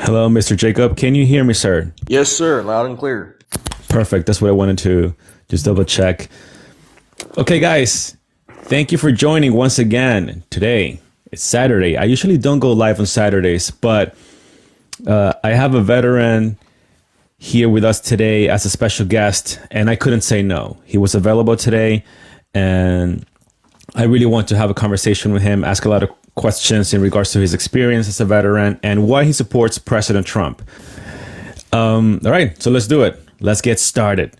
Hello, Mr. Jacob. Can you hear me, sir? Yes, sir. Loud and clear. Perfect. That's what I wanted to just double check. Okay, guys. Thank you for joining once again today. It's Saturday. I usually don't go live on Saturdays, but I have a veteran here with us today as a special guest, and I couldn't say no. He was available today, and I really want to have a conversation with him, ask a lot of questions in regards to his experience as a veteran and why he supports President Trump. All right, so let's do it. Let's get started.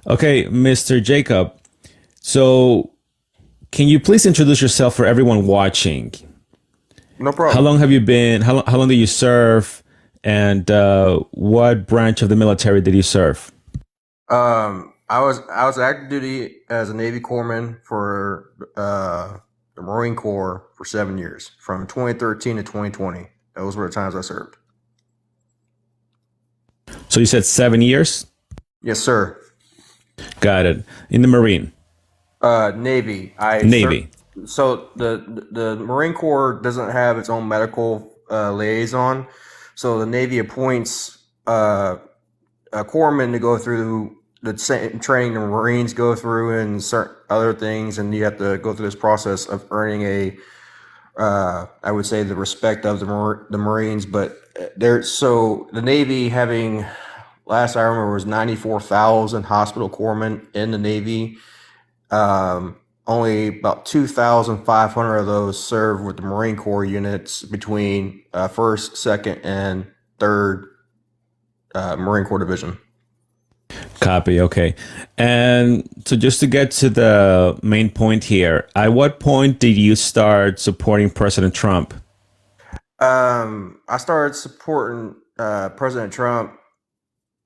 Okay, Mr. Jacob. So, can you please introduce yourself for everyone watching? No How problem. long have you been? How long did you serve? And what branch of the military did you serve? I was active duty as a Navy corpsman for the Marine Corps for 7 years, from 2013 to 2020. Those were the times I served. So you said 7 years? Yes, sir. Got it. In the Marine Navy. Navy. So the Marine Corps doesn't have its own medical liaison. So the Navy appoints a corpsman to go through the same training the Marines go through and certain other things, and you have to go through this process of earning I would say, the respect of the Marines. But so the Navy having, last I remember, was 94,000 hospital corpsmen in the Navy. Only about 2,500 of those serve with the Marine Corps units between first, second, and third Marine Corps division. Copy. Okay. And so just to get to the main point here, at what point did you start supporting President Trump? I started supporting President Trump.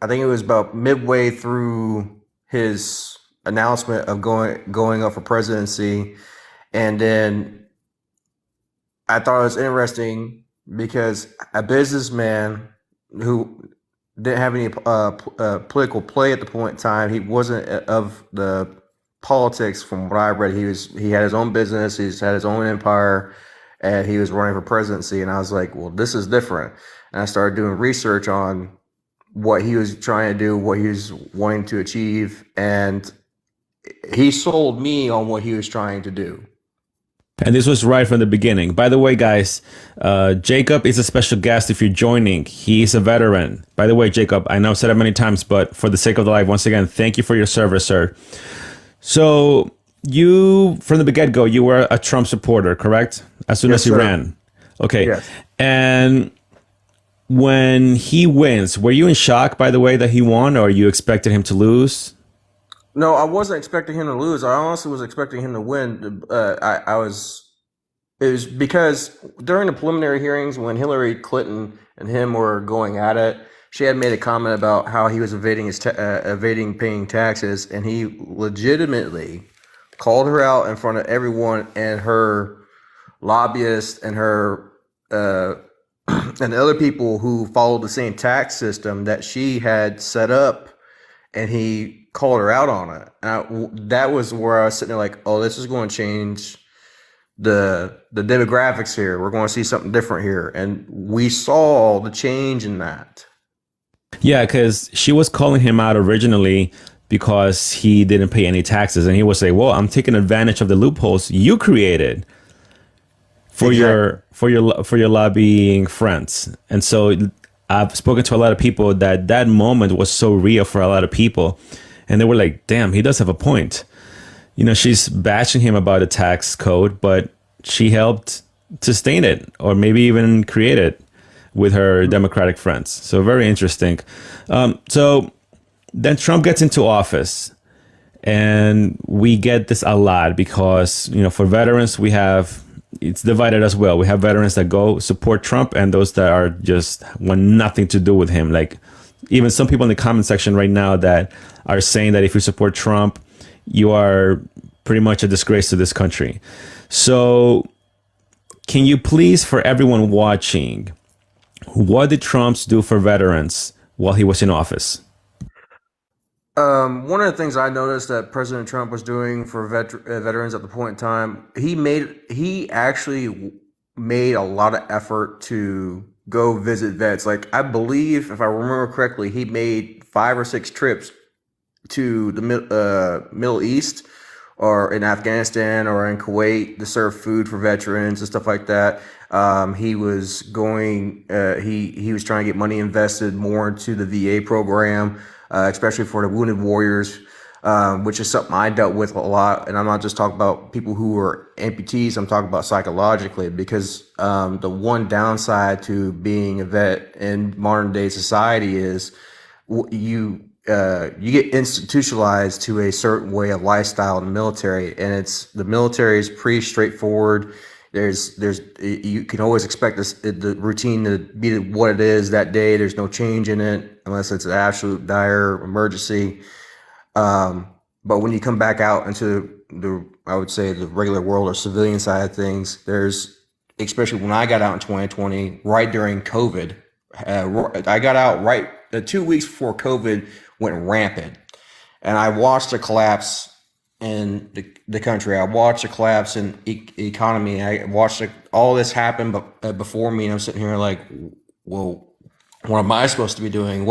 I think it was about midway through his announcement of going up for presidency, and then I thought it was interesting because a businessman who didn't have any political play at the point in time, he wasn't of the politics. From what I read, he had his own business, he's had his own empire, and he was running for presidency. And I was like, well, this is different. And I started doing research on what he was trying to do, what he was wanting to achieve, and he sold me on what he was trying to do. And this was right from the beginning. By the way, guys, Jacob is a special guest if you're joining. He's a veteran. By the way, Jacob, I know I've said it many times, but for the sake of the live, once again, thank you for your service, sir. So you, from the get-go, you were a Trump supporter, correct? As soon Yes, as he sir. ran. Okay. Yes. And when he wins, were you in shock, by the way, that he won, or you expected him to lose? No, I wasn't expecting him to lose. I honestly was expecting him to win. I was. It was because during the preliminary hearings, when Hillary Clinton and him were going at it, she had made a comment about how he was evading paying taxes, and he legitimately called her out in front of everyone and her lobbyists and her and the other people who followed the same tax system that she had set up, and he called her out on it. That was where I was sitting there like, oh, this is going to change the demographics here. We're going to see something different here. And we saw the change in that. Yeah, because she was calling him out originally because he didn't pay any taxes. And he would say, well, I'm taking advantage of the loopholes you created for your lobbying friends. And so I've spoken to a lot of people that moment was so real for a lot of people. And they were like, damn, he does have a point. You know, she's bashing him about a tax code, but she helped sustain it or maybe even create it with her Democratic friends. So very interesting. So then Trump gets into office, and we get this a lot because, you know, for veterans, we have it's divided as well. We have veterans that go support Trump and those that are just want nothing to do with him. Like even some people in the comment section right now that are saying that if you support Trump, you are pretty much a disgrace to this country. So can you please, for everyone watching, what did Trump do for veterans while he was in office? One of the things I noticed that President Trump was doing for veterans at the point in time, he actually made a lot of effort to go visit vets. Like I believe, if I remember correctly, he made 5 or 6 trips to the Middle East or in Afghanistan or in Kuwait to serve food for veterans and stuff like that. He was going. He was trying to get money invested more into the VA program, especially for the wounded warriors, which is something I dealt with a lot. And I'm not just talking about people who are amputees. I'm talking about psychologically because the one downside to being a vet in modern day society is you get institutionalized to a certain way of lifestyle in the military, and the military is pretty straightforward. There's you can always expect the routine to be what it is that day. There's no change in it unless it's an absolute dire emergency. But when you come back out into I would say the regular world or civilian side of things, especially when I got out in 2020, right during COVID. I got out right 2 weeks before COVID went rampant, and I watched the collapse in the country. I watched the collapse in economy. I watched all this happen, but before me, and I'm sitting here like, well, what am I supposed to be doing?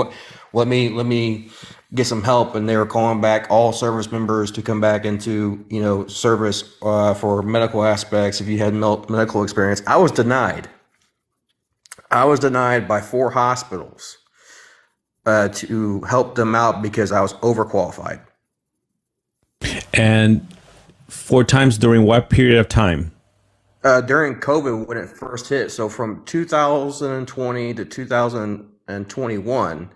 Let me get some help. And they were calling back all service members to come back into service for medical aspects if you had medical experience. I was denied. I was denied by 4 hospitals to help them out because I was overqualified. And 4 times during what period of time? During COVID when it first hit. So from 2020 to 2021,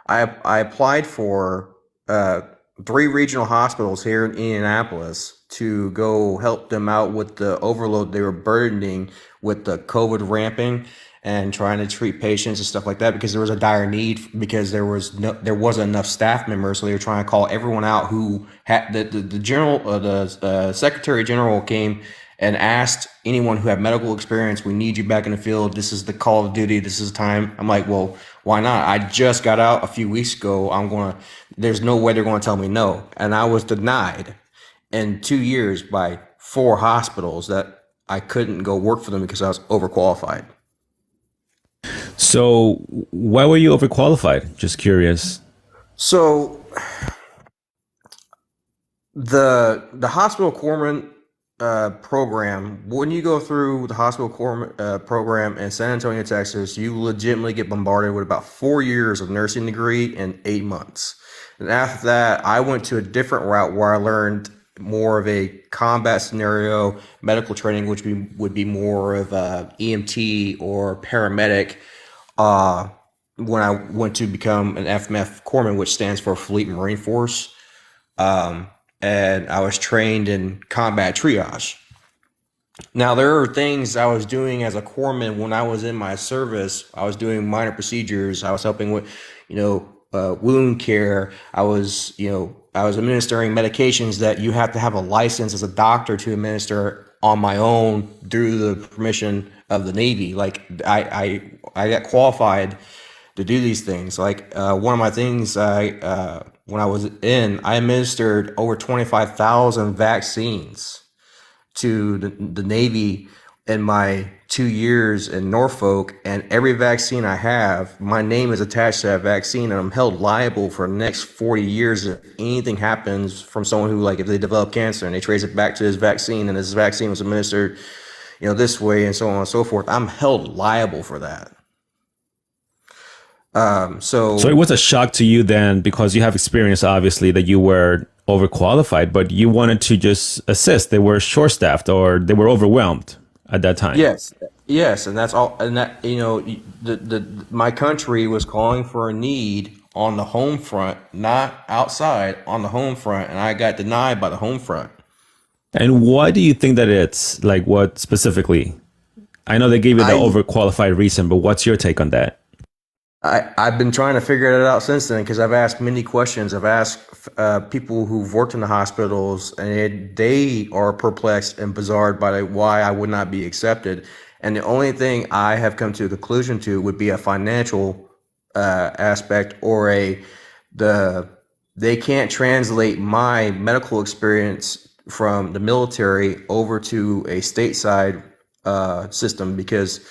I applied for 3 regional hospitals here in Indianapolis to go help them out with the overload they were burdening with the COVID ramping and trying to treat patients and stuff like that, because there was a dire need, because there wasn't enough staff members, so they were trying to call everyone out who had the Secretary General came and asked anyone who had medical experience, we need you back in the field. This is the call of duty. This is time. I'm like, well, why not? I just got out a few weeks ago. There's no way they're going to tell me no. And I was denied in 2 years by 4 hospitals that I couldn't go work for them because I was overqualified. So why were you overqualified? Just curious. So the hospital corpsman program, when you go through the hospital corpsman program in San Antonio, Texas, you legitimately get bombarded with about 4 years of nursing degree in 8 months. And after that, I went to a different route where I learned more of a combat scenario medical training, which would be more of a EMT or paramedic. When I went to become an FMF corpsman, which stands for Fleet Marine Force, and I was trained in combat triage. Now, there are things I was doing as a corpsman when I was in my service. I was doing minor procedures. I was helping with, wound care. I was administering medications that you have to have a license as a doctor to administer on my own through the permission of the Navy. Like I got qualified to do these things. Like one of my things when I was I administered over 25,000 vaccines to the Navy in my 2 years in Norfolk, and every vaccine I have, my name is attached to that vaccine, and I'm held liable for the next 40 years if anything happens from someone who, like, if they develop cancer and they trace it back to this vaccine, and this vaccine was administered, this way, and so on and so forth. I'm held liable for that. So it was a shock to you then, because you have experience, obviously, that you were overqualified, but you wanted to just assist. They were short-staffed or they were overwhelmed at that time. Yes, and that's all. And that my country was calling for a need on the home front, not outside, on the home front, and I got denied by the home front. And what do you think that it's like? What specifically? I know they gave you the I overqualified reason, but what's your take on that? I've been trying to figure it out since then because I've asked many questions. I've asked people who've worked in the hospitals, and they are perplexed and bizarred by why I would not be accepted. And the only thing I have come to a conclusion to would be a financial aspect or the they can't translate my medical experience from the military over to a stateside system because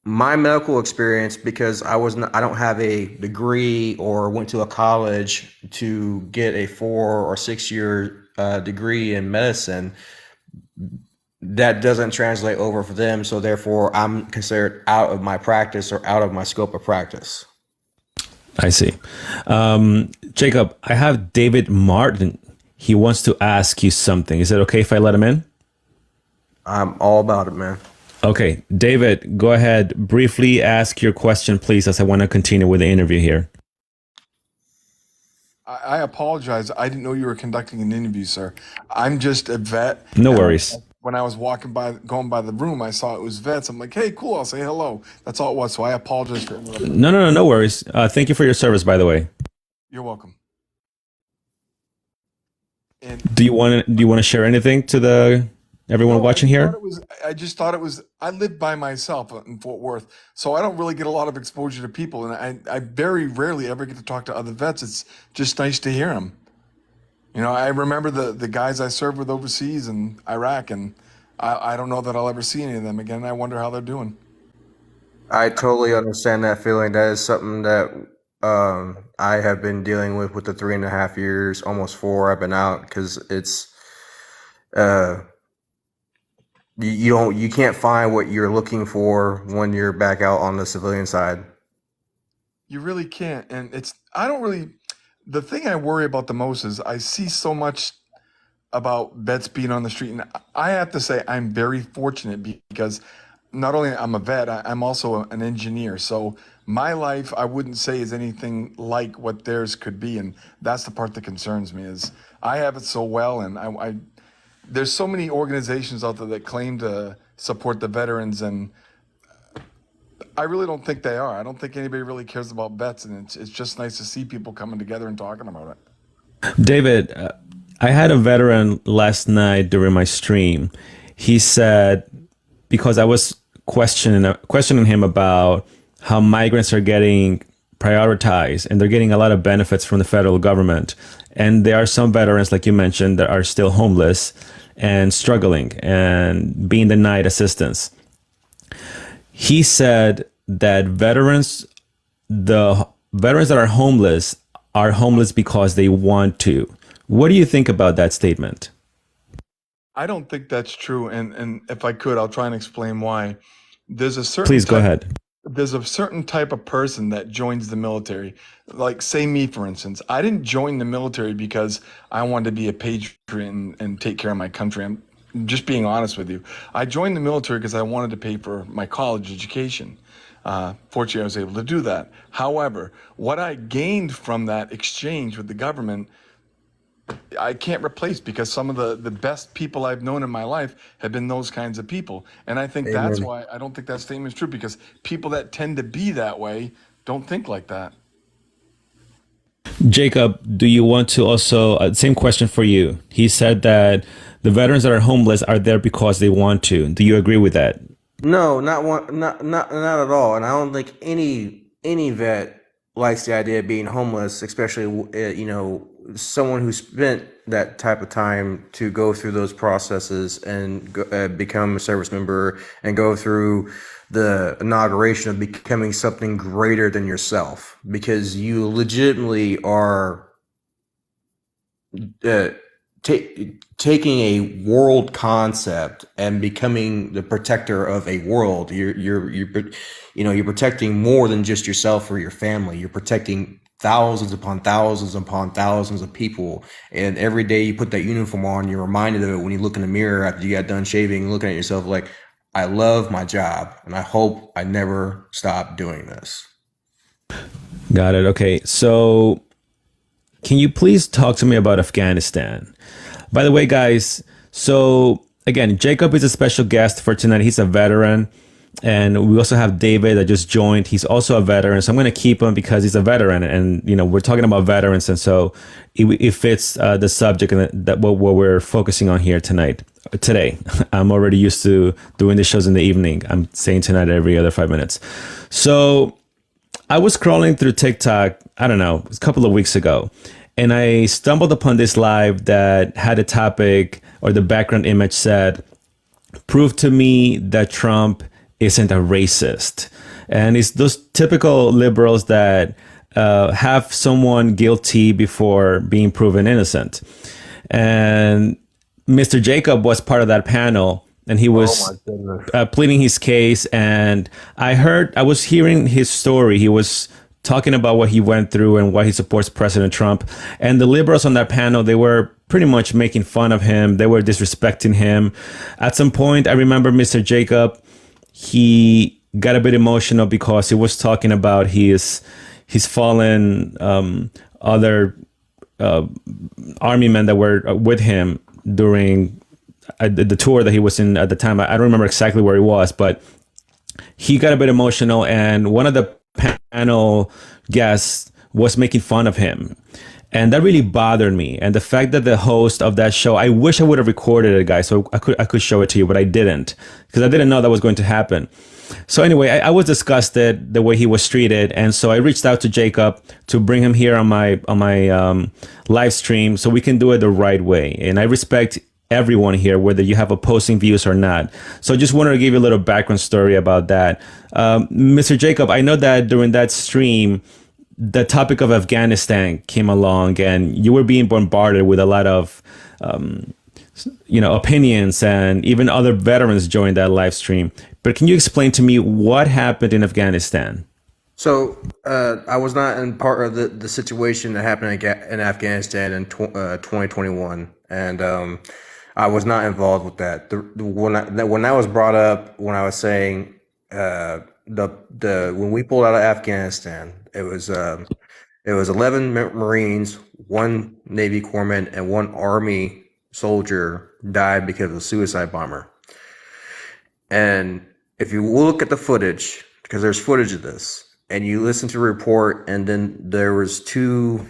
my medical experience, because I don't have a degree or went to a college to get a 4 or 6 year degree in medicine, that doesn't translate over for them. So therefore, I'm considered out of my practice or out of my scope of practice. I see. Jacob, I have David Martin. He wants to ask you something. Is it okay if I let him in? I'm all about it, man. Okay, David, go ahead. Briefly ask your question, please, as I want to continue with the interview here. I apologize. I didn't know you were conducting an interview, sir. I'm just a vet, No and worries. when I was going by the room, I saw it was vets. I'm like, hey, cool. I'll say hello. That's all it was. So I apologize for interrupting. No worries. Thank you for your service, by the way. You're welcome. And Do you want to share anything to the everyone no, watching here? I just thought it was, I live by myself in Fort Worth, so I don't really get a lot of exposure to people, and I very rarely ever get to talk to other vets. It's just nice to hear them. I remember the guys I served with overseas in Iraq, and I don't know that I'll ever see any of them again. I wonder how they're doing. I totally understand that feeling. That is something that I have been dealing with the 3.5 years, almost four I've been out, because uh, you can't find what you're looking for when you're back out on the civilian side. You really can't. And I don't really, the thing I worry about the most is I see so much about vets being on the street. And I have to say, I'm very fortunate because not only I'm a vet, I'm also an engineer. So my life, I wouldn't say is anything like what theirs could be. And that's the part that concerns me is I have it so well. And there's so many organizations out there that claim to support the veterans, and I really don't think they are. I don't think anybody really cares about vets, and it's just nice to see people coming together and talking about it. David, I had a veteran last night during my stream. He said, because I was questioning him about how migrants are getting prioritized and they're getting a lot of benefits from the federal government. And there are some veterans, like you mentioned, that are still homeless and struggling and being denied assistance. He said that the veterans that are homeless because they want to. What do you think about that statement? I don't think that's true, and if I could, I'll try and explain why. There's a certain Please go type ahead. there's a certain type of person that joins the military. Like, say me, for instance. I didn't join the military because I wanted to be a patriot and take care of my country. I'm just being honest with you. I joined the military because I wanted to pay for my college education. Fortunately, I was able to do that. However, what I gained from that exchange with the government, I can't replace, because some of the best people I've known in my life have been those kinds of people. And I think that's Amen. why I don't think that statement is true, because people that tend to be that way don't think like that. Jacob, do you want to also, same question for you. He said that the veterans that are homeless are there because they want to. Do you agree with that? No, not one, not at all. And I don't think any vet likes the idea of being homeless, especially someone who spent that type of time to go through those processes and become a service member and go through the inauguration of becoming something greater than yourself, because you legitimately are uh, taking a world concept and becoming the protector of a world. You're protecting more than just yourself or your family. You're protecting thousands upon thousands upon thousands of people. And every day you put that uniform on, you're reminded of it when you look in the mirror after you got done shaving, looking at yourself like, I love my job and I hope I never stop doing this. Got it. Okay. So can you please talk to me about Afghanistan? By the way, guys, So again, Jacob is a special guest for tonight. He's a veteran. And we also have David that just joined. He's also a veteran. So I'm going to keep him because he's a veteran. And, we're talking about veterans. And so it fits the subject and that what we're focusing on here today. I'm already used to doing the shows in the evening. I'm saying tonight every other 5 minutes. So I was scrolling through TikTok, I don't know, a couple of weeks ago. And I stumbled upon this live that had a topic, or the background image said, "Prove to me that Trump isn't a racist." And it's those typical liberals that have someone guilty before being proven innocent. And Mr. Jacob was part of that panel, and he was pleading his case. And I was hearing his story. He was talking about what he went through and why he supports President Trump. And the liberals on that panel, they were pretty much making fun of him. They were disrespecting him. At some point, I remember Mr. Jacob, he got a bit emotional because he was talking about his fallen other army men that were with him during the tour that he was in at the time. I don't remember exactly where he was, but he got a bit emotional, and one of the panel guests was making fun of him. And that really bothered me. And the fact that the host of that show, I wish I would have recorded it, guys, so I could show it to you, but I didn't, because I didn't know that was going to happen. So anyway, I was disgusted the way he was treated, and so I reached out to Jacob to bring him here on my live stream so we can do it the right way. And I respect everyone here, whether you have opposing views or not. So I just wanted to give you a little background story about that. Mr. Jacob, I know that during that stream, the topic of Afghanistan came along, and you were being bombarded with a lot of opinions, and even other veterans joined that live stream. But can you explain to me what happened in Afghanistan? So I was not in part of the situation that happened in Afghanistan in 2021, and I was not involved with that. When that was brought up, when I was saying when we pulled out of Afghanistan, it was 11 Marines, 1 Navy corpsman, and 1 Army soldier died because of a suicide bomber. And if you look at the footage, because there's footage of this, and you listen to the report, and then there was two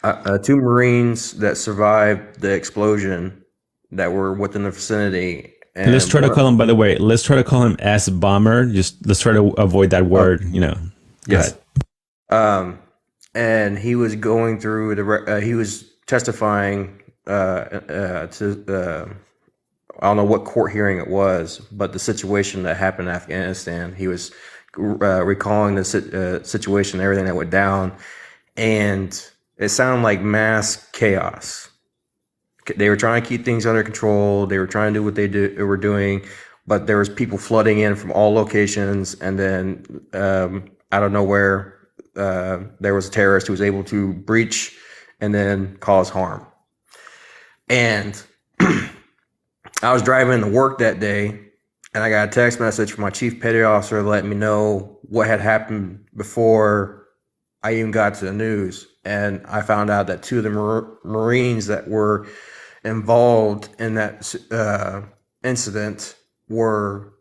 Marines that survived the explosion that were within the vicinity. And let's try to call him, by the way, let's try to call him S bomber. Let's try to avoid that word, Yes. And he was going through he was testifying to I don't know what court hearing it was, but the situation that happened in Afghanistan, he was recalling the situation, everything that went down, and it sounded like mass chaos. They were trying to keep things under control. They were trying to do what they were doing, but there was people flooding in from all locations, and then out of nowhere, there was a terrorist who was able to breach and then cause harm. And I was driving to work that day, and I got a text message from my chief petty officer letting me know what had happened before I even got to the news. And I found out that 2 of the Marines that were involved in that incident were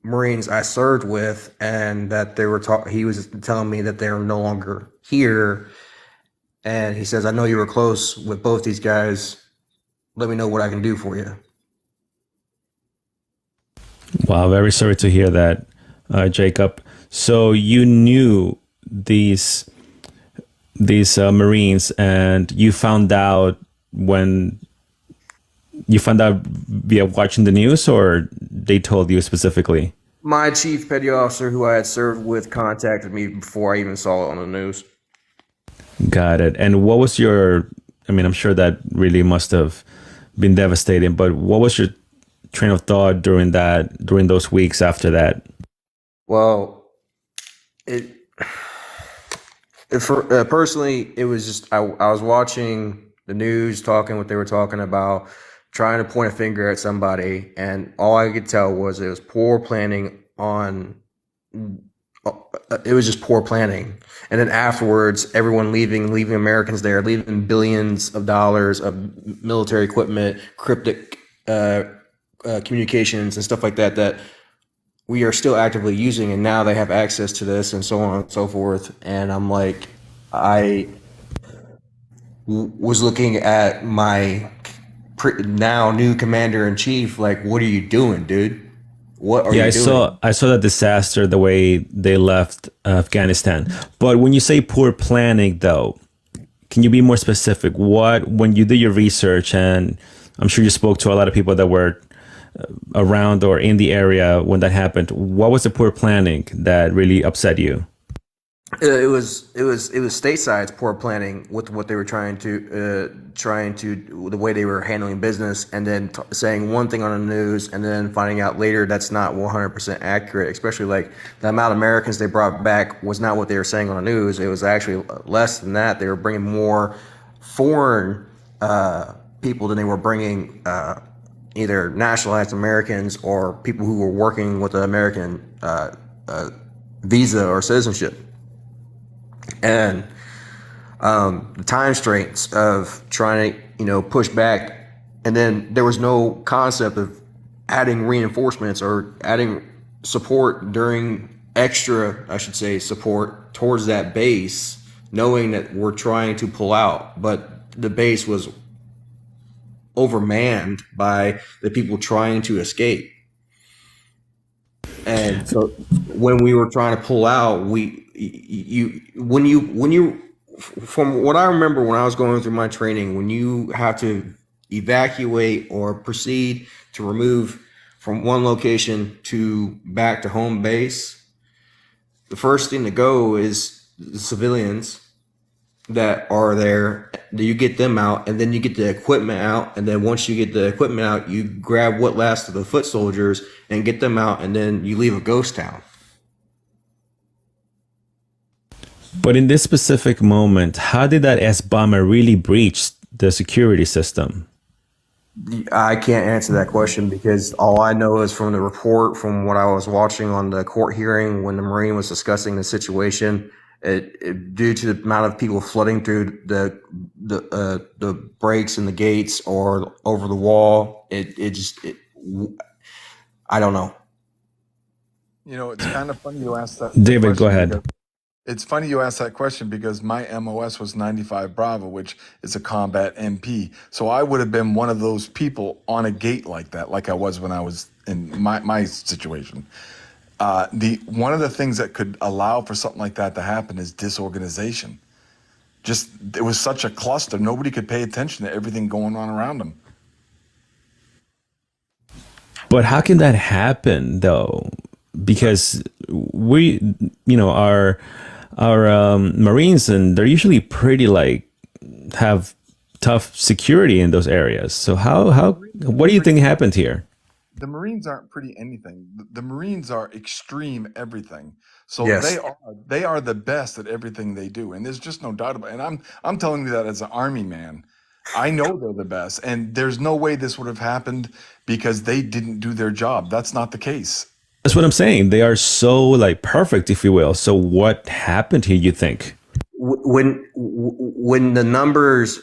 Marines I served with, and that they were he was telling me that they were no longer here. And he says, "I know you were close with both these guys. Let me know what I can do for you." Wow, very sorry to hear that, Jacob. So you knew these Marines, and you found out via watching the news, or they told you specifically? My chief petty officer, who I had served with, contacted me before I even saw it on the news. Got it. And what was I'm sure that really must have been devastating, but what was your train of thought during those weeks after that? Well, personally, it was just I was watching the news, talking what they were talking about, trying to point a finger at somebody, and all I could tell was it was poor planning it was just poor planning. And then afterwards, everyone leaving Americans there, leaving billions of dollars of military equipment, cryptic uh, communications and stuff like that that we are still actively using, and now they have access to this and so on and so forth. And I'm like, I was looking at my now new commander in chief, like, what are you doing, dude? What are Yeah, you I doing? saw that disaster the way they left Afghanistan. But when you say poor planning, though, can you be more specific? What when you do your research, and I'm sure you spoke to a lot of people that were around or in the area when that happened. What was the poor planning that really upset you? It was stateside's poor planning with what they were trying to the way they were handling business, and then saying one thing on the news, and then finding out later that's not 100% accurate. Especially like the amount of Americans they brought back was not what they were saying on the news. It was actually less than that. They were bringing more foreign people than they were bringing either nationalized Americans or people who were working with the American visa or citizenship. And the time constraints of trying to push back, and then there was no concept of adding reinforcements or adding support during extra, I should say, support towards that base, knowing that we're trying to pull out, but the base was overmanned by the people trying to escape. And so when we were trying to pull out, when you from what I remember when I was going through my training, when you have to evacuate or proceed to remove from one location to back to home base, the first thing to go is the civilians that are there. You get them out, and then you get the equipment out, and then once you get the equipment out, you grab what lasts of the foot soldiers and get them out, and then you leave a ghost town. But in this specific moment, how did that S bomber really breach the security system? I can't answer that question because all I know is from the report, from what I was watching on the court hearing when the Marine was discussing the situation. Due to the amount of people flooding through the breaks in the gates or over the wall, I don't know. It's kind of funny you asked that David, go question because ahead. it's funny you asked that question because my MOS was 95 Bravo, which is a combat MP. So I would have been one of those people on a gate like that, like I was when I was in my situation. The one of the things that could allow for something like that to happen is disorganization. Just it was such a cluster, nobody could pay attention to everything going on around them. But how can that happen though? Because we, our Marines, and they're usually pretty like have tough security in those areas. So Marines what aren't do you think pretty. happened here? The Marines aren't pretty anything. The Marines are extreme everything. So they Yes. are they are the best at everything they do, and there's just no doubt about it. And I'm telling you that as an army man. I know they're the best, and there's no way this would have happened because they didn't do their job. That's not the case. That's what I'm saying. They are so like perfect, if you will. So what happened here, you think? When the numbers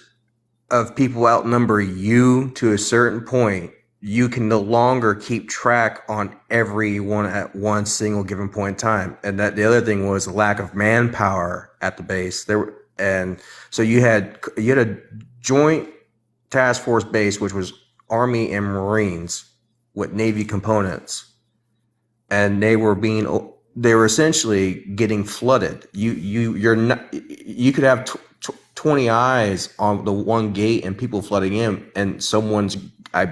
of people outnumber you to a certain point, you can no longer keep track on everyone at one single given point in time. And that the other thing was the lack of manpower at the base. And so you had a joint task force base, which was Army and Marines with Navy components, and they were essentially getting flooded. You're not you could have 20 eyes on the one gate and people flooding in, and someone's, I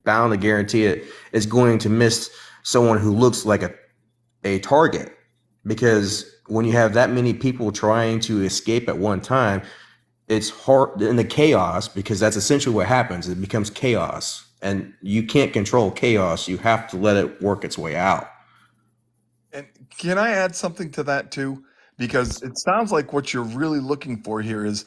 bound to guarantee it, is going to miss someone who looks like a target, because when you have that many people trying to escape at one time, it's hard in the chaos, because that's essentially what happens. It becomes chaos, and you can't control chaos. You have to let it work its way out. And can I add something to that too? Because it sounds like what you're really looking for here is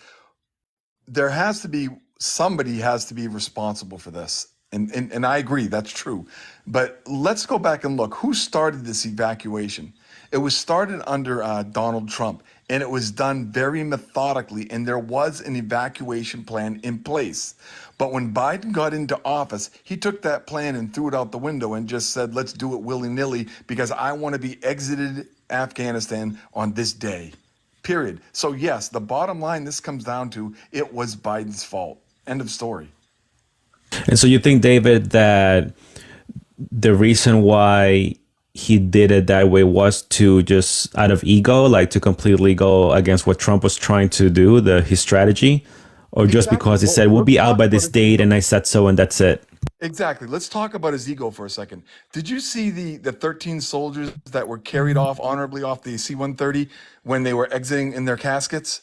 there has to be somebody has to be responsible for this. And I agree, that's true. But let's go back and look. Who started this evacuation? It was started under Donald Trump, and it was done very methodically, and there was an evacuation plan in place. But when Biden got into office, he took that plan and threw it out the window and just said, let's do it willy-nilly because I want to be exited Afghanistan on this day. Period. So yes, the bottom line this comes down to, it was Biden's fault. End of story. And so you think, David, that the reason why he did it that way was to just out of ego, like to completely go against what Trump was trying to do, his strategy, or just Exactly. because he Well, said we'll let's be out talk by about this his date ego. and I said so and that's it. Exactly. Let's talk about his ego for a second. Did you see the 13 soldiers that were carried off honorably off the C-130 when they were exiting in their caskets?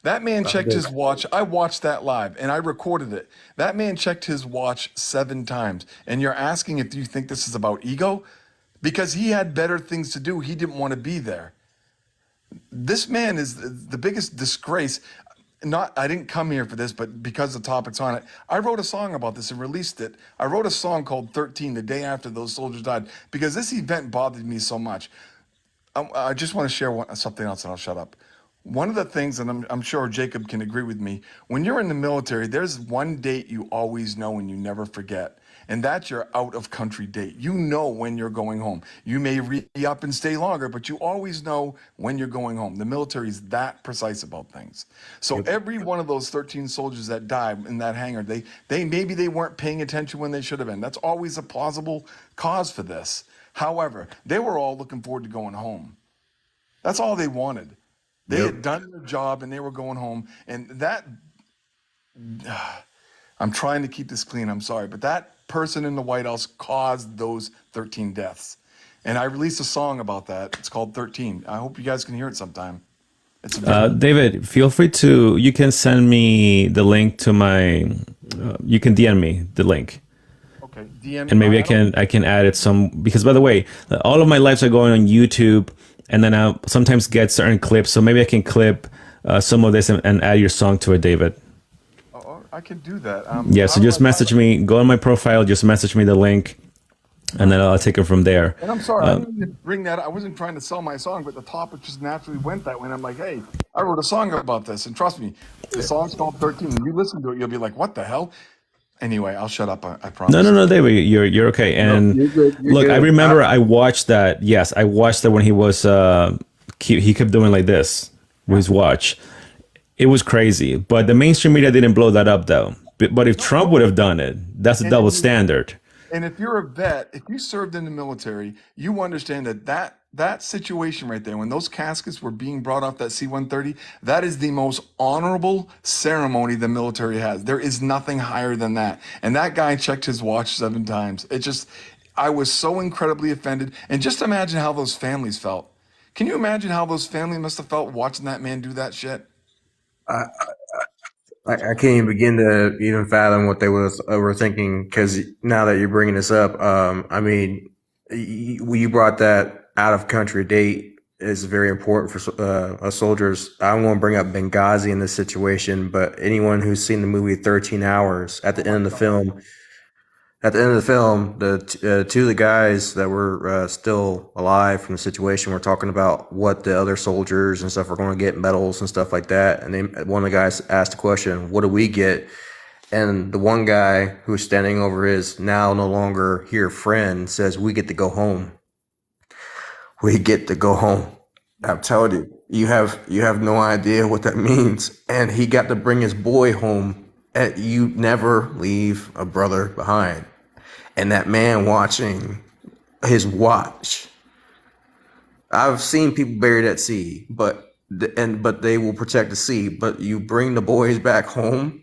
That man checked his watch. I watched that live and I recorded it. That man checked his watch 7 times. And you're asking if you think this is about ego? Because he had better things to do. He didn't want to be there. This man is the biggest disgrace. Not, I didn't come here for this, but because the topic's on it, I wrote a song about this and released it. I wrote a song called 13 the day after those soldiers died because this event bothered me so much. I just want to share something else and I'll shut up. One of the things, and I'm sure Jacob can agree with me, when you're in the military, there's one date you always know and you never forget. And that's your out of country date. You know when you're going home. You may re-up and stay longer, but you always know when you're going home. The military is that precise about things. So every one of those 13 soldiers that died in that hangar, they maybe they weren't paying attention when they should have been. That's always a plausible cause for this. However, they were all looking forward to going home. That's all they wanted. They Yep. had done their job and they were going home. And that, I'm trying to keep this clean, I'm sorry, but that person in the White House caused those 13 deaths. And I released a song about that. It's called 13. I hope you guys can hear it sometime. It's a very, David, feel free to, you can send me the link to my, you can DM me the link. okay, DM. And maybe I don't, I can add it some, because by the way, all of my lives are going on YouTube, and then I'll sometimes get certain clips. So maybe I can clip some of this and add your song to it, David. I can do that. Yeah, How so do just message me, go on my profile, just message me the link, and then I'll take it from there. And I'm sorry, I didn't mean to bring that. I wasn't trying to sell my song, but the topic just naturally went that way. And I'm like, hey, I wrote a song about this, and trust me, the song's called 13. When you listen to it, you'll be like, what the hell? Anyway, I'll shut up. I No, no, promise. no, David, you're okay. And You're good. You're look, I good. remember I watched that. Yes, I watched that when he was he kept doing like this with his watch. It was crazy, but the mainstream media didn't blow that up though. But if Trump would have done it, that's a And if double you standard. and if you're a vet, if you served in the military, you understand that situation right there, when those caskets were being brought off that C-130, that is the most honorable ceremony the military has. There is nothing higher than that. And that guy checked his watch 7 times. It just, I was so incredibly offended. And just imagine how those families felt. Can you imagine how those families must have felt watching that man do that shit? I, I can't even begin to even fathom what they were thinking because now that you're bringing this up, I mean, you brought that out of country date is very important for us soldiers. I don't want to bring up Benghazi in this situation, but anyone who's seen the movie 13 Hours at the end of the film, the two of the guys that were still alive from the situation were talking about what the other soldiers and stuff are going to get medals and stuff like that. And one of the guys asked the question, "What do we get?" And the one guy who's standing over his now no longer here friend says, "We get to go home. We get to go home." I'm telling you, you have no idea what that means. And he got to bring his boy home. And you never leave a brother behind. And that man watching his watch. I've seen people buried at sea, but they will protect the sea. But you bring the boys back home.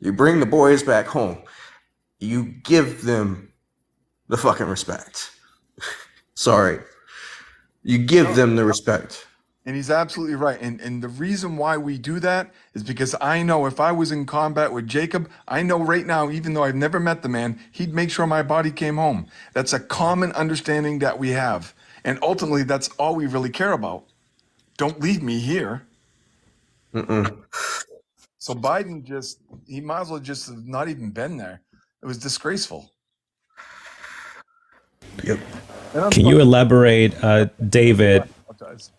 You bring the boys back home. You give them the fucking respect. Sorry. You give No. them the respect. And he's absolutely right. And the reason why we do that is because I know if I was in combat with Jacob, I know right now, even though I've never met the man, he'd make sure my body came home. That's a common understanding that we have. And ultimately, that's all we really care about. Don't leave me here. Mm-mm. So Biden he might as well just have not even been there. It was disgraceful. Yep. And I'm Can you sorry. elaborate, I David? apologize.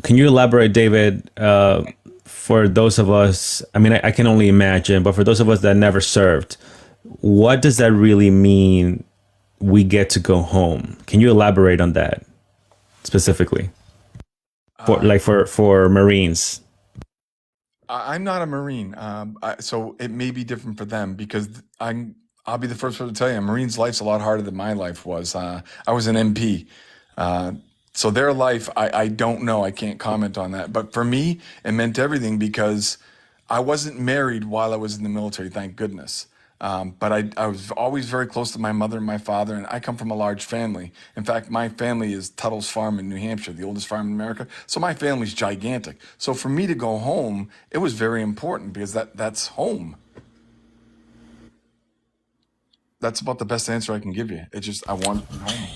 Can you elaborate, David, for those of us? I mean, I can only imagine, but for those of us that never served, what does that really mean? We get to go home. Can you elaborate on that specifically for Uh, for Marines? I'm not a Marine, so it may be different for them because I'll be the first one to tell you, a Marine's life's a lot harder than my life was. I was an MP. Uh, so their life, I don't know. I can't comment on that. But for me, it meant everything because I wasn't married while I was in the military, thank goodness. But I was always very close to my mother and my father, and I come from a large family. In fact, my family is Tuttle's Farm in New Hampshire, the oldest farm in America. So my family's gigantic. So for me to go home, it was very important because that's home. That's about the best answer I can give you. It's just I want to be home.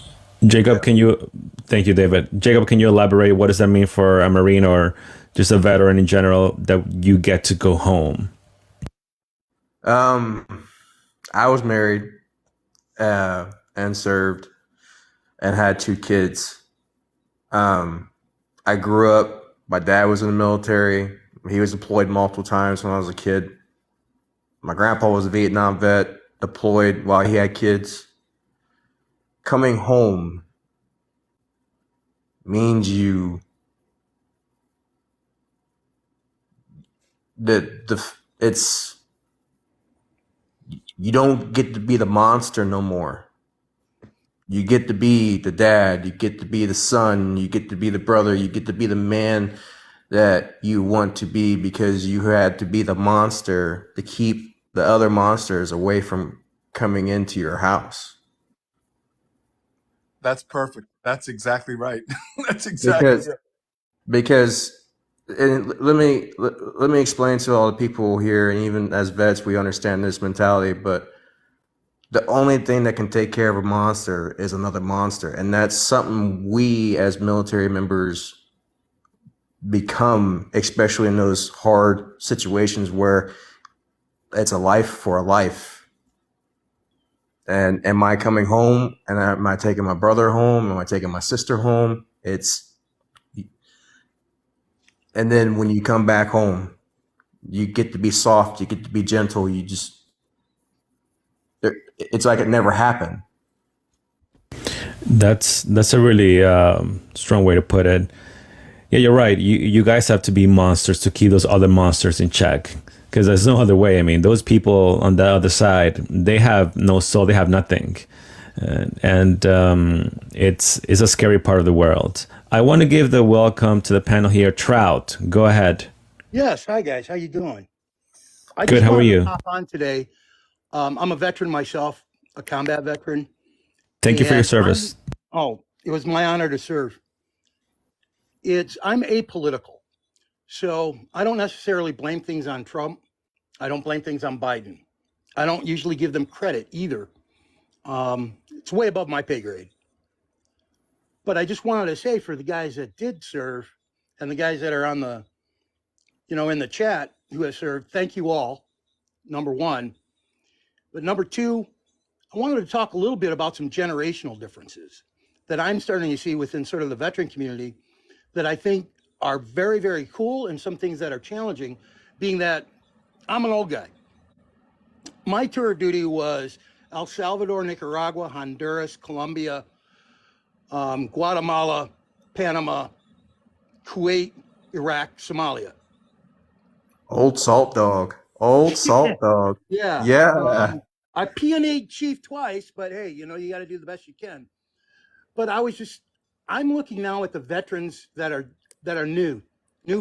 Jacob, can you? Thank you, David. Jacob, can you elaborate? What does that mean for a Marine or just a veteran in general that you get to go home? Um, I was married and served and had 2 kids. I grew up. My dad was in the military. He was deployed multiple times when I was a kid. My grandpa was a Vietnam vet, deployed while he had kids. Coming home means it's you don't get to be the monster no more. You get to be the dad, you get to be the son, you get to be the brother, you get to be the man that you want to be because you had to be the monster to keep the other monsters away from coming into your house. That's perfect. That's exactly right. That's exactly Because it. because and let me explain to all the people here, and even as vets we understand this mentality, but the only thing that can take care of a monster is another monster, and that's something we as military members become, especially in those hard situations where it's a life for a life. And am I coming home, and am I taking my brother home, am I taking my sister home? It's And then when you come back home, you get to be soft, you get to be gentle, it's like it never happened. That's a really strong way to put it. Yeah, you're right. You guys have to be monsters to keep those other monsters in check. Because there's no other way. I mean, those people on the other side, they have no soul. They have nothing, and it's a scary part of the world. I want to give the welcome to the panel here. Trout, go ahead. Yes. Hi, guys. How you doing? I Good. just How are wanted to you? hop on today. I'm a veteran myself, a combat veteran, Thank you for your and service. it was my honor to serve. I'm apolitical, so I don't necessarily blame things on Trump. I don't blame things on Biden. I don't usually give them credit either. It's way above my pay grade. But I just wanted to say for the guys that did serve and the guys that are on the, in the chat who have served, thank you all, number one. But number two, I wanted to talk a little bit about some generational differences that I'm starting to see within sort of the veteran community that I think are very, very cool, and some things that are challenging, being that I'm an old guy. My tour of duty was El Salvador, Nicaragua, Honduras, Colombia, Guatemala, Panama, Kuwait, Iraq, Somalia. Old salt dog. Old salt dog. Yeah. Yeah. I PNA'd chief twice, but hey, you got to do the best you can. But I'm looking now at the veterans that are new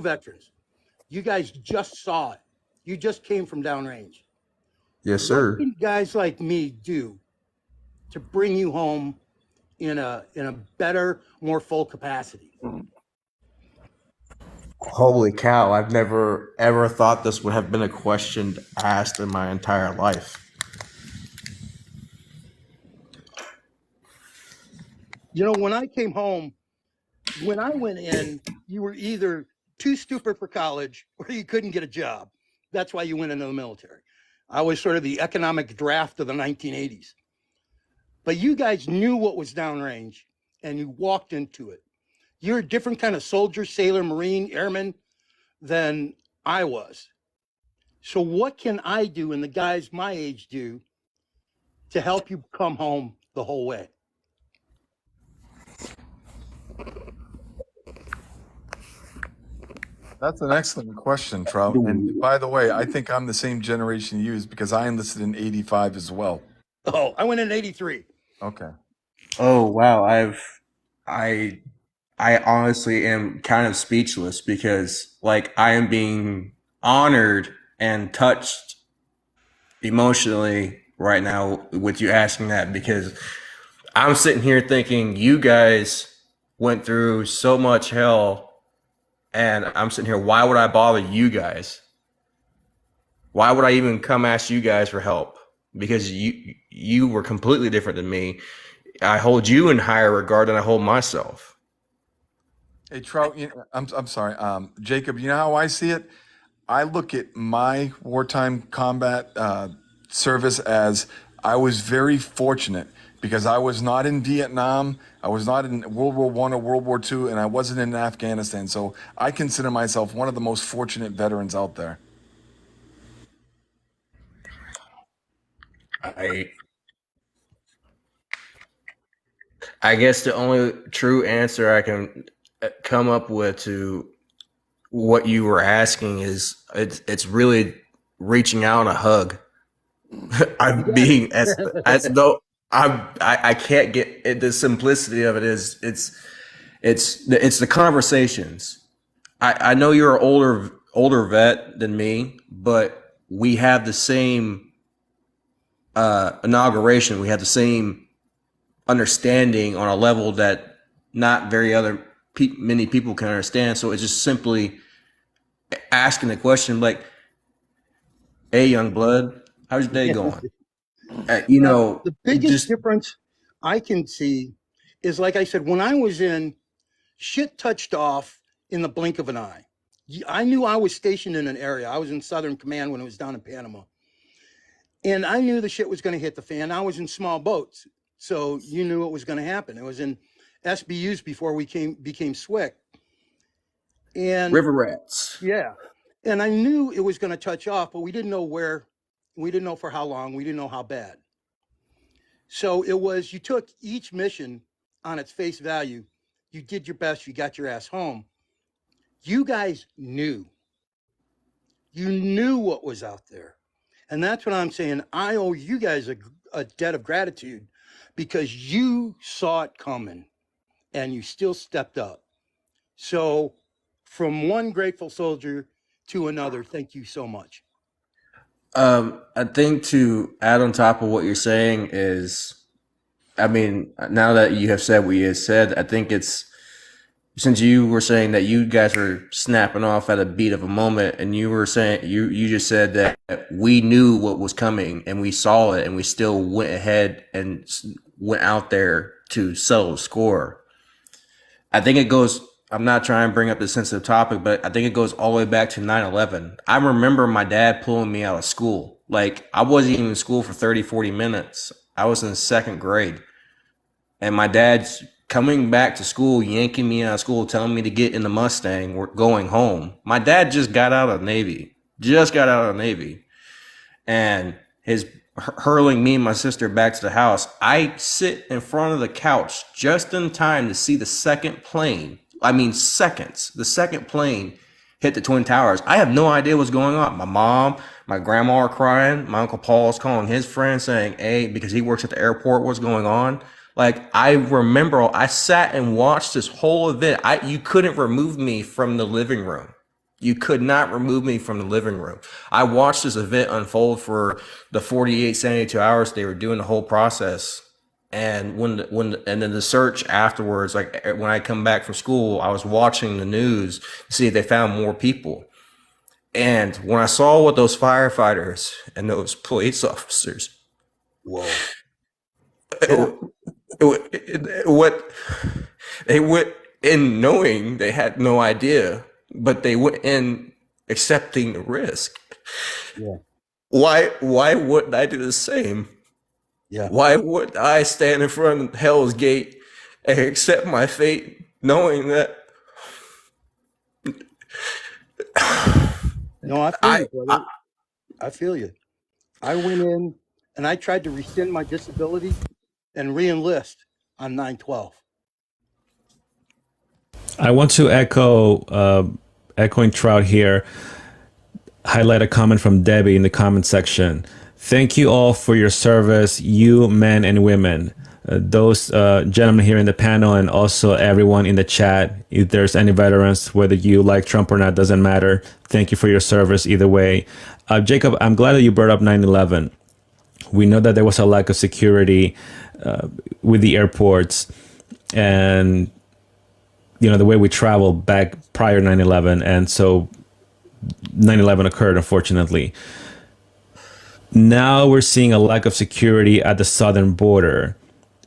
veterans. You guys just saw it. You just came from downrange. Yes, What sir. can guys like me do to bring you home in a better, more full capacity? Holy cow. I've never ever thought this would have been a question asked in my entire life. When I came home, when I went in, you were either too stupid for college or you couldn't get a job. That's why you went into the military. I was sort of the economic draft of the 1980s. But you guys knew what was downrange. and you walked into it. You're a different kind of soldier, sailor, Marine, airman than I was. So what can I do and the guys my age do to help you come home the whole way? That's an excellent question, Trout. And by the way, I think I'm the same generation you is because I enlisted in '85 as well. Oh, I went in 83. Okay. Oh wow, I I honestly am kind of speechless because like I am being honored and touched emotionally right now with you asking that because I'm sitting here thinking you guys went through so much hell and I'm sitting here, why would I bother you guys? Why would I even come ask you guys for help? Because you were completely different than me. I hold you in higher regard than I hold myself. Hey, Trout, I'm sorry. Jacob, you know how I see it? I look at my wartime combat service as I was very fortunate because I was not in Vietnam, I was not in World War I or World War II, and I wasn't in Afghanistan. So I consider myself one of the most fortunate veterans out there. I I guess the only true answer I can come up with to what you were asking is it's really reaching out and a hug. I'm being as though I can't get it, the simplicity of it is it's the conversations. I know you're an older vet than me, but we have the same inauguration. We have the same understanding on a level that not very many people can understand. So it's just simply asking the question like, "Hey, young blood, how's your day going?" You know, The biggest just difference I can see is, like I said, when I was in, shit touched off in the blink of an eye. I knew I was stationed in an area. I was in Southern Command when it was down in Panama. And I knew the shit was going to hit the fan. I was in small boats. So you knew it was going to happen. It was in SBUs before we became SWIC. And river rats. yeah. And I knew it was going to touch off, but we didn't know where, we didn't know for how long, we didn't know how bad. So it was, you took each mission on its face value, you did your best, you got your ass home. You guys knew. You knew what was out there. And that's what I'm saying. I owe you guys a debt of gratitude because you saw it coming and you still stepped up. So from one grateful soldier to another, thank you so much. I think to add on top of what you're saying is, I mean, now that you have said what you have said, I think it's since you were saying that you guys were snapping off at a beat of a moment, and you were saying you just said that we knew what was coming and we saw it, and we still went ahead and went out there to settle the score. I think it goes. I'm not trying to bring up the sensitive topic, but I think it goes all the way back to 9/11. I remember my dad pulling me out of school. Like I wasn't even in school for 30, 40 minutes. I was in second grade. And my dad's coming back to school, yanking me out of school, telling me to get in the Mustang. We're going home. My dad just got out of the Navy, and his hurling me and my sister back to the house. I sit in front of the couch just in time to see the second plane. I mean, seconds. The second plane hit the Twin Towers. I have no idea what's going on. My mom, my grandma are crying. My Uncle Paul's calling his friend saying, "Hey," because he works at the airport, what's going on? Like, I remember I sat and watched this whole event. You couldn't remove me from the living room. You could not remove me from the living room. I watched this event unfold for the 48, 72 hours they were doing the whole process. And and then the search afterwards, like when I come back from school, I was watching the news to see if they found more people. And when I saw what those firefighters and those police officers, Whoa. what they went in knowing they had no idea, but they went in accepting the risk. Yeah. Why wouldn't I do the same? Yeah. Why would I stand in front of Hell's Gate and accept my fate, knowing that No, I feel I, you, brother. I feel you. I went in and I tried to rescind my disability and re-enlist on 9/12. I want to echoing Trout here, highlight a comment from Debbie in the comment section. Thank you all for your service, you men and women. Those gentlemen here in the panel, and also everyone in the chat. If there's any veterans, whether you like Trump or not, doesn't matter. Thank you for your service either way. Jacob, I'm glad that you brought up 9/11. We know that there was a lack of security with the airports, and the way we traveled back prior 9/11, and so 9/11 occurred, unfortunately. Now we're seeing a lack of security at the southern border.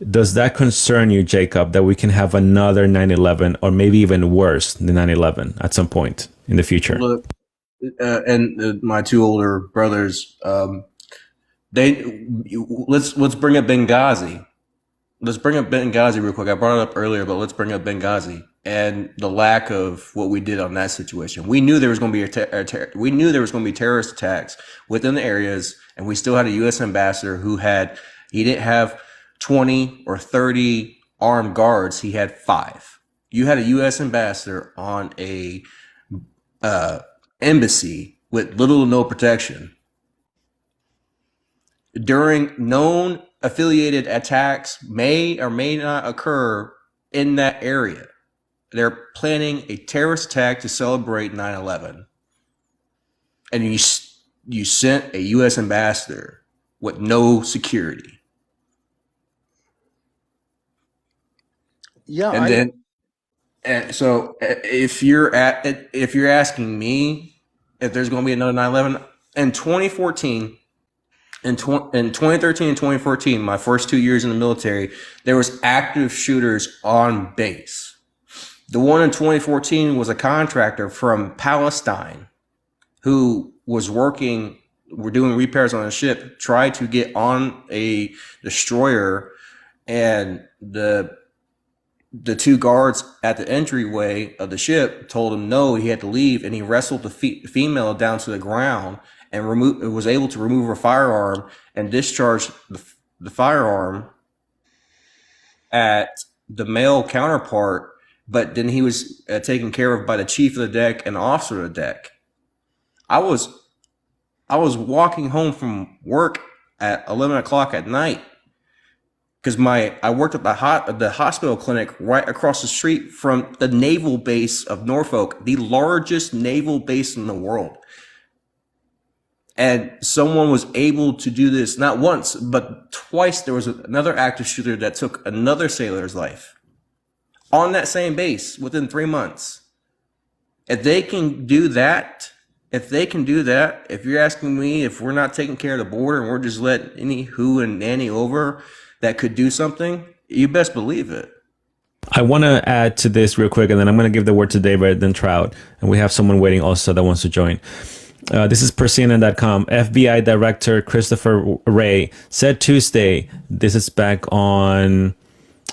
Does that concern you, Jacob, that we can have another 9/11, or maybe even worse than 9/11 at some point in the future? look, and my two older brothers, let's bring up Benghazi. Let's bring up Benghazi real quick. I brought it up earlier, but let's bring up Benghazi and the lack of what we did on that situation. We knew there was going to be we knew there was going to be terrorist attacks within the areas, and we still had a U.S. ambassador he didn't have 20 or 30 armed guards. He had 5. You had a U.S. ambassador on a embassy with little to no protection during known affiliated attacks may or may not occur in that area. They're planning a terrorist attack to celebrate 9/11. And you sent a U.S. ambassador with no security. Yeah, And so if you're asking me if there's going to be another 9/11 in 2014, in 2013 and 2014, my first 2 years in the military, there was active shooters on base. The one in 2014 was a contractor from Palestine who was doing repairs on a ship, tried to get on a destroyer, and the 2 guards at the entryway of the ship told him no, he had to leave, and he wrestled the female down to the ground and was able to remove her firearm and discharge the firearm at the male counterpart. But then he was taken care of by the chief of the deck and the officer of the deck. I was walking home from work at 11 o'clock at night because I worked at the hospital clinic right across the street from the naval base of Norfolk, the largest naval base in the world. And someone was able to do this not once, but twice. There was another active shooter that took another sailor's life on that same base within 3 months. If they can do that, if you're asking me if we're not taking care of the border and we're just letting any who and nanny over that could do something, you best believe it. I want to add to this real quick, and then I'm going to give the word to David, then Trout, and we have someone waiting also that wants to join. This is per CNN.com. FBI Director Christopher Wray said Tuesday, this is back on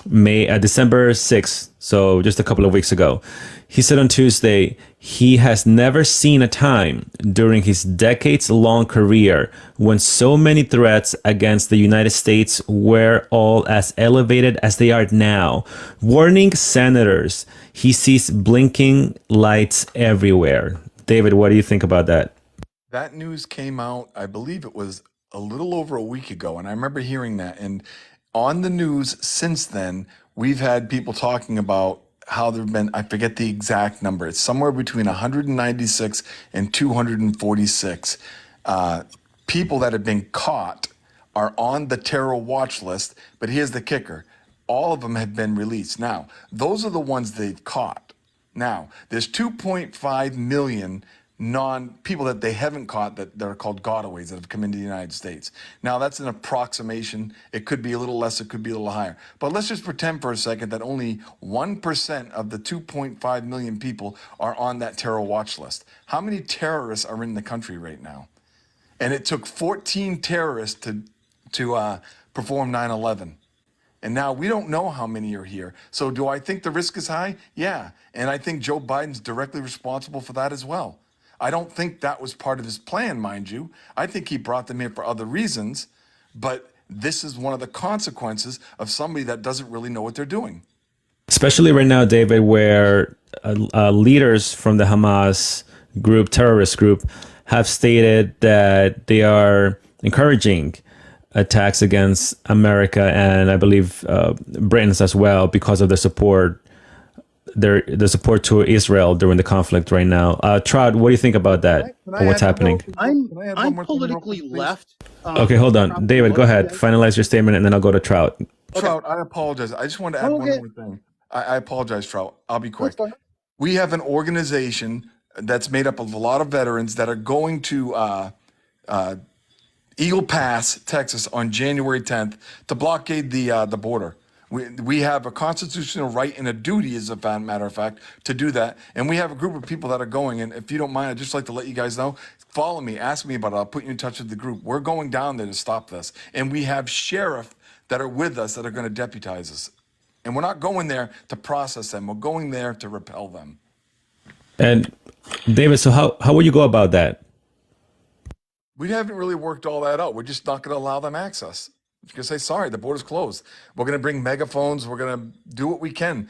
December 6th, so just a couple of weeks ago. He said on Tuesday, he has never seen a time during his decades-long career when so many threats against the United States were all as elevated as they are now. Warning senators, he sees blinking lights everywhere. David, what do you think about that? That news came out, I believe it was a little over a week ago, and I remember hearing that. And on the news since then, we've had people talking about how there have been, I forget the exact number, it's somewhere between 196 and 246 people that have been caught are on the terror watch list. But here's the kicker. All of them have been released. Now, those are the ones they've caught. Now, there's 2.5 million people that they haven't caught that are called gotaways that have come into the United States. Now, that's an approximation. It could be a little less, it could be a little higher. But let's just pretend for a second that only 1% of the 2.5 million people are on that terror watch list. How many terrorists are in the country right now? And it took 14 terrorists to perform 9/11. And now we don't know how many are here. So do I think the risk is high? Yeah. And I think Joe Biden's directly responsible for that as well. I don't think that was part of his plan, mind you. I think he brought them here for other reasons, but this is one of the consequences of somebody that doesn't really know what they're doing. Especially right now, David, where leaders from the Hamas group, terrorist group, have stated that they are encouraging attacks against America and I believe Britons as well because of the support to Israel during the conflict right now. Trout, what do you think about that? Can Or what's add one more happening? thing? I'm Can I add one I'm more thing real politically quick, please? left. Okay, hold on. Probably David, go most ahead. guys. Finalize your statement and then I'll go to Trout. Trout, I apologize. I just wanted to add one Okay, more thing. I apologize, Trout. I'll be that's quick. fine. We have an organization that's made up of a lot of veterans that are going to Eagle Pass, Texas, on January 10th to blockade the border. We have a constitutional right and a duty, as a matter of fact, to do that. And we have a group of people that are going. And if you don't mind, I'd just like to let you guys know. Follow me, ask me about it. I'll put you in touch with the group. We're going down there to stop this. And we have sheriff that are with us that are going to deputize us. And we're not going there to process them. We're going there to repel them. And David, so how would you go about that? We haven't really worked all that out. We're just not going to allow them access. We're going to say, sorry, the border's closed. We're going to bring megaphones. We're going to do what we can.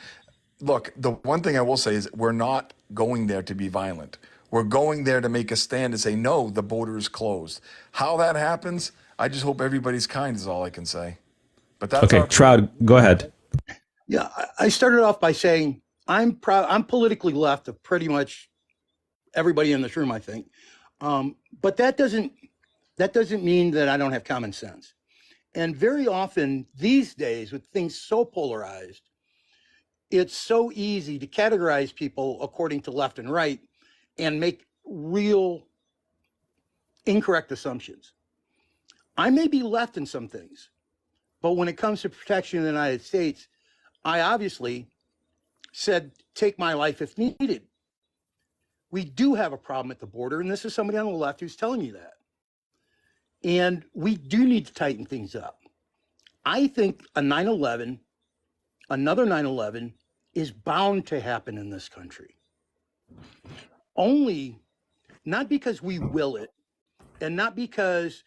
Look, the one thing I will say is we're not going there to be violent. We're going there to make a stand and say, no, the border is closed. How that happens, I just hope everybody's kind is all I can say. But that's Okay, our Trout, go ahead. Yeah, I started off by saying I'm proud. I'm politically left of pretty much everybody in this room, I think. But that doesn't mean that I don't have common sense. And very often these days, with things so polarized, it's so easy to categorize people according to left and right and make real incorrect assumptions. I may be left in some things, but when it comes to protection of the United States, I obviously said, take my life if needed. We do have a problem at the border, and this is somebody on the left who's telling you that. And we do need to tighten things up. I think another 9/11 is bound to happen in this country. Only not because we will it, and not because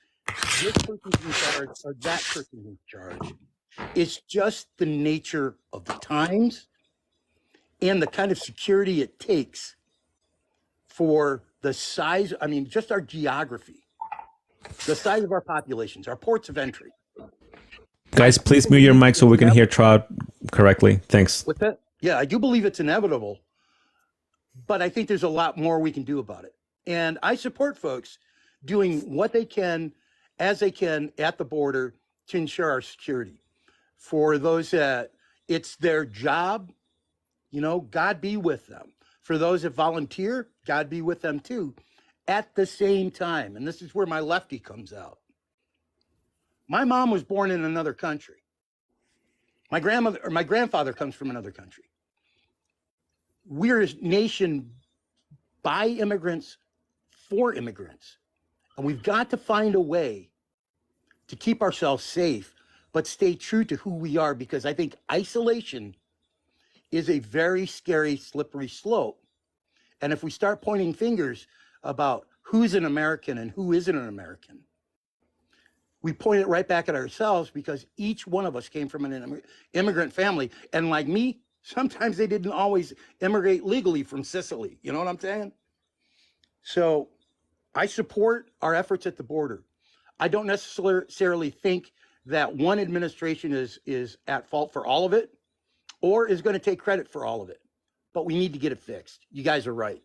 this person's in charge or that person's in charge. It's just the nature of the times and the kind of security it takes for the size, I mean, just our geography, the size of our populations, our ports of entry. Guys, please mute your mic so we can hear Trout correctly. Thanks. With that, yeah, I do believe it's inevitable, but I think there's a lot more we can do about it. And I support folks doing what they can, as they can at the border to ensure our security. For those that it's their job, God be with them. For those that volunteer, God be with them too. At the same time, and this is where my lefty comes out. My mom was born in another country. My grandfather comes from another country. We're a nation by immigrants for immigrants. And we've got to find a way to keep ourselves safe, but stay true to who we are, because I think isolation is a very scary, slippery slope. And if we start pointing fingers about who's an American and who isn't an American, we point it right back at ourselves, because each one of us came from an immigrant family. And like me, sometimes they didn't always immigrate legally from Sicily. You know what I'm saying? So I support our efforts at the border. I don't necessarily think that one administration is at fault for all of it or is going to take credit for all of it. But we need to get it fixed. You guys are right.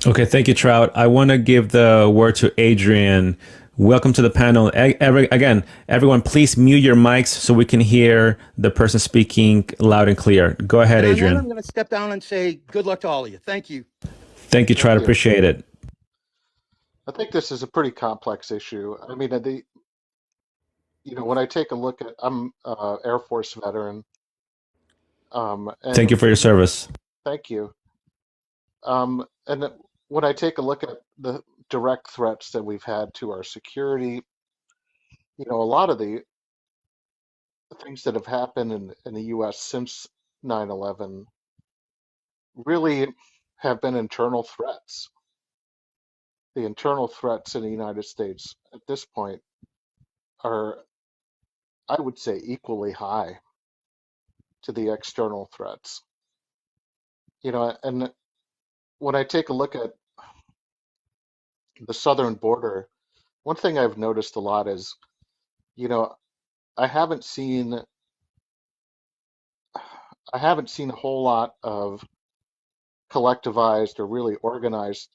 Okay, thank you, Trout. I want to give the word to Adrian. Welcome to the panel. Again, everyone, please mute your mics so we can hear the person speaking loud and clear. Go ahead, And Adrian. I'm going to step down and say good luck to all of you. Thank you. Thank you, Trout. Thank you. Appreciate it. I think this is a pretty complex issue. I mean, when I take a look at, I'm a Air Force veteran, and Thank you for your service. thank you. And when I take a look at the direct threats that we've had to our security, a lot of things that have happened in the U.S. since 9/11 really have been internal threats. The internal threats in the United States at this point are, I would say, equally high to the external threats. And when I take a look at the southern border, one thing I've noticed a lot is, you know, I haven't seen I haven't seen a whole lot of collectivized or really organized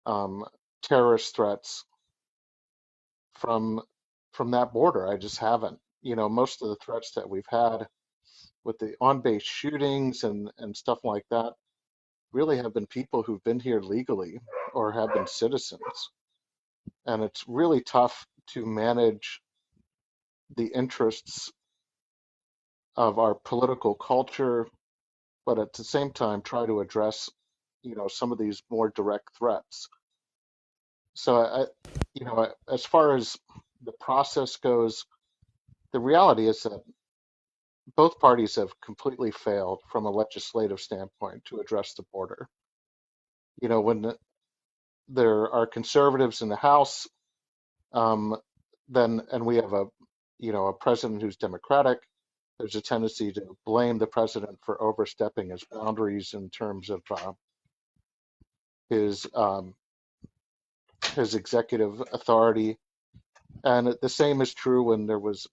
um, terrorist threats from from that border. I just haven't. Most of the threats that we've had with the on-base shootings and stuff like that really have been people who've been here legally or have been citizens. And it's really tough to manage the interests of our political culture, but at the same time try to address, some of these more direct threats. So as far as the process goes, the reality is that both parties have completely failed from a legislative standpoint to address the border. When there are conservatives in the House, um, and we have a president who's Democratic, there's a tendency to blame the president for overstepping his boundaries in terms of his executive authority. And the same is true when there was,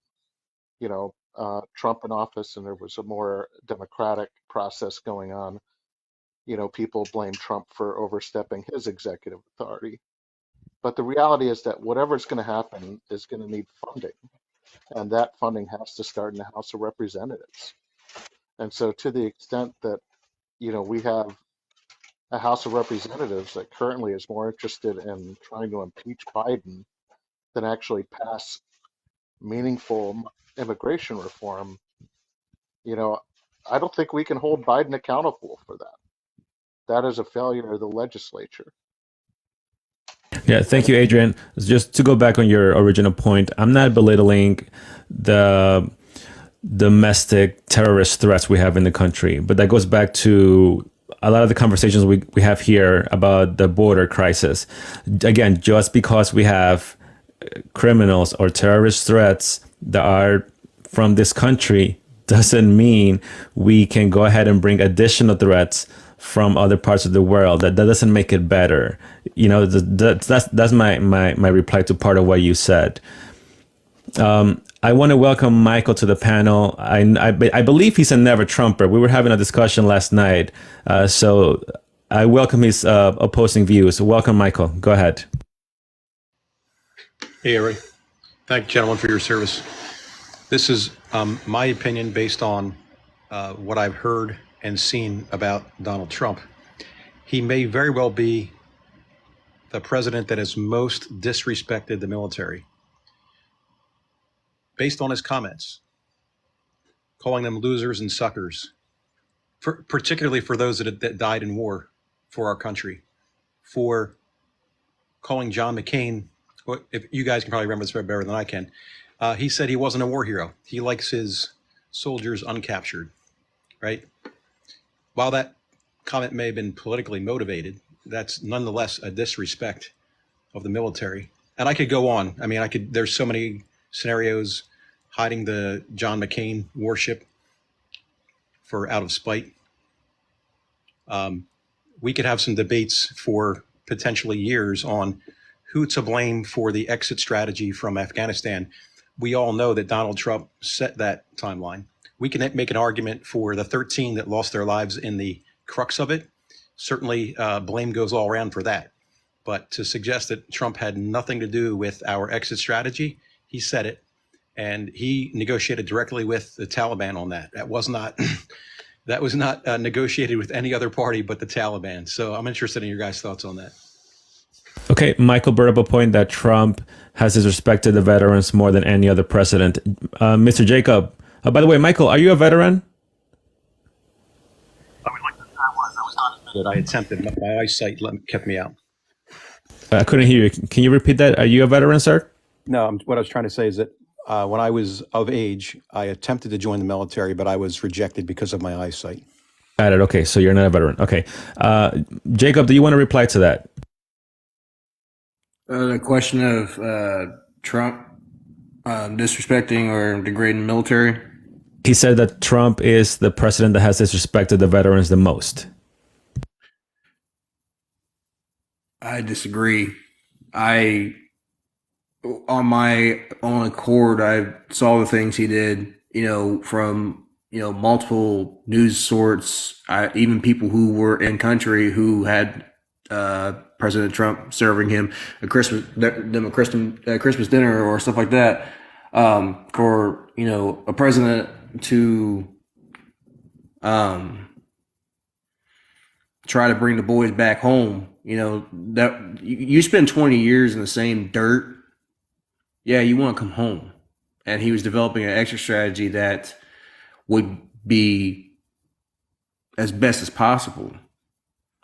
Trump in office and there was a more democratic process going on. People blame Trump for overstepping his executive authority. But the reality is that whatever's going to happen is going to need funding. And that funding has to start in the House of Representatives. And so to the extent that, we have a House of Representatives that currently is more interested in trying to impeach Biden than actually pass meaningful immigration reform, I don't think we can hold Biden accountable for that. That is a failure of the legislature. Yeah, thank you, Adrian. Just to go back on your original point, I'm not belittling the domestic terrorist threats we have in the country, but that goes back to a lot of the conversations we have here about the border crisis. Again, just because we have criminals or terrorist threats that are from this country doesn't mean we can go ahead and bring additional threats from other parts of the world. That doesn't make it better. That's my reply to part of what you said. I want to welcome Michael to the panel. I believe he's a never Trumper. We were having a discussion last night, so I welcome his opposing views. Welcome, Michael. Go ahead. Hey, Eric. Thank you, gentlemen, for your service. This is my opinion based on what I've heard and seen about Donald Trump. He may very well be the president that has most disrespected the military. Based on his comments, calling them losers and suckers, particularly for those that died in war for our country, for calling John McCain, if you guys can probably remember this better than I can, he said he wasn't a war hero. He likes his soldiers uncaptured, right? While that comment may have been politically motivated, that's nonetheless a disrespect of the military. And I could go on. I mean, there's so many scenarios hiding the John McCain warship for out of spite. We could have some debates for potentially years on who to blame for the exit strategy from Afghanistan. We all know that Donald Trump set that timeline. We can make an argument for the 13 that lost their lives in the crux of it. Certainly, blame goes all around for that. But to suggest that Trump had nothing to do with our exit strategy, he said it, and he negotiated directly with the Taliban on that. That was not negotiated with any other party but the Taliban. So I'm interested in your guys' thoughts on that. Okay, Michael brought up a point that Trump has disrespected the veterans more than any other president. Mr. Jacob, by the way, Michael, are you a veteran? I would like to say I was not admitted. I attempted. My eyesight kept me out. I couldn't hear you. Can you repeat that? Are you a veteran, sir? No, what I was trying to say is that When I was of age, I attempted to join the military, but I was rejected because of my eyesight. Got it. Okay, so you're not a veteran. Okay, Jacob, do you want to reply to that? The question of Trump disrespecting or degrading the military. He said that Trump is the president that has disrespected the veterans the most. I disagree. On my own accord, I saw the things he did, from, multiple news sorts, even people who were in country who had President Trump serving him them a Christmas dinner or stuff like that. For, a president to try to bring the boys back home, that you spend 20 years in the same dirt. Yeah, you want to come home. And he was developing an exit strategy that would be as best as possible.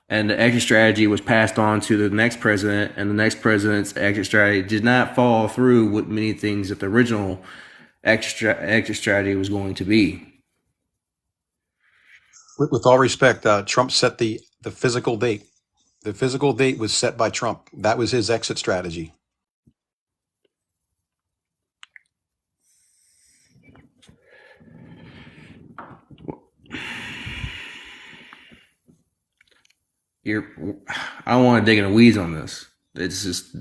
And the exit strategy was passed on to the next president, and the next president's exit strategy did not follow through with many things that the original exit strategy was going to be. With all respect, Trump set the physical date. The physical date was set by Trump. That was his exit strategy. I don't want to dig in the weeds on this. It's just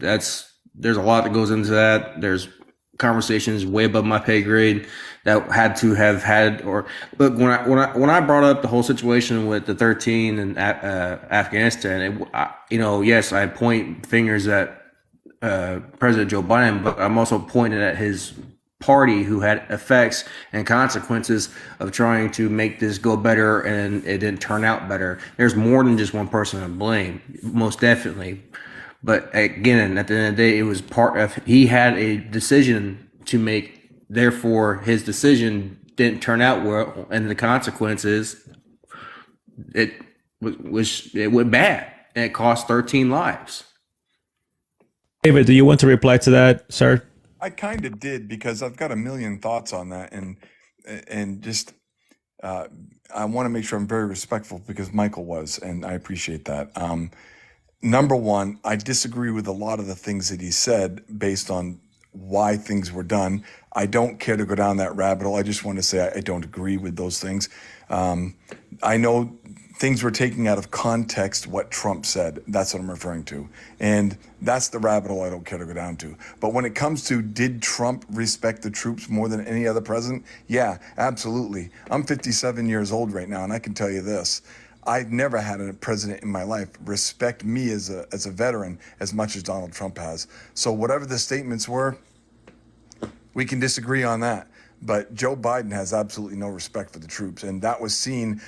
there's a lot that goes into that. There's conversations way above my pay grade that had to have had. Or look, when I brought up the whole situation with the 13 and Afghanistan, yes, I point fingers at President Joe Biden, but I'm also pointing at his party who had effects and consequences of trying to make this go better, and it didn't turn out better. There's more than just one person to blame, most definitely. But again, at the end of the day, it was he had a decision to make. Therefore, his decision didn't turn out well, and the consequences, it went bad, and it cost 13 lives. David, do you want to reply to that, sir? I kind of did, because I've got a million thoughts on that, and just I want to make sure I'm very respectful, because Michael was, and I appreciate that. Number one, I disagree with a lot of the things that he said based on why things were done. I don't care to go down that rabbit hole. I just want to say I don't agree with those things. I know things were taking out of context what Trump said. That's what I'm referring to. And that's the rabbit hole I don't care to go down to. But when it comes to, did Trump respect the troops more than any other president? Yeah, absolutely. I'm 57 years old right now, and I can tell you this. I've never had a president in my life respect me as a veteran as much as Donald Trump has. So whatever the statements were, we can disagree on that. But Joe Biden has absolutely no respect for the troops. And that was seen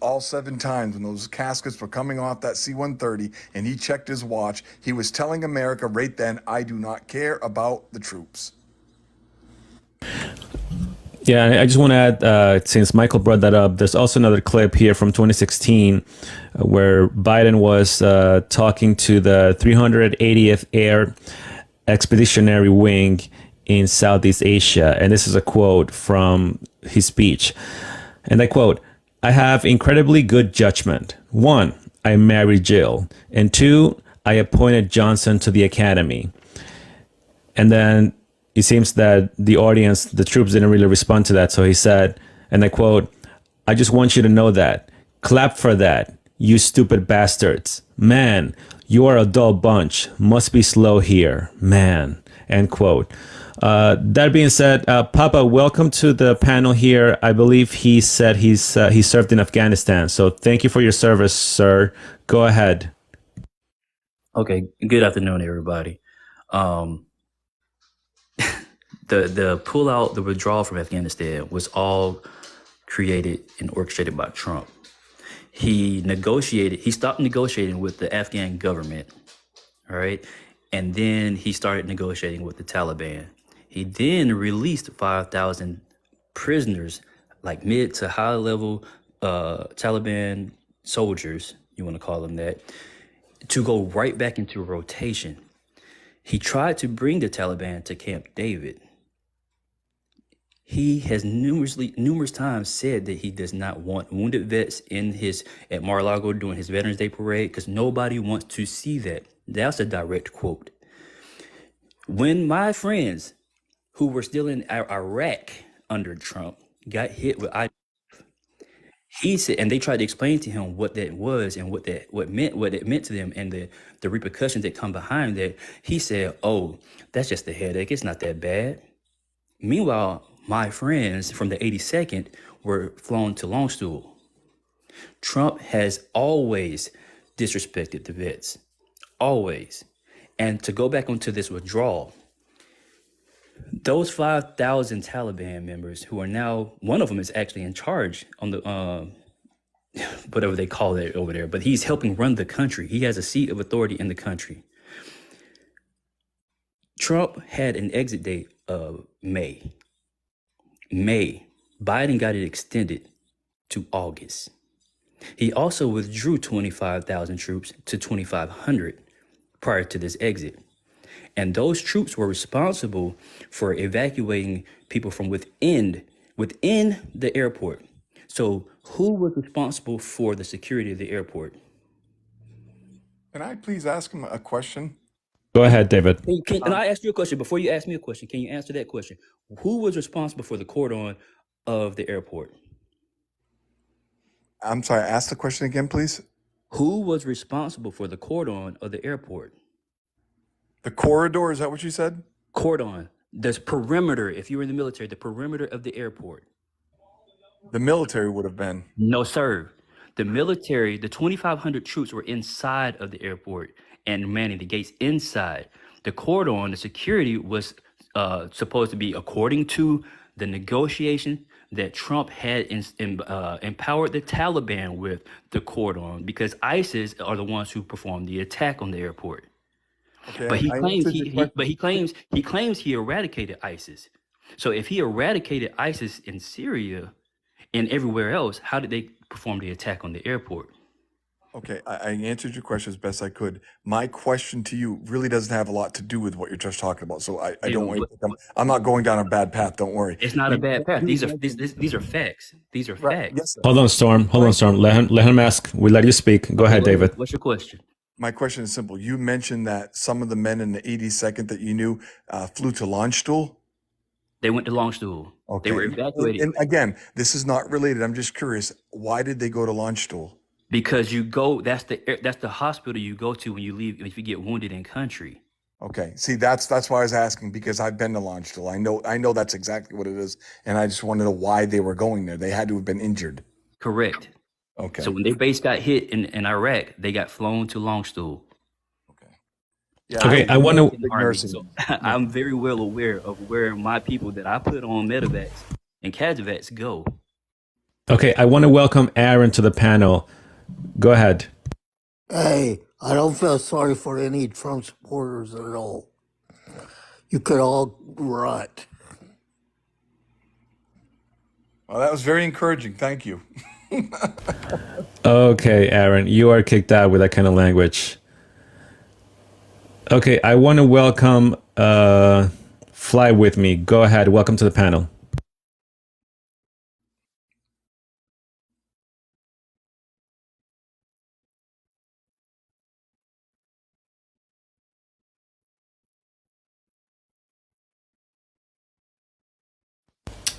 all 7 times when those caskets were coming off that C-130 and he checked his watch. He was telling America right then, I do not care about the troops. Yeah, I just want to add, since Michael brought that up, there's also another clip here from 2016 where Biden was talking to the 380th Air Expeditionary Wing in Southeast Asia. And this is a quote from his speech. And I quote, "I have incredibly good judgment. 1, I married Jill. And 2, I appointed Johnson to the academy." And then it seems that the audience, the troops, didn't really respond to that. So he said, and I quote, "I just want you to know that. Clap for that, you stupid bastards. Man, you are a dull bunch. Must be slow here. Man." End quote. That being said, Papa, welcome to the panel here. I believe he said he served in Afghanistan. So thank you for your service, sir. Go ahead. Okay. Good afternoon, everybody. The pullout, the withdrawal from Afghanistan was all created and orchestrated by Trump. He stopped negotiating with the Afghan government, all right? And then he started negotiating with the Taliban. He then released 5,000 prisoners, like mid to high level Taliban soldiers, you want to call them that, to go right back into rotation. He tried to bring the Taliban to Camp David, He has numerous times said that he does not want wounded vets at Mar-a-Lago during his Veterans Day parade because nobody wants to see that. That's a direct quote. When my friends who were still in Iraq under Trump got hit with he said, and they tried to explain to him what that was and what it meant to them, and the repercussions that come behind that. He said, "Oh, that's just a headache. It's not that bad." Meanwhile, my friends from the 82nd were flown to Longstool. Trump has always disrespected the vets, always. And to go back onto this withdrawal, those 5,000 Taliban members who are now, one of them is actually in charge on the, whatever they call it over there, but he's helping run the country. He has a seat of authority in the country. Trump had an exit date of May. Biden got it extended to August. He also withdrew 25,000 troops to 2,500 prior to this exit. And those troops were responsible for evacuating people from within the airport. So who was responsible for the security of the airport? Can I please ask him a question? Go ahead, David. And I asked you a question. Before you ask me a question, can you answer that question? Who was responsible for the cordon of the airport? I'm sorry, ask the question again, please. Who was responsible for the cordon of the airport? The corridor, is that what you said? Cordon, the perimeter, if you were in the military, the perimeter of the airport. The military would have been. No, sir. The military, the 2,500 troops were inside of the airport and manning the gates inside. The cordon, the security was supposed to be according to the negotiation that Trump had empowered the Taliban with the cordon, because ISIS are the ones who performed the attack on the airport. Okay, But I answered your question. he claims he eradicated ISIS. So if he eradicated ISIS in Syria and everywhere else, how did they perform the attack on the airport? Okay, I answered your question as best I could. My question to you really doesn't have a lot to do with what you're just talking about. So I don't want you to think I'm not going down a bad path. Don't worry. It's not a bad path. You These are mentioned, these are facts. These are right, facts. yes, sir. Hold on, Storm. Hold on, Storm. Let him ask. We let you speak. Go Okay, ahead, David. what's your question? My question is simple. You mentioned that some of the men in the 82nd that you knew flew to Launchstool. They went to Longstool. They were Okay. evacuated And again, this is not related. I'm just curious. Why did they go to Launchstool? because you go. That's the hospital you go to when you leave if you get wounded in country. Okay. See, that's why I was asking, because I've been to Launchstool. I know that's exactly what it is. And I just wanted to know why they were going there. They had to have been injured. Correct. Okay. So when their base got hit in Iraq, they got flown to Longstool. Okay. Yeah, Okay, I I'm want to. a big Army. nursing. So I'm very well aware of where my people that I put on medevacs and cadsvats go. Okay, I want to welcome Aaron to the panel. Go ahead. Hey, I don't feel sorry for any Trump supporters at all. You could all rot. Well, that was very encouraging. Thank you. Okay, Aaron, you are kicked out with that kind of language. Okay, I want to welcome Fly With Me. Go ahead. Welcome to the panel.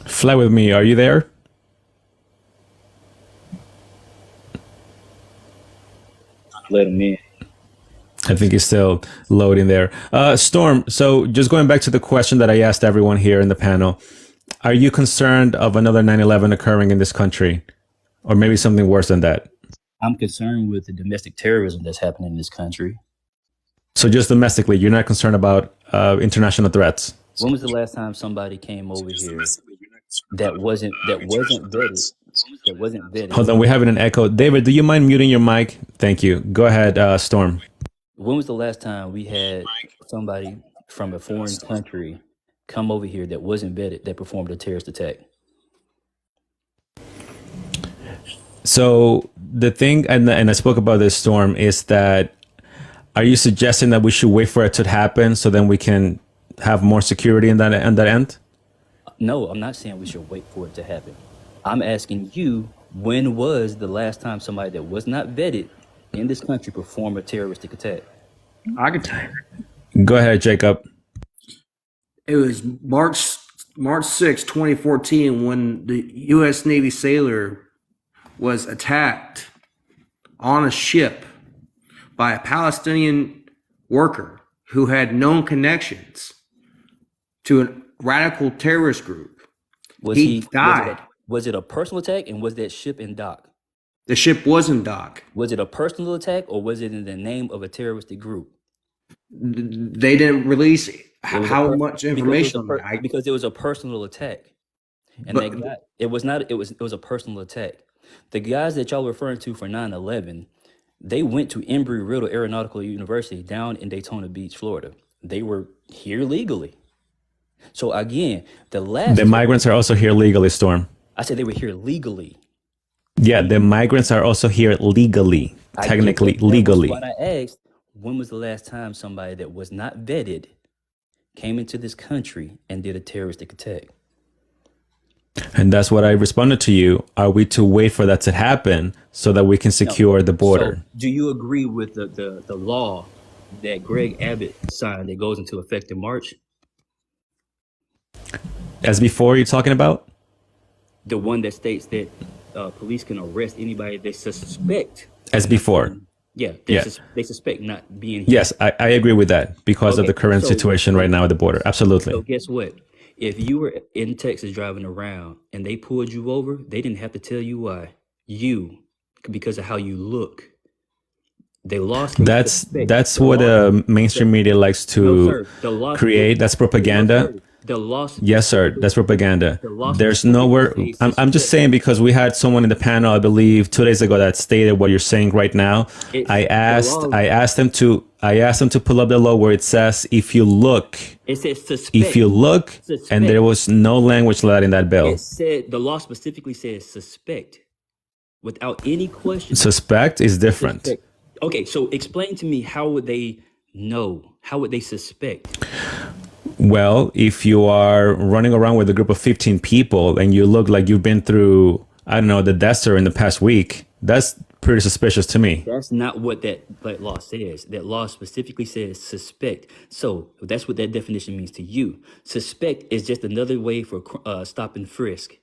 Fly With Me, are you there? Let them in. I think he's still loading there. Storm, so just going back to the question that I asked everyone here in the panel, are you concerned of another 9/11 occurring in this country? Or maybe something worse than that? I'm concerned with the domestic terrorism that's happening in this country. So just domestically, you're not concerned about international threats? When was the last time somebody came over here that wasn't vetted? That wasn't vetted. Hold on, we're having an echo. David, do you mind muting your mic? Thank you. Go ahead, Storm. When was the last time we had somebody from a foreign country come over here that wasn't vetted that performed a terrorist attack? So the thing, and I spoke about this, Storm, is that are you suggesting that we should wait for it to happen so then we can have more security in that end? No, I'm not saying we should wait for it to happen. I'm asking you, when was the last time somebody that was not vetted in this country performed a terroristic attack? I could tell you. Go ahead, Jacob. It was March 6, 2014, when the U.S. Navy sailor was attacked on a ship by a Palestinian worker who had known connections to a radical terrorist group. He died. Was it a personal attack, and was that ship in dock? The ship was in dock. Was it a personal attack, or was it in the name of a terroristic group? They didn't release how much information on that. Because it was a personal attack, and But- that guy, it was not. It was a personal attack. The guys that y'all referring to for 9/11, they went to Embry-Riddle Aeronautical University down in Daytona Beach, Florida. They were here legally. So again, The migrants are also here legally, Storm. I said they were here legally. Yeah, the migrants are also here legally, I get technically, that. That was legally. what I asked, when was the last time somebody that was not vetted came into this country and did a terroristic attack? And that's what I responded to you. Are we to wait for that to happen so that we can secure the border? So, do you agree with the law that Greg Abbott signed that goes into effect in March? As before, you're talking about? The one that states that police can arrest anybody they suspect. As before. Yeah, Yeah. they suspect not being here. Yes, I agree with that because of Okay, the current so- situation right now at the border. Absolutely. So guess what? If you were in Texas driving around and they pulled you over, they didn't have to tell you why. You, because of how you look. They lost. That's what mainstream media likes to create. That's propaganda. The loss. Yes, sir. That's propaganda. The loss There's of nowhere. faith I'm just saying because we had someone in the panel, I believe, 2 days ago that stated what you're saying right now. I asked them to pull up the law where it says if you look, It says suspect. if you look, and there was no language like that in that bill. It said the law specifically says suspect, without any question. Suspect is different. Suspect. Okay, so explain to me, how would they know? How would they suspect? Well, if you are running around with a group of 15 people and you look like you've been through, I don't know, the desert in the past week, that's pretty suspicious to me. That's not what that law says. That law specifically says suspect. So that's what that definition means to you. Suspect is just another way for stop and frisk.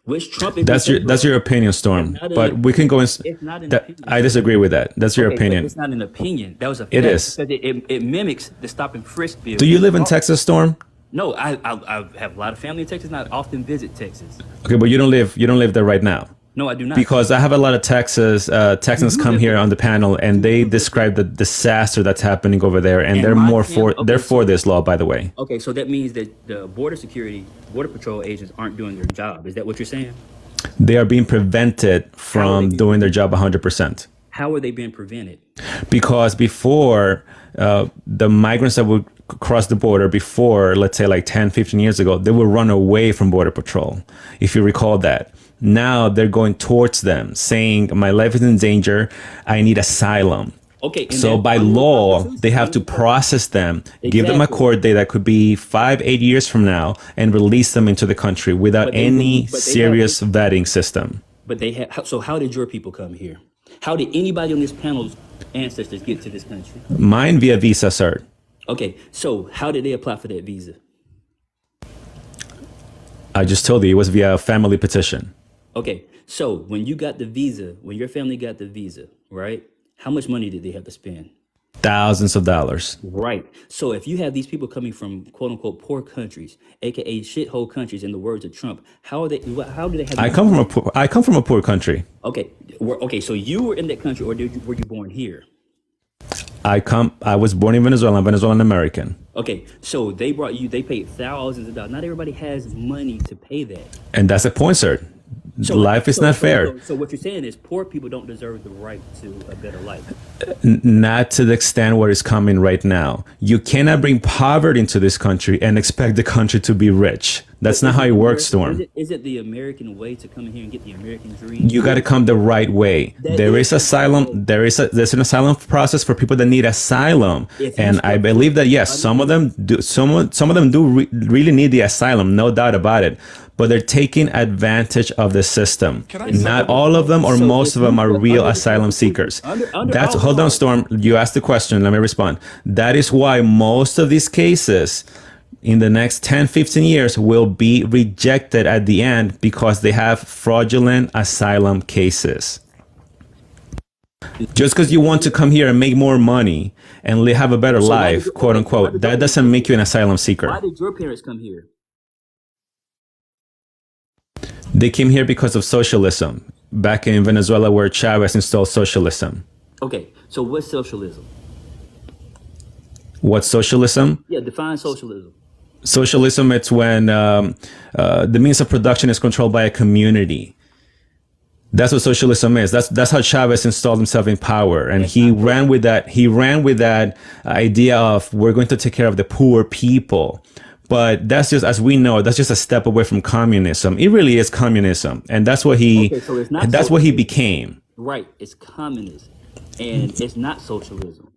Which Trump? That's your opinion, Storm. But we can go in. It's not an That, opinion. I disagree with that. That's your Okay, but opinion. It's not an opinion. That was a fact. It is. Because it mimics the stop and frisk bill. Do you live in Texas, Storm? No, I have a lot of family in Texas. And I often visit Texas. Okay, but you don't live there right now. No, I do not. Because I have a lot of Texans come here on the panel and they describe the disaster that's happening over there, and they're my they're for this law, by the way. Okay, so that means that the border patrol agents aren't doing their job. Is that what you're saying? They are being prevented from doing their job 100%. How are they being prevented? Because before, the migrants that would cross the border before, let's say like 10, 15 years ago, they would run away from Border Patrol, if you recall that. Now they're going towards them saying, my life is in danger, I need asylum. Okay. So by law, they have to process them, give them a court date that could be 5-8 years from now, and release them into the country without any serious vetting system. But they have. So how did your people come here? How did anybody on this panel's ancestors get to this country? Mine via visa, sir. Okay. So how did they apply for that visa? I just told you it was via a family petition. Okay. So when you got the visa, when your family got the visa, right? How much money did they have to spend? Thousands of dollars. Right. So if you have these people coming from quote unquote poor countries, aka shithole countries, in the words of Trump, how do they have? I come from a poor country. Okay. Okay. So you were in that country, or were you born here? I was born in Venezuela. I'm Venezuelan American. Okay. So they paid thousands of dollars. Not everybody has money to pay that. And that's the point, sir. Life is not fair. So what you're saying is poor people don't deserve the right to a better life. Not to the extent where it's coming right now. You cannot bring poverty into this country and expect the country to be rich. That's But not is how it it works, is Storm. it the American way to come in here and get the American dream? You got to come the right way. That There is is asylum. There's an asylum process for people that need asylum, If you and I step believe that yes, foot some of them do. Some of them do really need the asylum, no doubt about it. But they're taking advantage of the system. Can I Not all of them or So most if of them you are put real under the asylum Constitution, seekers. under That's our hold on, laws, Storm. You asked the question. Let me respond. That is why most of these cases in the next 10, 15 years will be rejected at the end because they have fraudulent asylum cases. Just because you want to come here and make more money and have a better So why life, did- quote why unquote, did that your doesn't parents make you an asylum why seeker. did your parents come here? They came here because of socialism back in Venezuela where Chavez installed socialism. Okay, so what's socialism? What's socialism? Yeah, define socialism. Socialism, it's when the means of production is controlled by a community. That's what socialism is. That's how Chavez installed himself in power, and he ran with that. He ran with that idea of we're going to take care of the poor people. But that's just, as we know, that's just a step away from communism. It really is communism, and that's what he. Okay, so it's not That's what he socialism. became. Right, it's communism, and it's not socialism.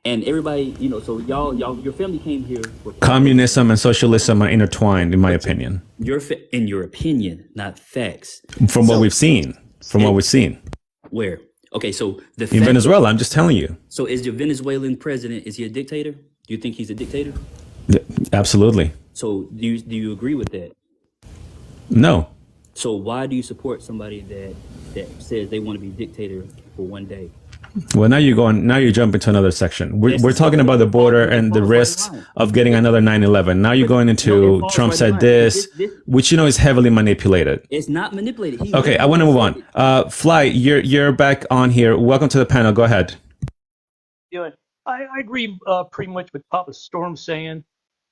And everybody, so y'all, your family came here for Communism and socialism are intertwined, in my opinion, in your opinion, not facts. from what So we've seen. From what we've seen where? Okay, so the in fact Venezuela, I'm just telling you. so is the Venezuelan president? Is he a dictator? Do you think he's a dictator? Absolutely. So do you agree with that? No. So why do you support somebody that says they want to be dictator for one day? Well, now you're jumping to another section. We're talking about the border and the risks of getting another 9/11. Now you're going into Trump said this, which is heavily manipulated. It's not manipulated. Okay, I want to move on. Fly, you're back on here. Welcome to the panel. Go ahead. Doing. I agree pretty much with Papa Storm saying,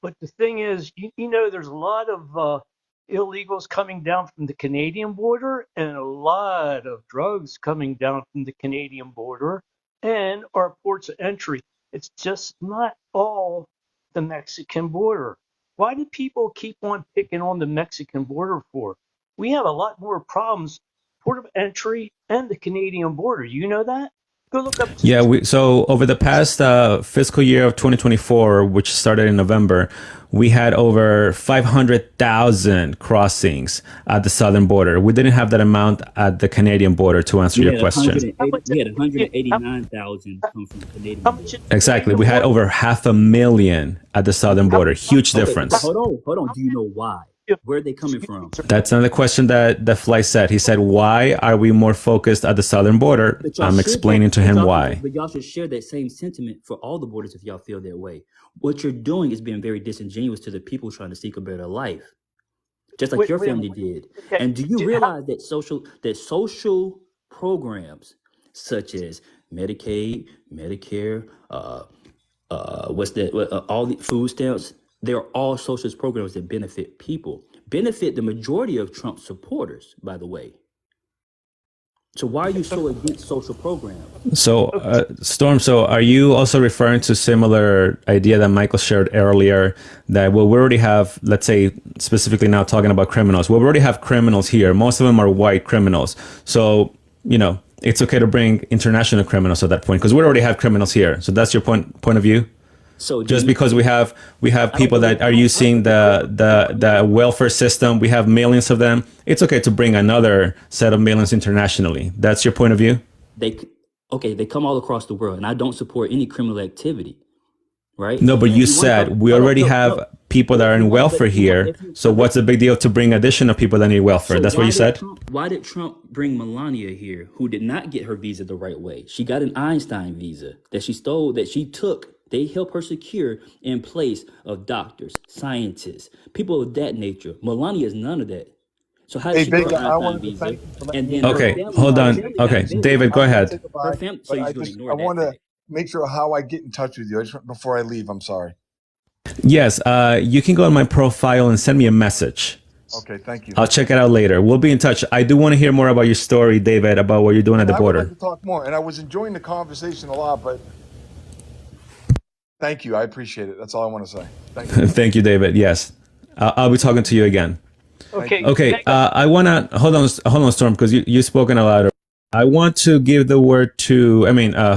but the thing is, there's a lot of illegals coming down from the Canadian border and a lot of drugs coming down from the Canadian border and our ports of entry. It's just not all the Mexican border. Why do people keep on picking on the Mexican border for? We have a lot more problems, port of entry and the Canadian border. You know that? Go look up. Yeah, so over the past fiscal year of 2024, which started in November, we had over 500,000 crossings at the southern border. We didn't have that amount at the Canadian border, to answer your question. We had 189,000 come from the Canadian How border. much? Exactly. We had over 500,000 at the southern border. Huge Okay, difference. hold on. Do you know why? Where are they coming from? That's another question that Fly said. He said, why are we more focused at the southern border? But y'all I'm should- explaining to but him y'all- why. But y'all should share that same sentiment for all the borders if y'all feel that way. What you're doing is being very disingenuous to the people trying to seek a better life, just like Wait, your wait a family minute. did. Okay, And do you how- realize that social programs such as Medicaid, Medicare, all the food stamps, they're all social programs that benefit people, benefit the majority of Trump supporters, by the way. So why are you so against social programs? So, Storm, so are you also referring to similar idea that Michael shared earlier that, well, we already have, let's say, specifically now talking about criminals, well, we already have criminals here. Most of them are white criminals. So, it's okay to bring international criminals at that point because we already have criminals here. So that's your point of view? So do Just you- because we have people that are using the welfare system, we have millions of them. It's okay to bring another set of millions internationally. That's your point of view? they come all across the world, and I don't support any criminal activity, right? No, but And you if want to said talk- we no, no, already no, have no. people that are If you in want- welfare if you want- here. if you- So what's the big deal to bring additional people that need welfare? So That's what why you did said? Why did Trump bring Melania here, who did not get her visa the right way? She got an Einstein visa that she stole, that she took. They helped her secure in place of doctors, scientists, people of that nature. Melania is none of that. So how did Hey, she get Big, an I Einstein wanted to visa? thank you for letting And me. then her Okay, family- hold her on. family got Okay, visited. David, go ahead. Her family, so But you're going to ignore I that want to fact. make sure how I get in touch with you. Before I leave, I'm sorry. Yes, you can go on my profile and send me a message. Okay, thank you. I'll check it out later. We'll be in touch. I do want to hear more about your story, David, about what you're doing at the I would like border. to talk more, and I was enjoying the conversation a lot, but thank you. I appreciate it. That's all I want to say. Thank you. Thank you, David. Yes. I'll be talking to you again. Okay. Okay, I want to hold on, Storm, because you spoken a lot. I want to give the word to,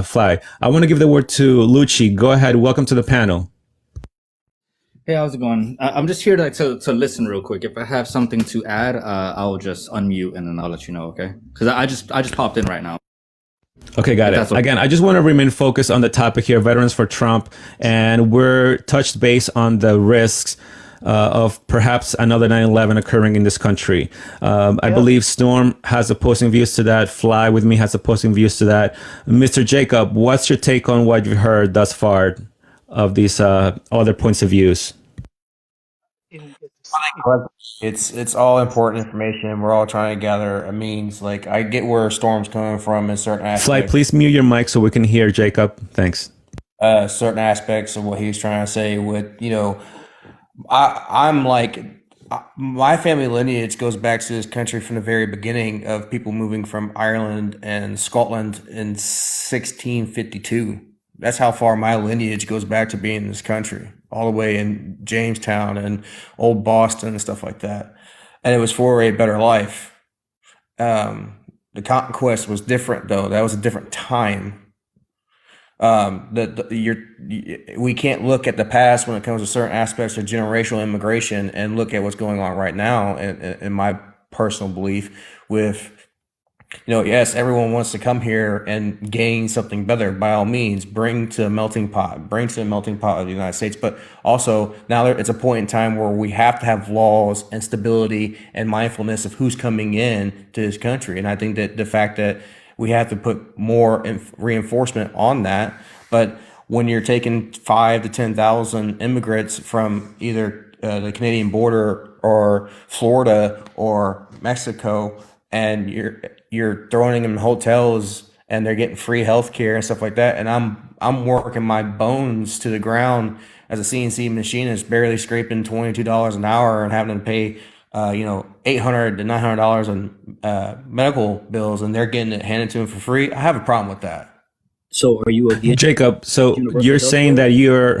Fly. I want to give the word to Lucci. Go ahead. Welcome to the panel. Hey, how's it going? I'm just here to listen real quick. If I have something to add, I'll just unmute and then I'll let you know, okay? Because I just popped in right now. Okay, got it. Again, I just want to remain focused on the topic here, Veterans for Trump, and we're touched base on the risks of perhaps another 9/11 occurring in this country. I believe Storm has opposing views to that. Fly with me has opposing views to that. Mr. Jacob, what's your take on what you've heard thus far of these other points of views? It's all important information. We're all trying to gather a means. Like, I get where Storm's coming from in certain aspects. Fly, please mute your mic so we can hear Jacob. Thanks. Certain aspects of what he was trying to say with, I'm like, my family lineage goes back to this country from the very beginning of people moving from Ireland and Scotland in 1652. That's how far my lineage goes back to being in this country, all the way in Jamestown and old Boston and stuff like that. And it was for a better life. The conquest was different, though. That was a different time. We can't look at the past when it comes to certain aspects of generational immigration and look at what's going on right now. In my personal belief, with yes, everyone wants to come here and gain something better. By all means, bring to the melting pot of the United States. But also now it's a point in time where we have to have laws and stability and mindfulness of who's coming in to this country. And I think that the fact that we have to put more reinforcement on that. But when you're taking 5,000 to 10,000 immigrants from either the Canadian border or Florida or Mexico, and you're throwing them in hotels and they're getting free health care and stuff like that, and I'm working my bones to the ground as a CNC machinist, barely scraping $22 an hour and having to pay $800 to $900 on medical bills, and they're getting it handed to them for free. I have a problem with that. So are you against Jacob? So you're saying that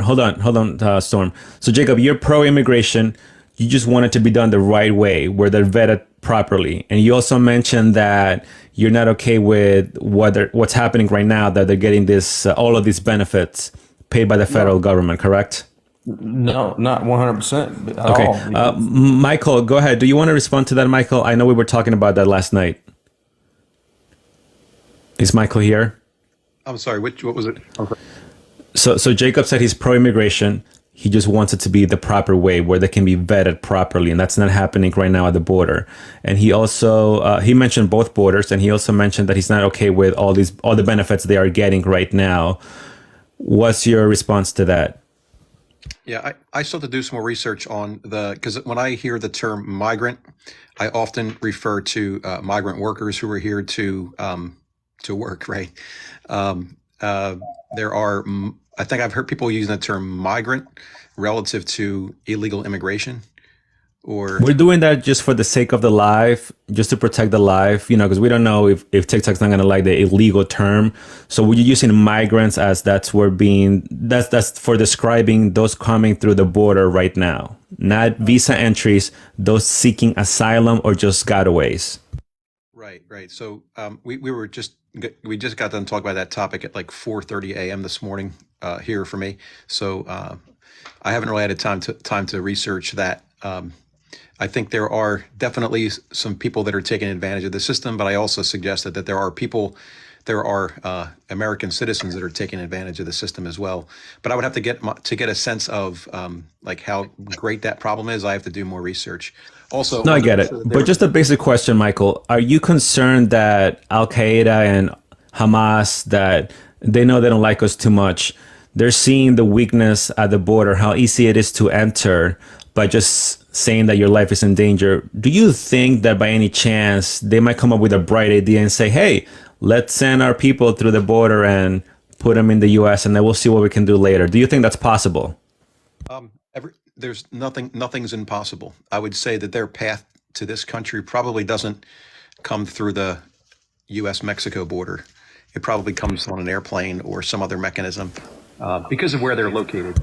hold on, Storm. So Jacob, you're pro-immigration. You just want it to be done the right way, where they're vetted properly. And you also mentioned that you're not okay with what's happening right now, that they're getting all of these benefits paid by the federal government, correct? No, not 100% at Okay. all. Michael, go ahead. Do you want to respond to that, Michael? I know we were talking about that last night. Is Michael here? I'm sorry, what was it? Okay. So Jacob said he's pro-immigration. He just wants it to be the proper way, where they can be vetted properly, and that's not happening right now at the border. And he also he mentioned both borders, and he also mentioned that he's not okay with all the benefits they are getting right now. What's your response to that? Yeah, I still have to do some more research on because when I hear the term migrant, I often refer to migrant workers who are here to work, right? There are, I think I've heard people using the term migrant relative to illegal immigration. We're doing that just for the sake of the life, just to protect the life, because we don't know if TikTok's not going to like the illegal term. So we're using migrants as that's for describing those coming through the border right now, not visa entries, those seeking asylum or just gotaways. Right. So we just got done talking about that topic at like 4:30 a.m. this morning here for me. So I haven't really had time to research that. I think there are definitely some people that are taking advantage of the system, but I also suggested that there are American citizens that are taking advantage of the system as well. But I would have to get a sense of like how great that problem is. I have to do more research. Also, no, I get it. But just a basic question, Michael, are you concerned that Al-Qaeda and Hamas, that they know they don't like us too much, they're seeing the weakness at the border, how easy it is to enter by just saying that your life is in danger? Do you think that by any chance they might come up with a bright idea and say, hey, let's send our people through the border and put them in the U.S. and then we'll see what we can do later? Do you think that's possible? There's nothing's impossible. I would say that their path to this country probably doesn't come through the U.S.-Mexico border. It probably comes on an airplane or some other mechanism because of where they're located.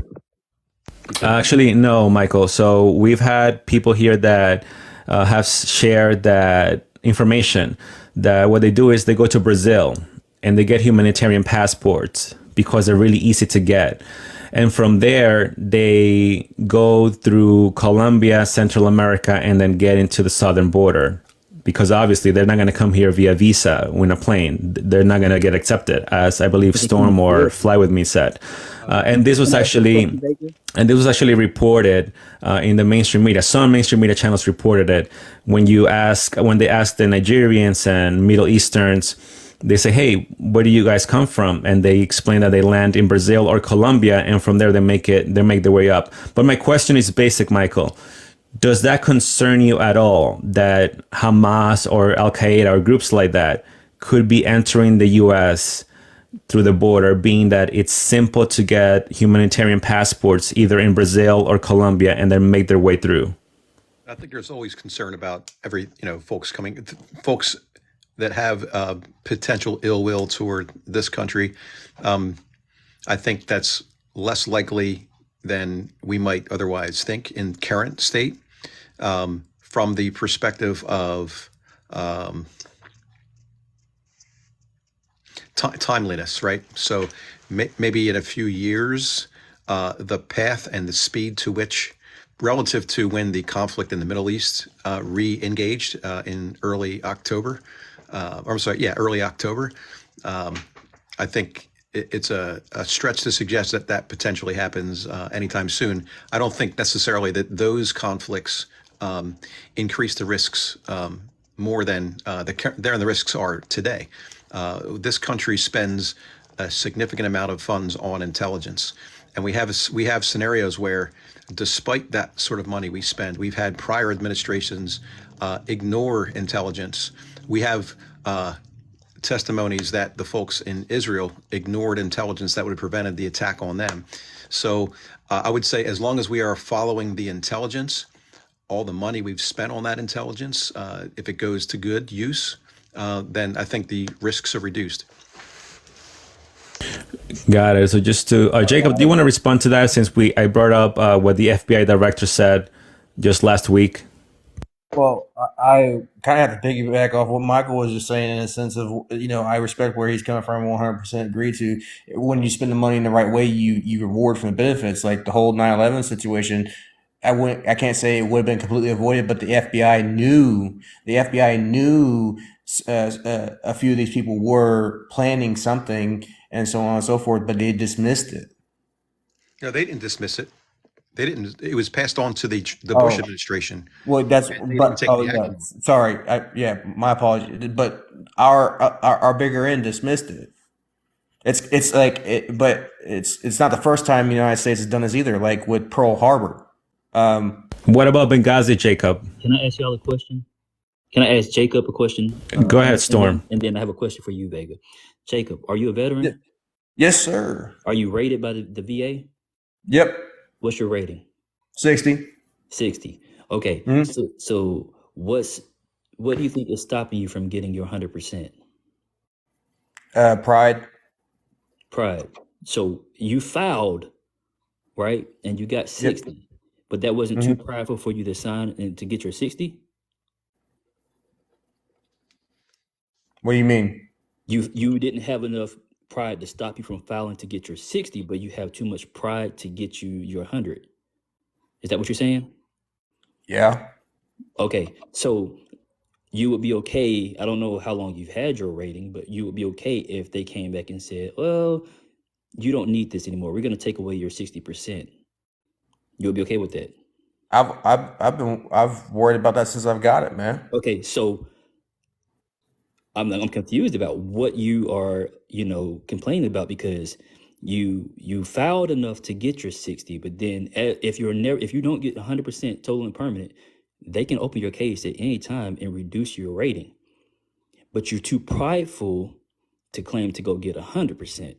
Actually, no, Michael. So we've had people here that have shared that information that what they do is they go to Brazil and they get humanitarian passports because they're really easy to get. And from there, they go through Colombia, Central America, and then get into the southern border. Because obviously they're not going to come here via visa in a plane. They're not going to get accepted, as I believe Storm or Fly With Me said. And this was actually reported in the mainstream media. Some mainstream media channels reported it. When they ask the Nigerians and Middle Easterns, they say, "Hey, where do you guys come from?" And they explain that they land in Brazil or Colombia, and from there they make their way up. But my question is basic, Michael. Does that concern you at all that Hamas or Al Qaeda or groups like that could be entering the U.S. through the border, being that it's simple to get humanitarian passports either in Brazil or Colombia and then make their way through? I think there's always concern about folks that have potential ill will toward this country. I think that's less likely than we might otherwise think in current state, from the perspective of timeliness, right? So maybe in a few years, the path and the speed to which, relative to when the conflict in the Middle East re-engaged in early October, early October, I think it's a stretch to suggest that potentially happens anytime soon. I don't think necessarily that those conflicts increase the risks more than the risks are today. This country spends a significant amount of funds on intelligence, and we have scenarios where, despite that sort of money we spend, we've had prior administrations ignore intelligence. We have testimonies that the folks in Israel ignored intelligence that would have prevented the attack on them. So I would say, as long as we are following the intelligence, all the money we've spent on that intelligence, if it goes to good use, then I think the risks are reduced. Got it. So just to Jacob, do you want to respond to that, since I brought up what the FBI director said just last week? Well, I kind of have to piggyback off what Michael was just saying, in a sense of, I respect where he's coming from, 100% agree to. When you spend the money in the right way, you reward from the benefits. Like the whole 9/11 situation, I can't say it would have been completely avoided, but the FBI knew a few of these people were planning something and so on and so forth, but they dismissed it. No, they didn't dismiss it. They didn't. It was passed on to the Bush administration. Well, They didn't take the action. sorry. My apologies. But our bigger end dismissed it. It's like but it's not the first time the United States has done this either. Like with Pearl Harbor. What about Benghazi, Jacob? Can I ask y'all a question? Can I ask Jacob a question? Go ahead, Storm. And then I have a question for you, Vega. Jacob, are you a veteran? Yes, sir. Are you rated by the VA? Yep. What's your rating? 60. 60. Okay. Mhm. So what do you think is stopping you from getting your 100%? Pride. Pride. So you filed, right? And you got 60, but that wasn't too prideful for you to sign and to get your 60? What do you mean? You didn't have enough pride to stop you from filing to get your 60, but you have too much pride to get you your 100. Is that what you're saying? Yeah. Okay, so you would be okay. I don't know how long you've had your rating, but you would be okay if they came back and said, well, you don't need this anymore. We're going to take away your 60%. You'll be okay with that? I've worried about that since I've got it, man. Okay, so I'm confused about what you are, complaining about, because you filed enough to get your 60, but then if you don't get 100% total and permanent, they can open your case at any time and reduce your rating. But you're too prideful to claim to go get 100%.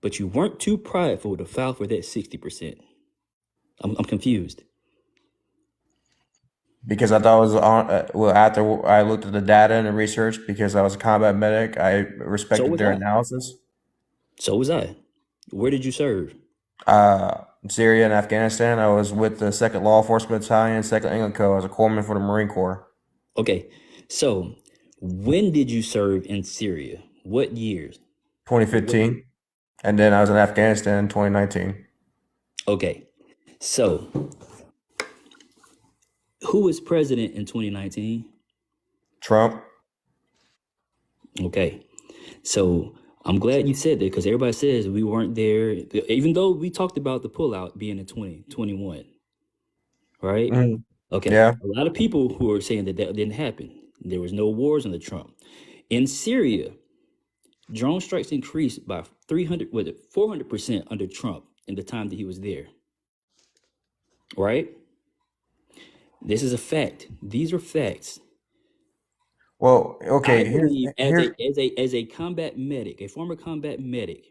But you weren't too prideful to file for that 60%. I'm confused. Because I thought it was on. After I looked at the data and the research, because I was a combat medic, I respected was their I. analysis. So was I. Where did you serve? Syria and Afghanistan. I was with the 2nd Law Enforcement Battalion, 2nd England Co. I was a corpsman for the Marine Corps. Okay, so when did you serve in Syria? What years? 2015. And then I was in Afghanistan in 2019. Okay, so who was president in 2019? Trump. Okay, so I'm glad you said that because everybody says we weren't there, even though we talked about the pullout being in 2021, right? Mhm. Okay, Yeah. a lot of people who are saying that that didn't happen. There was no wars under Trump. In Syria, drone strikes increased by 400% under Trump in the time that he was there, right? This is a fact. These are facts. Well, I okay, believe here's as a combat medic, a former combat medic,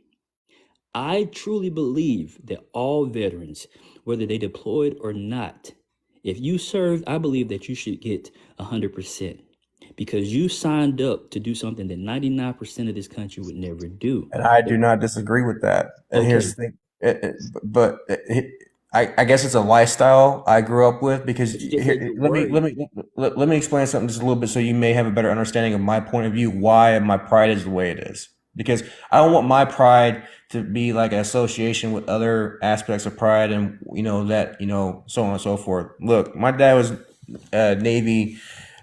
I truly believe that all veterans, whether they deployed or not, if you served, I believe that you should get 100% because you signed up to do something that 99% of this country would never do. and I do not disagree with that. And here's Okay, the thing, but I guess it's a lifestyle I grew up with because but you just said here, you're worried. let me explain something just a little bit so you may have a better understanding of my point of view, why my pride is the way it is. Because I don't want my pride to be like an association with other aspects of pride and that so on and so forth. Look, my dad was Navy.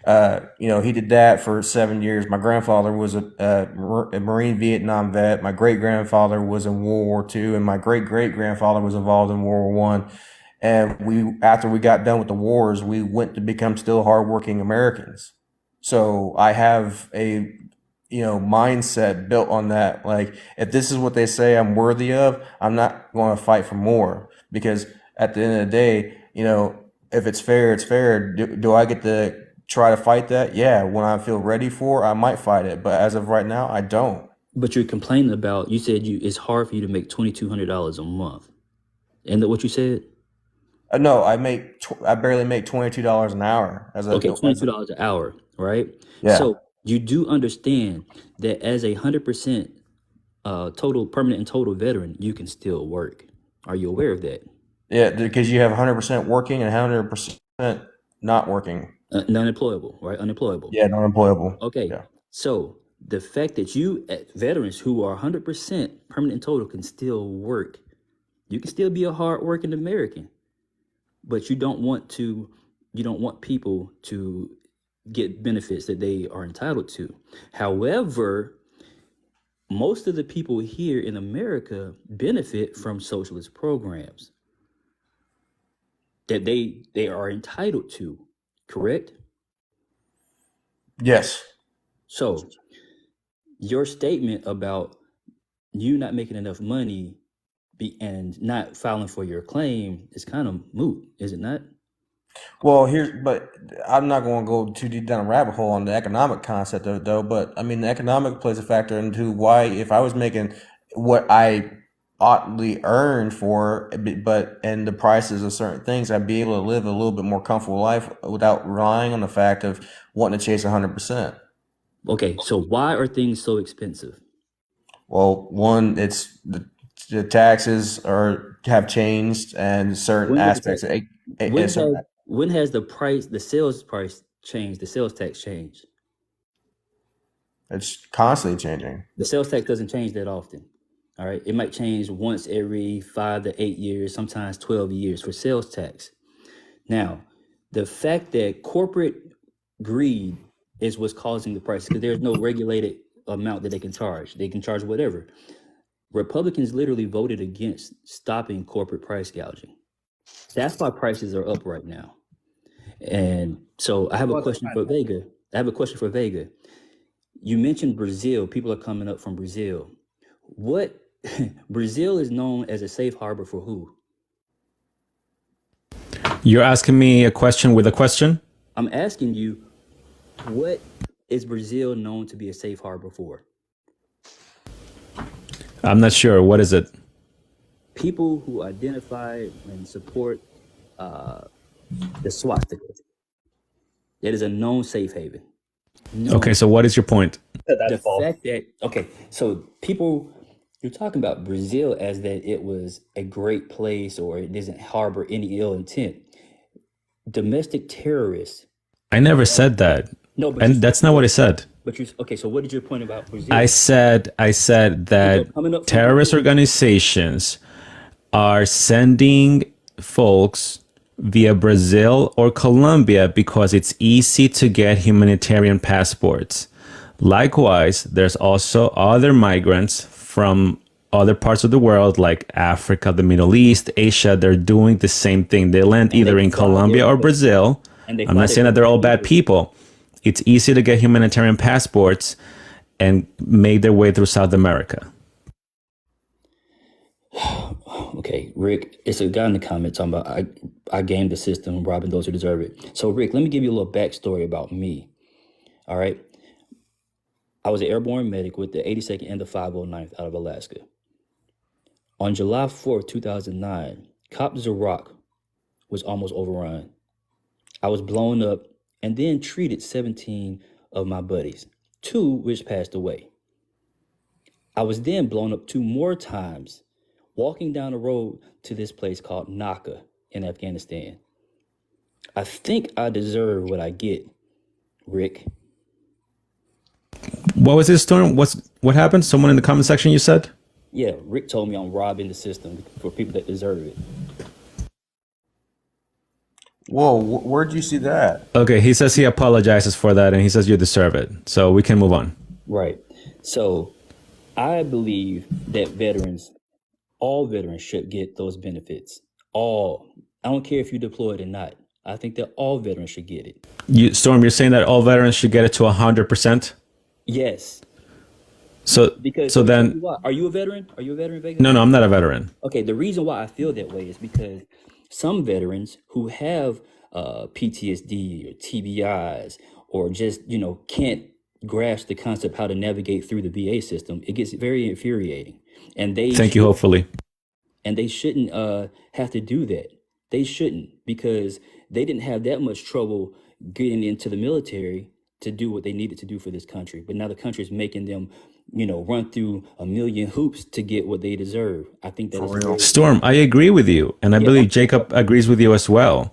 He did that for 7 years. My grandfather was a Marine Vietnam vet. My great grandfather was in World War II, and my great great grandfather was involved in World War One. And after we got done with the wars, we went to become still hardworking Americans. So I have a mindset built on that. Like, if this is what they say I'm worthy of, I'm not going to fight for more because at the end of the day, if it's fair, it's fair. Do I get to try to fight that? Yeah, when I feel ready for, I might fight it. But as of right now, I don't. But you're complaining about, you said it's hard for you to make $2,200 a month. Isn't that what you said? No, I barely make $22 an hour Okay, $22 an hour, right? yeah. So you do understand that as a 100% total permanent and total veteran, you can still work. Are you aware of that? Yeah, because you have 100% working and 100% not working. Unemployable, right? Unemployable. Yeah, non-employable. Okay, Yeah. so the fact that you veterans who are 100% permanent and total can still work, you can still be a hardworking American, but you don't want people to get benefits that they are entitled to. However, most of the people here in America benefit from socialist programs that they are entitled to, correct? Yes. So your statement about you not making enough money and not filing for your claim is kind of moot, is it not? Well, but I'm not going to go too deep down a rabbit hole on the economic concept of it, though. But I mean, the economic plays a factor into why, if I was making what I oughtly earned for, and the prices of certain things, I'd be able to live a little bit more comfortable life without relying on the fact of wanting to chase 100%. Okay, so why are things so expensive? Well, one, it's the taxes have changed, and certain aspects. When has the sales price changed? The sales tax changed? It's constantly changing. The sales tax doesn't change that often. All right, it might change once every 5 to 8 years, sometimes 12 years for sales tax. Now, the fact that corporate greed is what's causing the price, because there's no regulated amount that they can charge. They can charge whatever. Republicans literally voted against stopping corporate price gouging. That's why prices are up right now. And so I have a question for Vega. You mentioned Brazil. People are coming up from Brazil. What Brazil is known as a safe harbor for who? You're asking me a question with a question? I'm asking you, what is Brazil known to be a safe harbor for? I'm not sure. What is it? People who identify and support the swastika. It is a known safe haven. Okay, so what is your point? The fact that, okay, so people You're talking about Brazil as that it was a great place or it doesn't harbor any ill intent. Domestic terrorists. I never said that. No, but And that's not what I said. But you okay? So what did your point about Brazil? I said that coming up from terrorist Brazil. organizations are sending folks via Brazil or Colombia because it's easy to get humanitarian passports. Likewise, there's also other migrants from other parts of the world like Africa, the Middle East, Asia. They're doing the same thing. They land either in Colombia or Brazil. And they I'm not saying that they're all bad people. It's easy to get humanitarian passports and make their way through South America. Okay, Rick, it's a guy in the comments talking about I gamed the system, robbing those who deserve it. So, Rick, let me give you a little backstory about me. All right. I was an airborne medic with the 82nd and the 509th out of Alaska. On July 4th, 2009, Cap Rock was almost overrun. I was blown up and then treated 17 of my buddies, 2 which passed away. I was then blown up 2 more times, walking down the road to this place called Naka in Afghanistan. I think I deserve what I get, Rick. What was this, Storm? What happened? Someone in the comment section, you said? Yeah, Rick told me I'm robbing the system for people that deserve it. Whoa, where'd you see that? Okay, he says he apologizes for that and he says you deserve it. So we can move on. Right. So I believe that all veterans should get those benefits. All. I don't care if you deployed or not. I think that all veterans should get it. Storm, you're saying that all veterans should get it to 100%? Yes. So then, are you a veteran? Are you a veteran, Vega? no, I'm not a veteran. Okay, the reason why I feel that way is because some veterans who have PTSD or TBIs or just, can't grasp the concept how to navigate through the VA system, it gets very infuriating. And Thank you, hopefully. And they shouldn't have to do that. They shouldn't, because they didn't have that much trouble getting into the military to do what they needed to do for this country. But now the country is making them, run through a million hoops to get what they deserve. I think that is Storm, I agree with you. And I believe Jacob agrees with you as well.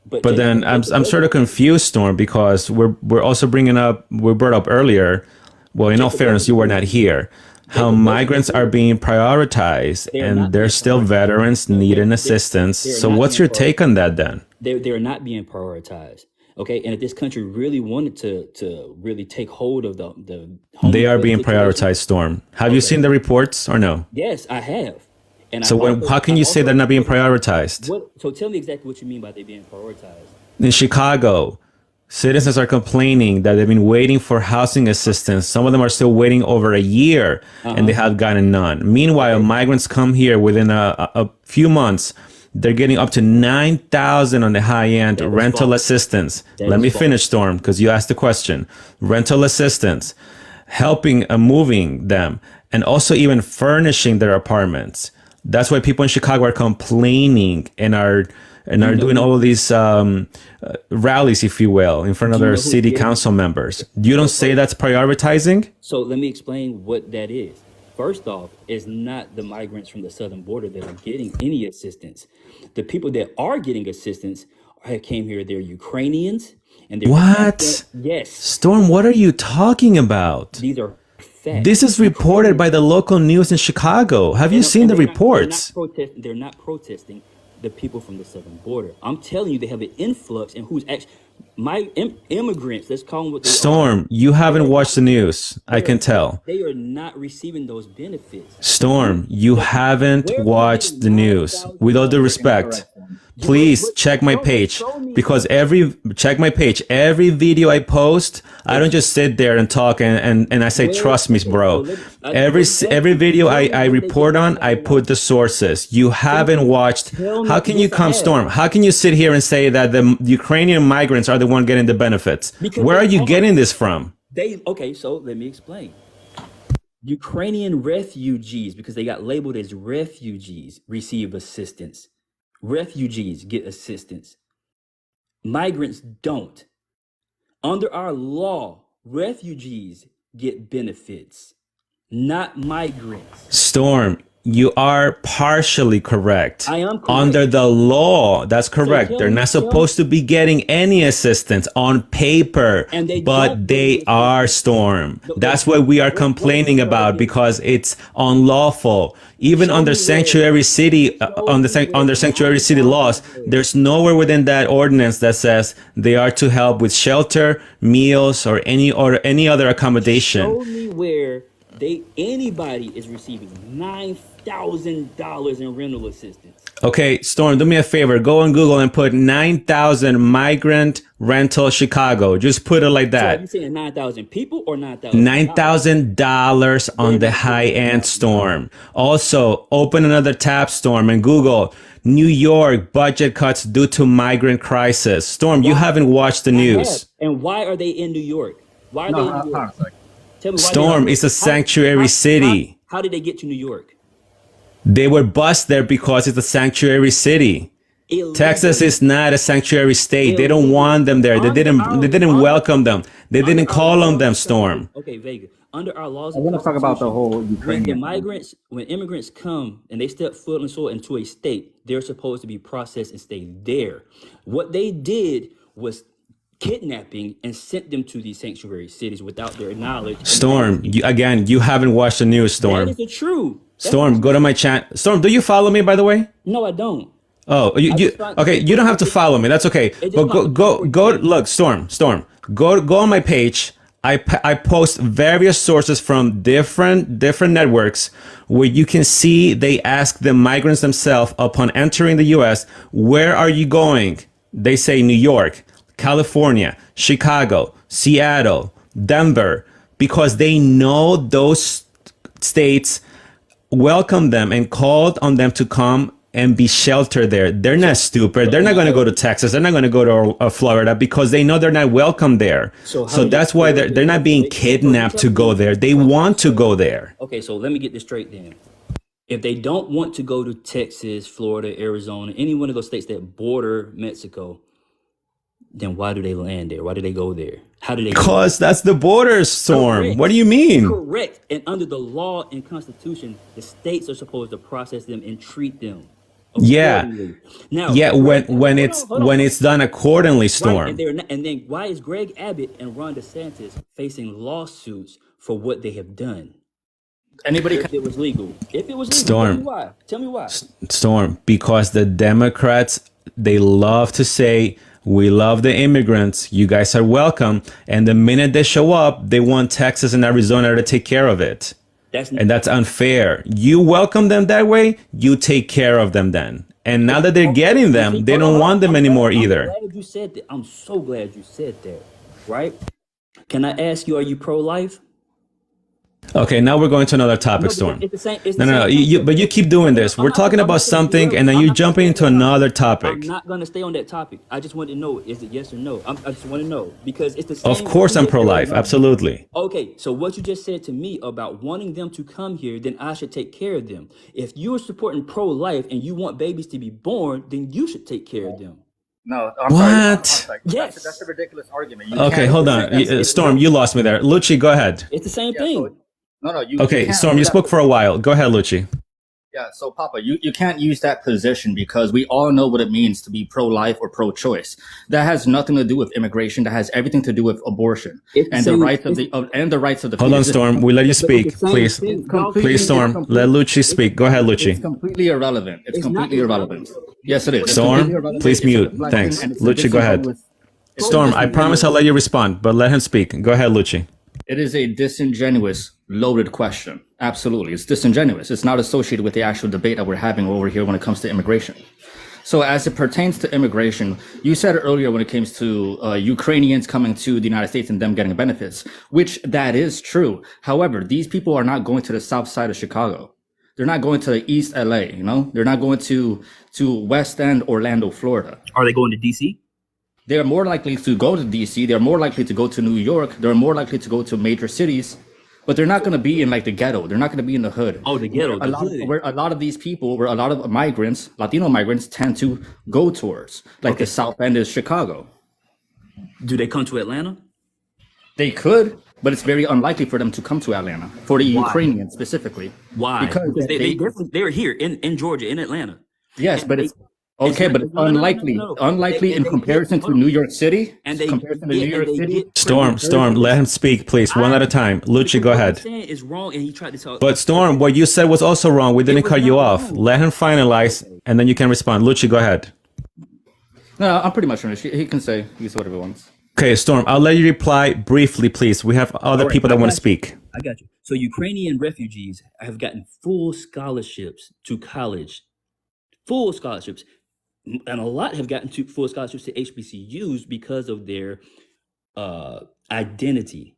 But then I'm sort of confused, Storm, because we're also we brought up earlier, well, in all fairness, you were not here, how migrants are being prioritized and there's still veterans needing assistance. So what's your take on that then? They're not being prioritized. Okay, and if this country really wanted to really take hold of the they are being prioritized, Storm. Have you seen the reports or no? Yes, I have. And so how can you say they're not being prioritized? So tell me exactly what you mean by they being prioritized. In Chicago, citizens are complaining that they've been waiting for housing assistance. Some of them are still waiting over a year and they have gotten none. Meanwhile, migrants come here within a few months. They're getting up to $9,000 on the high end rental assistance. Let me finish, Storm, because you asked the question. Rental assistance, helping moving them, and also even furnishing their apartments. That's why people in Chicago are complaining and are doing all of these rallies, if you will, in front of their city council members. You don't say that's prioritizing? So let me explain what that is. First off, it's not the migrants from the southern border that are getting any assistance. The people that are getting assistance came here. They're Ukrainians. And they're what? Yes. Storm, what are you talking about? These are facts. This is reported by the local news in Chicago. Have you seen the reports? They're not protesting the people from the southern border. I'm telling you, they have an influx and who's actually immigrants. Let's call them what they Storm, you haven't watched the news. I can tell. They are not receiving those benefits. Storm, you haven't watched the news. With all due respect, please check my page, because check my page. Every video I post, I don't just sit there and talk and I say, trust me, bro. Every video I report on, I put the sources. You haven't watched. How can you come, Storm? How can you sit here and say that the Ukrainian migrants are the one getting the benefits? Where are you getting this from? Okay, so let me explain. Ukrainian refugees, because they got labeled as refugees, receive assistance. Refugees get assistance. Migrants don't. Under our law, refugees get benefits. not migrants. Storm, you are partially correct. I am correct. Under the law, that's correct. tell They're me- not tell me- supposed to be getting any assistance on paper, And they but don't they get are, Storm. That's what we are complaining about because it's unlawful. Even Show under me sanctuary city, under sanctuary city laws, there's nowhere within that ordinance that says they are to help with shelter, meals, or any other accommodation. Show me where anybody is receiving $9,000 in rental assistance. Okay, Storm, do me a favor. Go on Google and put 9,000 migrant rental Chicago. Just put it like So are that. you saying 9,000 people or 9,000? $9,000 on the high end, Storm. Also, open another tab, Storm, and Google New York budget cuts due to migrant crisis. Storm, you haven't watched the news. And why are they in New York? Why are they in New York? Tell me why Storm, they- it's a sanctuary city. How did they get to New York? They were bused there because it's a sanctuary city. Illegal. Texas is not a sanctuary state. They don't want them there. They didn't welcome them. They didn't call on them, Storm. Okay, Vega. Under our laws, I want to talk about the whole when Ukrainian. when immigrants come and they step foot and soil into a state, they're supposed to be processed and stay there. What they did was kidnapping and sent them to these sanctuary cities without their knowledge. Storm, you haven't watched the news, That Storm. is the truth. That's Storm, go to my chat. Storm, do you follow me, by the I No, I don't. Oh, okay. You don't have to follow me. That's okay. It But just go. Look, Storm. Go on my page. I post various sources from different networks where you can see they ask the migrants themselves upon entering the U.S., where are you going? They say New York, California, Chicago, Seattle, Denver, because they know those states welcomed them and called on them to come and be sheltered there. They're not stupid. They're not going to go to Texas. They're not going to go to Florida because they know they're not welcome there. So that's why they're not being kidnapped to go there. They want to go there. Okay, so let me get this straight then. If they don't want to go to Texas, Florida, Arizona, any one of those states that border Mexico, then why do they land there? Why do they go there? How do they go Because that's the border, Storm. Correct. What do you mean? Correct. And under the law and constitution, the states are supposed to process them and treat them Yeah. accordingly. Now, Yeah, when hold on. it's done accordingly, Right, Storm. and then why is Greg Abbott and Ron DeSantis facing lawsuits for what they have done? Anybody If it was legal. If it was legal, Storm. tell me why. Tell me why. Storm, because the Democrats, they love to say, we love the immigrants. You guys are welcome. And the minute they show up, they want Texas and Arizona to take care of it. And that's unfair. You welcome them that way, you take care of them then. And now that they're getting them, they don't want them anymore either. I'm glad you said that. I'm so glad you said that. Right? Can I ask you, are you pro-life? Okay, now we're going to another topic, Storm. It's the same. It's the No. same But you keep doing this. We're talking about something, and then you're jumping into another I'm topic. not going to stay on that topic. I just want to know, is it yes or no? I just want to know because it's the same. Of course, I'm pro-life. Absolutely. Okay, so what you just said to me about wanting them to come here, then I should take care of them. If you're supporting pro-life and you want babies to be born, then you should take care of them. No, I'm What? sorry. Yes. That's a ridiculous argument. You Okay, can't hold say on. that's- Storm, you lost me there. Lucci, go ahead. It's the same Yeah, thing. so- No, you Okay, can't Storm, do you that. spoke for a while. Go ahead, Lucci. Yeah, so Papa, you can't use that position because we all know what it means to be pro-life or pro-choice. That has nothing to do with immigration. That has everything to do with abortion It's and the the same- rights of the rights of the. Hold on, fetus. Storm. We let you speak, It's the same please. thing. Please, Storm. Let Lucci speak. Go ahead, It's Lucci. completely irrelevant. It's completely irrelevant. Yes, it is. It's Storm, completely irrelevant. please It's a mute. deflection Thanks. and it's a Lucci, go ahead. disingenuous- it's a Storm, I disingenuous- promise I'll let you respond, but let him speak. Go ahead, Lucci. It is a disingenuous, loaded question. Absolutely. It's disingenuous. It's not associated with the actual debate that we're having over here when it comes to immigration. So as it pertains to immigration, you said earlier when it comes to Ukrainians coming to the United States and them getting benefits, which that is true. However, these people are not going to the south side of Chicago. They're not going to the East LA, They're not going to West End, Orlando, Florida. Are they going to DC? They're more likely to go to DC. They're more likely to go to New York. They're more likely to go to major cities, but they're not going to be in like the ghetto. They're not going to be in the hood. Oh, the ghetto. Where a lot of these people, where a lot of migrants, Latino migrants, tend to go towards, like the South End is Chicago. Do they come to Atlanta? They could, but it's very unlikely for them to come to Atlanta, for the Why? Ukrainians specifically. Why? Because they're here in Georgia, in Atlanta. yes, And but they, it's okay, not, but it's no, no, no, no, unlikely. no, no. Unlikely in They comparison get, to New York City. and they Comparison to get, New York and they City. get Storm, let him speak, please, one at a time. Lucci, go what I'm ahead. saying is wrong, and he tried to tell. But Storm, what you said was also wrong. We didn't was cut you not off. wrong. Let him finalize, and then you can respond. Lucci, go ahead. No, I'm pretty much finished. He can say whatever he wants. Okay, Storm, I'll let you reply briefly, please. We have other All right, people that I want to got you. speak. I got you. So Ukrainian refugees have gotten full scholarships to college, full scholarships, and a lot have gotten to full scholarships to HBCUs because of their identity.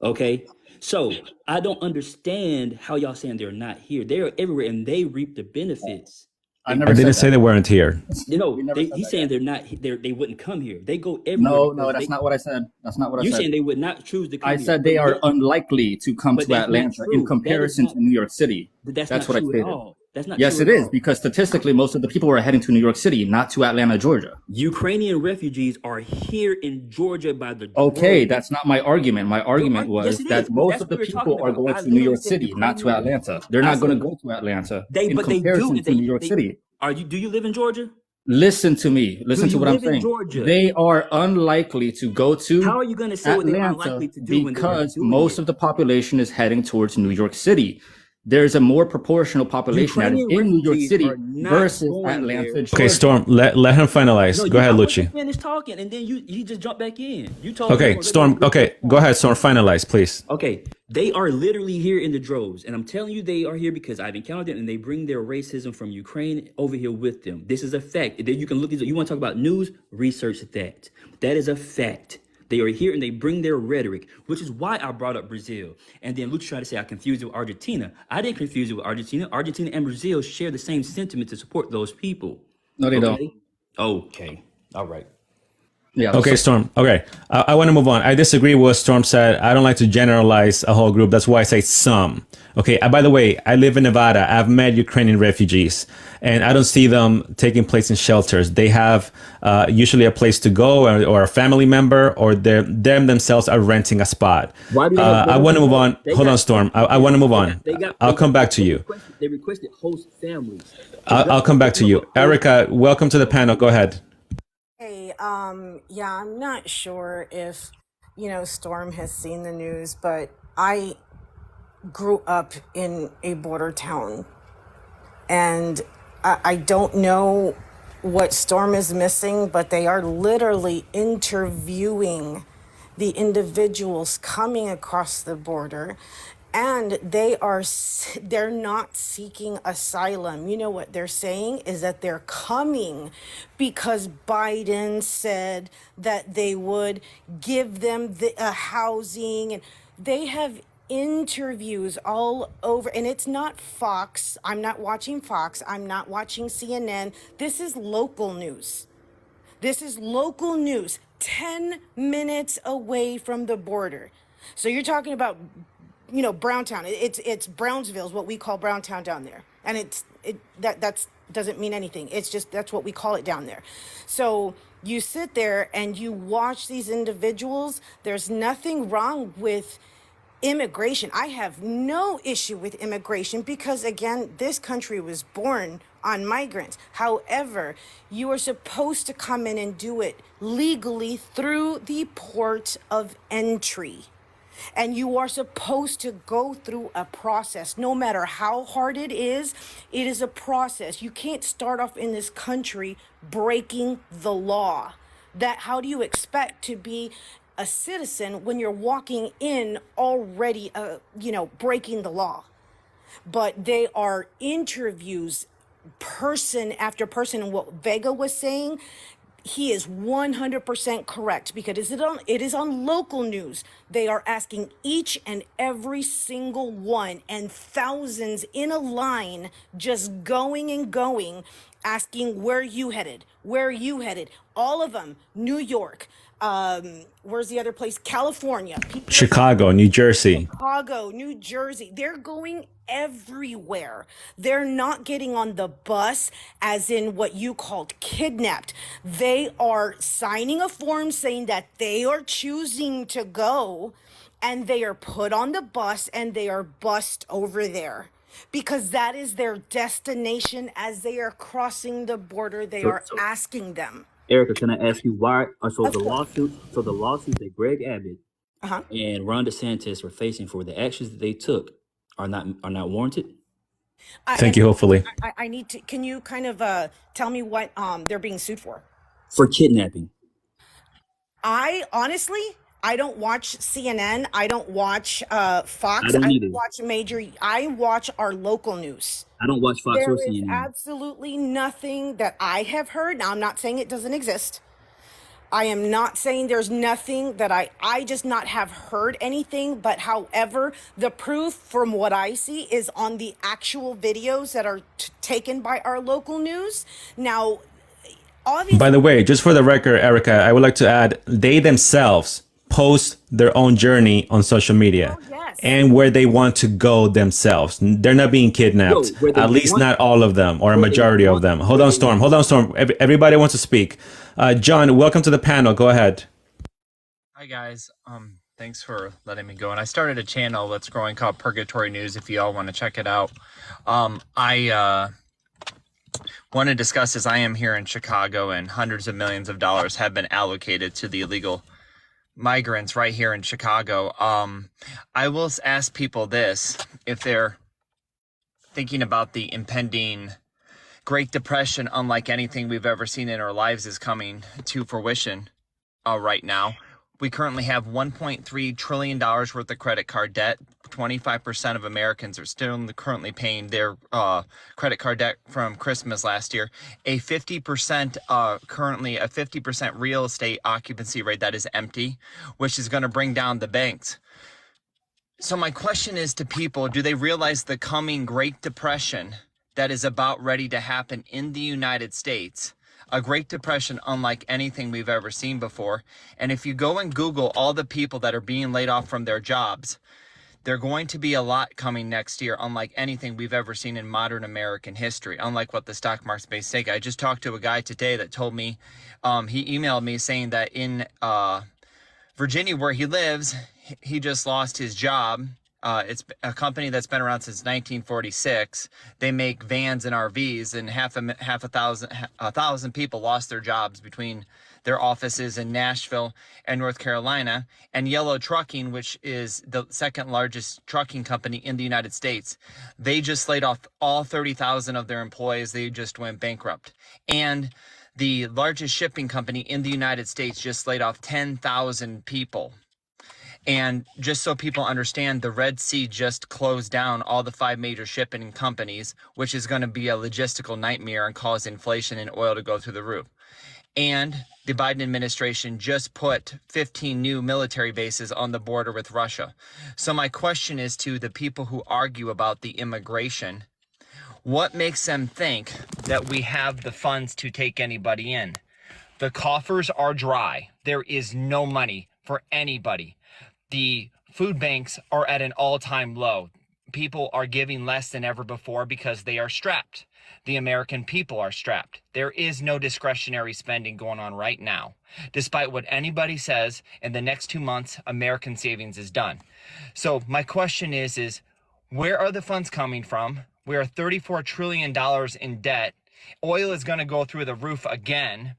Okay, so I don't understand how y'all saying they're not here. They are everywhere, and they reap the benefits. I I never didn't said say they weren't here. You know, We never said he's that, saying yeah. they're not. They wouldn't come here. They go everywhere. No, because that's not what I said. That's not what I You said. saying they would not choose to come I here? said they but are yet- unlikely to come but to that's not Atlanta true. That in is comparison not- to New York City. That's That's not what I true stated. at all. That's not Yes, true it at is, all. because statistically, most of the people are heading to New York City, not to Atlanta, Georgia. Ukrainian refugees are here in Georgia by the Okay, droves. that's not my argument. My argument Yes, was it that is. most That's of the what we're people talking are about. going I to New literally York said City, not to Ukrainian. Atlanta. They're I not going said- to go to Atlanta They, in but they do. comparison to New York they- City. Are you? Do you live in Georgia? Listen to me. Listen Do to you what I'm live in saying. Georgia? They are unlikely to go to How are you going to say what they're Atlanta unlikely to do when they're because doing most it? of the population is heading towards New York City. There's a more proportional population that is Ukrainian in New York refugees City are not versus going Atlanta, there. Georgia. Okay, Storm, let him finalize. No, Go ahead, I Lucci. wasn't finished talking, and then you just jumped back in. You told me. Okay, Storm, okay, go ahead, Storm, finalize, please. Okay, they are literally here in the droves, and I'm telling you, they are here because I've encountered them, and they bring their racism from Ukraine over here with them. This is a fact. Then you can look at. You want to talk about news? Research that. That is a fact. They are here and they bring their rhetoric, which is why I brought up Brazil. And then Luke tried to say I confused it with Argentina. I didn't confuse it with Argentina. Argentina and Brazil share the same sentiment to support those people. No, they don't. Okay. All right. Yeah. Okay, so- Storm. Okay, I want to move on. I disagree with what Storm said. I don't like to generalize a whole group. That's why I say some. Okay, by the way, I live in Nevada. I've met Ukrainian refugees, and I don't see them taking place in shelters. They have usually a place to go or a family member, or them themselves are renting a spot. Why do they have- I want to move on. They Hold got- on, Storm. I want to move on. I'll come back to you. They requested host families. I'll come back to you. Erica, welcome to the panel. Go ahead. Hey, yeah, I'm not sure if, Storm has seen the news, but I grew up in a border town. And I don't know what Storm is missing, but they are literally interviewing the individuals coming across the border, and they're not seeking asylum. You know what they're saying is that they're coming because Biden said that they would give them the housing, and they have interviews all over. And it's not Fox. I'm not watching Fox. I'm not watching CNN. This is local news. This is local news, 10 minutes away from the border. So you're talking about, Browntown. It's Brownsville is what we call Browntown down there. And that's doesn't mean anything. It's just, that's what we call it down there. So you sit there and you watch these individuals. There's nothing wrong with immigration. I have no issue with immigration because, again, this country was born on migrants. However, you are supposed to come in and do it legally through the port of entry. And you are supposed to go through a process. No matter how hard it is a process. You can't start off in this country breaking the law. How do you expect to be a citizen when you're walking in already, breaking the law? But they are interviews, person after person. And what Vega was saying, he is 100% correct, because it is on local news. They are asking each and every single one, and thousands in a line, just going and going, asking, where are you headed? Where are you headed? All of them. New York. Where's the other place? California. People Chicago, New Jersey. Chicago, New Jersey. They're going everywhere. They're not getting on the bus as in what you called kidnapped. They are signing a form saying that they are choosing to go, and they are put on the bus and they are bussed over there because that is their destination. As they are crossing the border, they are So asking them. Erica, can I ask you why? So Of the course. lawsuit that Greg Abbott Uh-huh. and Ron DeSantis were facing for the actions that they took are not warranted. Thank you. Hopefully. I need to, can you kind of tell me what they're being sued for? For kidnapping. I honestly, I don't watch CNN. I don't watch I Fox. don't I don't either. watch I watch our local news. I don't watch Fox There or is CNN. absolutely nothing that I have heard. Now, I'm not saying it doesn't exist. I am not saying there's nothing that I just not have heard anything, but however, the proof from what I see is on the actual videos that are taken by our local news. Now, obviously, By the way, just for the record, Erica, I would like to add they themselves post their own journey on social media oh yes. and where they want to go themselves. They're not being kidnapped, No, where they at least want, not all of them or a where they majority of want, them. Hold where on, they Storm. want. Hold on, Storm. Everybody wants to speak. John, welcome to the panel. Go ahead. Hi guys, thanks for letting me go. And I started a channel that's growing called Purgatory News. If you all want to check it out, I want to discuss as I am here in Chicago, and hundreds of millions of dollars have been allocated to the illegal migrants right here in Chicago. I will ask people this: if they're thinking about the impending Great Depression, unlike anything we've ever seen in our lives, is coming to fruition right now. We currently have $1.3 trillion worth of credit card debt. 25% of Americans are still currently paying their credit card debt from Christmas last year. A 50% currently a 50% real estate occupancy rate that is empty, which is going to bring down the banks. So my question is to people: do they realize the coming Great Depression that is about ready to happen in the United States? A Great Depression unlike anything we've ever seen before. And if you go and Google all the people that are being laid off from their jobs, there are going to be a lot coming next year, unlike anything we've ever seen in modern American history, unlike what the stock market may say. I just talked to a guy today that told me, he emailed me saying that in Virginia, where he lives, he just lost his job. It's a company that's been around since 1946. They make vans and RVs, and a thousand people lost their jobs between their offices in Nashville and North Carolina. And Yellow Trucking, which is the second largest trucking company in the United States, they just laid off all 30,000 of their employees. They just went bankrupt. And the largest shipping company in the United States just laid off 10,000 people. And just so people understand, the Red Sea just closed down all the 5 major shipping companies, which is going to be a logistical nightmare and cause inflation in oil to go through the roof. And the Biden administration just put 15 new military bases on the border with Russia. So my question is to the people who argue about the immigration: what makes them think that we have the funds to take anybody in? The coffers are dry. There is no money for anybody. The food banks are at an all-time low. People are giving less than ever before because they are strapped. The American people are strapped. There is no discretionary spending going on right now. Despite what anybody says, in the next 2 months, American savings is done. So my question is where are the funds coming from? We are $34 trillion in debt. Oil is going to go through the roof again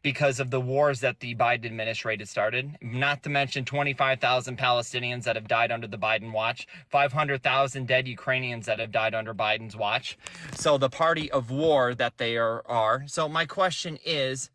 because of the wars that the Biden administration started, not to mention 25,000 Palestinians that have died under the Biden watch, 500,000 dead Ukrainians that have died under Biden's watch. So the party of war that they are. So my question is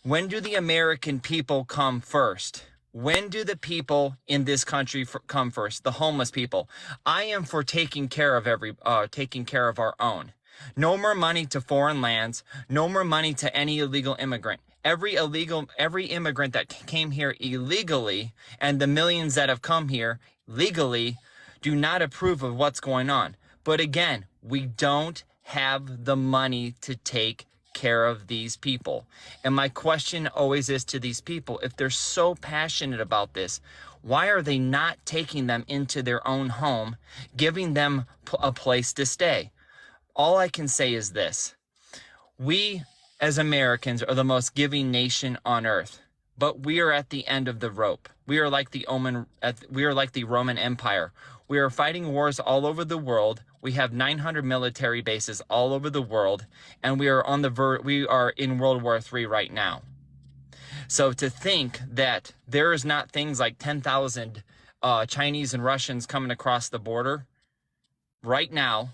when do the American people come first? When do the people in this country come first? The homeless people. I am for taking care of our own. No more money to foreign lands. No more money to any illegal immigrant. Every immigrant that came here illegally, and the millions that have come here legally, do not approve of what's going on. But again, we don't have the money to take care of these people. And my question always is to these people: if they're so passionate about this, Why are they not taking them into their own home, giving them a place to stay? All I can say is this. We, as Americans, are the most giving nation on earth, but we are at the end of the rope. We are like the Roman Empire. We are fighting wars all over the world. We have 900 military bases all over the world, and we are in World War III right now. So to think that there is not things like 10,000 Chinese and Russians coming across the border right now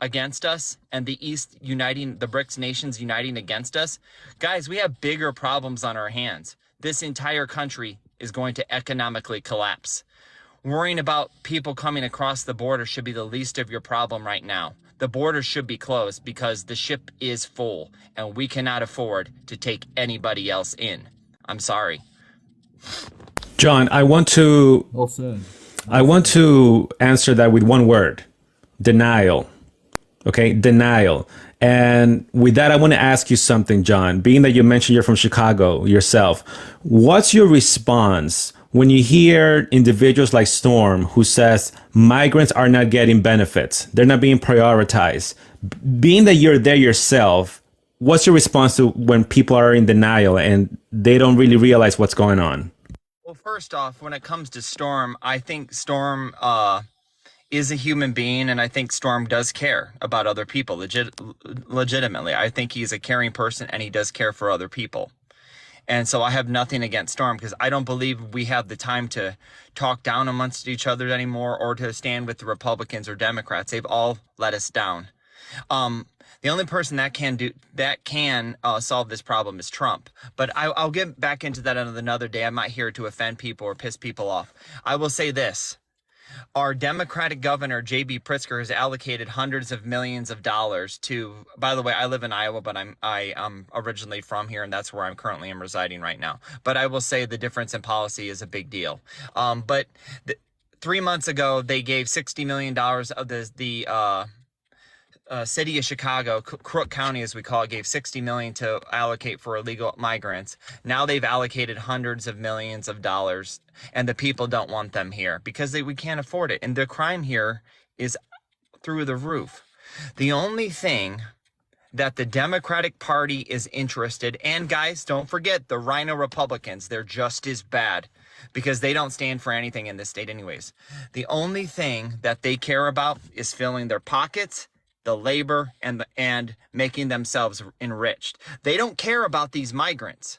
against us, and the East uniting, the BRICS nations uniting against us, guys, we have bigger problems on our hands. This entire country is going to economically collapse. Worrying about people coming across the border should be the least of your problem right now. The border should be closed because the ship is full and we cannot afford to take anybody else in. I'm sorry. John, I want to answer that with one word: denial. Okay, denial. And with that, I want to ask you something, John. Being that you mentioned you're from Chicago yourself, what's your response when you hear individuals like Storm who says migrants are not getting benefits, they're not being prioritized? Being that you're there yourself, what's your response to when people are in denial and they don't really realize what's going on? Well, first off, when it comes to Storm, I think Storm is a human being, and I think Storm does care about other people legitimately. I think he's a caring person and he does care for other people. And so I have nothing against Storm, because I don't believe we have the time to talk down amongst each other anymore or to stand with the Republicans or Democrats. They've all let us down. The only person that can solve this problem is Trump. But I'll get back into that on another day. I'm not here to offend people or piss people off. I will say this. Our Democratic governor, J.B. Pritzker, has allocated hundreds of millions of dollars to, by the way, I live in Iowa, but I'm originally from here, and that's where I'm currently residing right now. But I will say the difference in policy is a big deal. 3 months ago, they gave $60 million of the city of Chicago, Crook County as we call it, gave $60 million to allocate for illegal migrants. Now they've allocated hundreds of millions of dollars, and the people don't want them here because we can't afford it. And the crime here is through the roof. The only thing that the Democratic Party is interested, and guys, don't forget the Rhino Republicans, they're just as bad because they don't stand for anything in this state anyways. The only thing that they care about is filling their pockets, the labor, and making themselves enriched. They don't care about these migrants.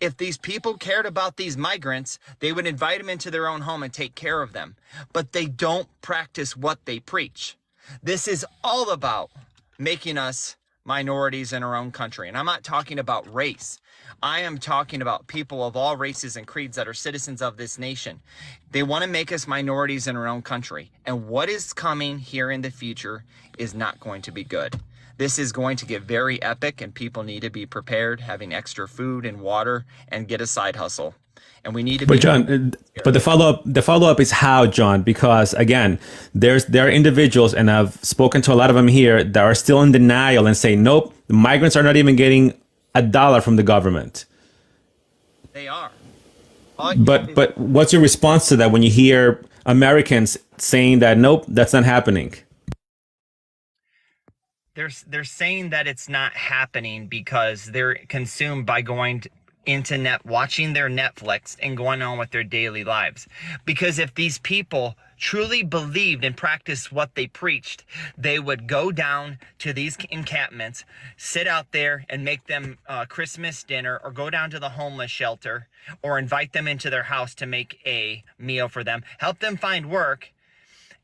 If these people cared about these migrants, they would invite them into their own home and take care of them. But they don't practice what they preach. This is all about making us minorities in our own country. And I'm not talking about race. I am talking about people of all races and creeds that are citizens of this nation. They want to make us minorities in our own country. And what is coming here in the future is not going to be good. This is going to get very epic, and people need to be prepared, having extra food and water, and get a side hustle. And we need to be. But John, but the follow up is how, John? Because again, there are individuals, and I've spoken to a lot of them here, that are still in denial and say, nope, the migrants are not even getting $1 from the government. They are. But what's your response to that when you hear Americans saying that, nope, that's not happening? They're saying that it's not happening because they're consumed by going into watching their Netflix and going on with their daily lives. Because if these people truly believed and practiced what they preached, they would go down to these encampments, sit out there and make them Christmas dinner, or go down to the homeless shelter, or invite them into their house to make a meal for them, help them find work,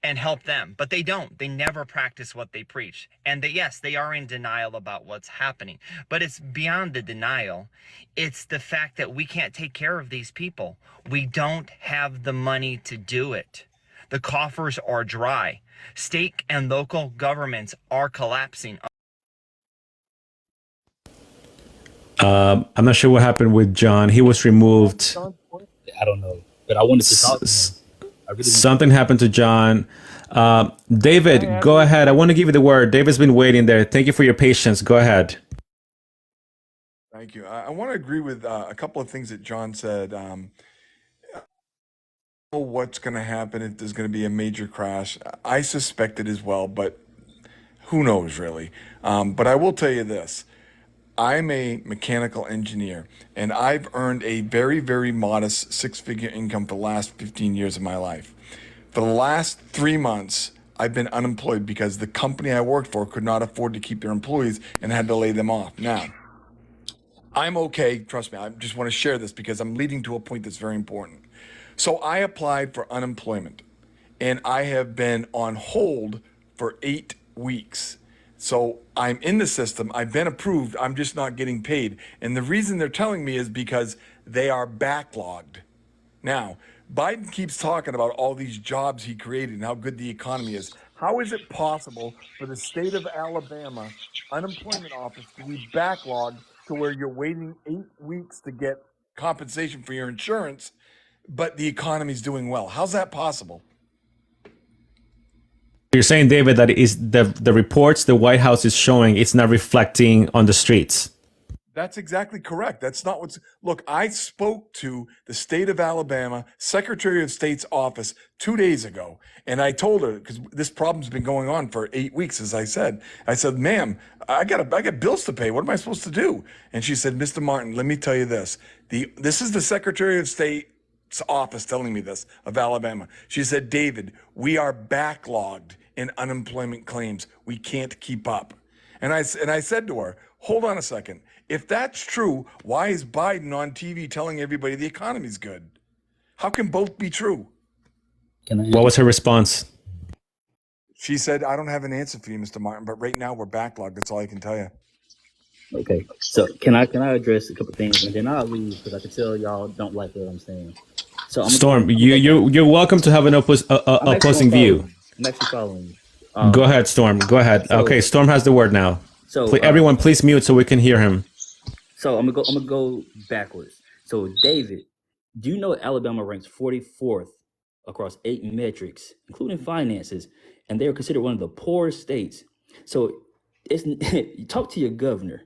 and help them. But they don't. They never practice what they preach. And yes, they are in denial about what's happening. But it's beyond the denial. It's the fact that we can't take care of these people. We don't have the money to do it. The coffers are dry. State and local governments are collapsing. I'm not sure what happened with John. He was removed. I don't know, but I wanted to talk to him. Something happened to John. David, go ahead. I want to give you the word. David's been waiting there. Thank you for your patience. Go ahead. Thank you. I want to agree with a couple of things that John said. what's going to happen if there's going to be a major crash. I suspect it as well, but who knows really? But I will tell you this. I'm a mechanical engineer, and I've earned a very, very modest six-figure income for the last 15 years of my life. For the last 3 months, I've been unemployed because the company I worked for could not afford to keep their employees and had to lay them off. Now, I'm okay. Trust me. I just want to share this because I'm leading to a point that's very important. So I applied for unemployment and I have been on hold for 8 weeks. So I'm in the system. I've been approved. I'm just not getting paid. And the reason they're telling me is because they are backlogged. Now, Biden keeps talking about all these jobs he created and how good the economy is. How is it possible for the state of Alabama unemployment office to be backlogged to where you're waiting 8 weeks to get compensation for your insurance, but the economy's doing well? How's that possible? You're saying, David, that is the reports the White House is showing, it's not reflecting on the streets. That's exactly correct. That's not what's. Look, I spoke to the state of Alabama Secretary of State's office 2 days ago, and I told her, because this problem's been going on for 8 weeks, as I said, ma'am, I got bills to pay. What am I supposed to do? And she said, Mr. Martin, let me tell you this. This is the Secretary of State's office telling me this of Alabama. She said, David, we are backlogged in unemployment claims. We can't keep up. And I said to her, hold on a second. If that's true, why is Biden on TV telling everybody the economy's good? How can both be true? What was her response? She said, I don't have an answer for you, Mr. Martin, but right now we're backlogged. That's all I can tell you. Okay, so can I address a couple things and then I'll leave because I can tell y'all don't like what I'm saying. So Storm, you're welcome to have an opposing view. I'm actually following you. Go ahead, Storm. Go ahead. Okay, Storm has the word now. So everyone, please mute so we can hear him. So I'm gonna go backwards. So David, do you know Alabama ranks 44th across 8 metrics, including finances, and they are considered one of the poorest states? So it's talk to your governor,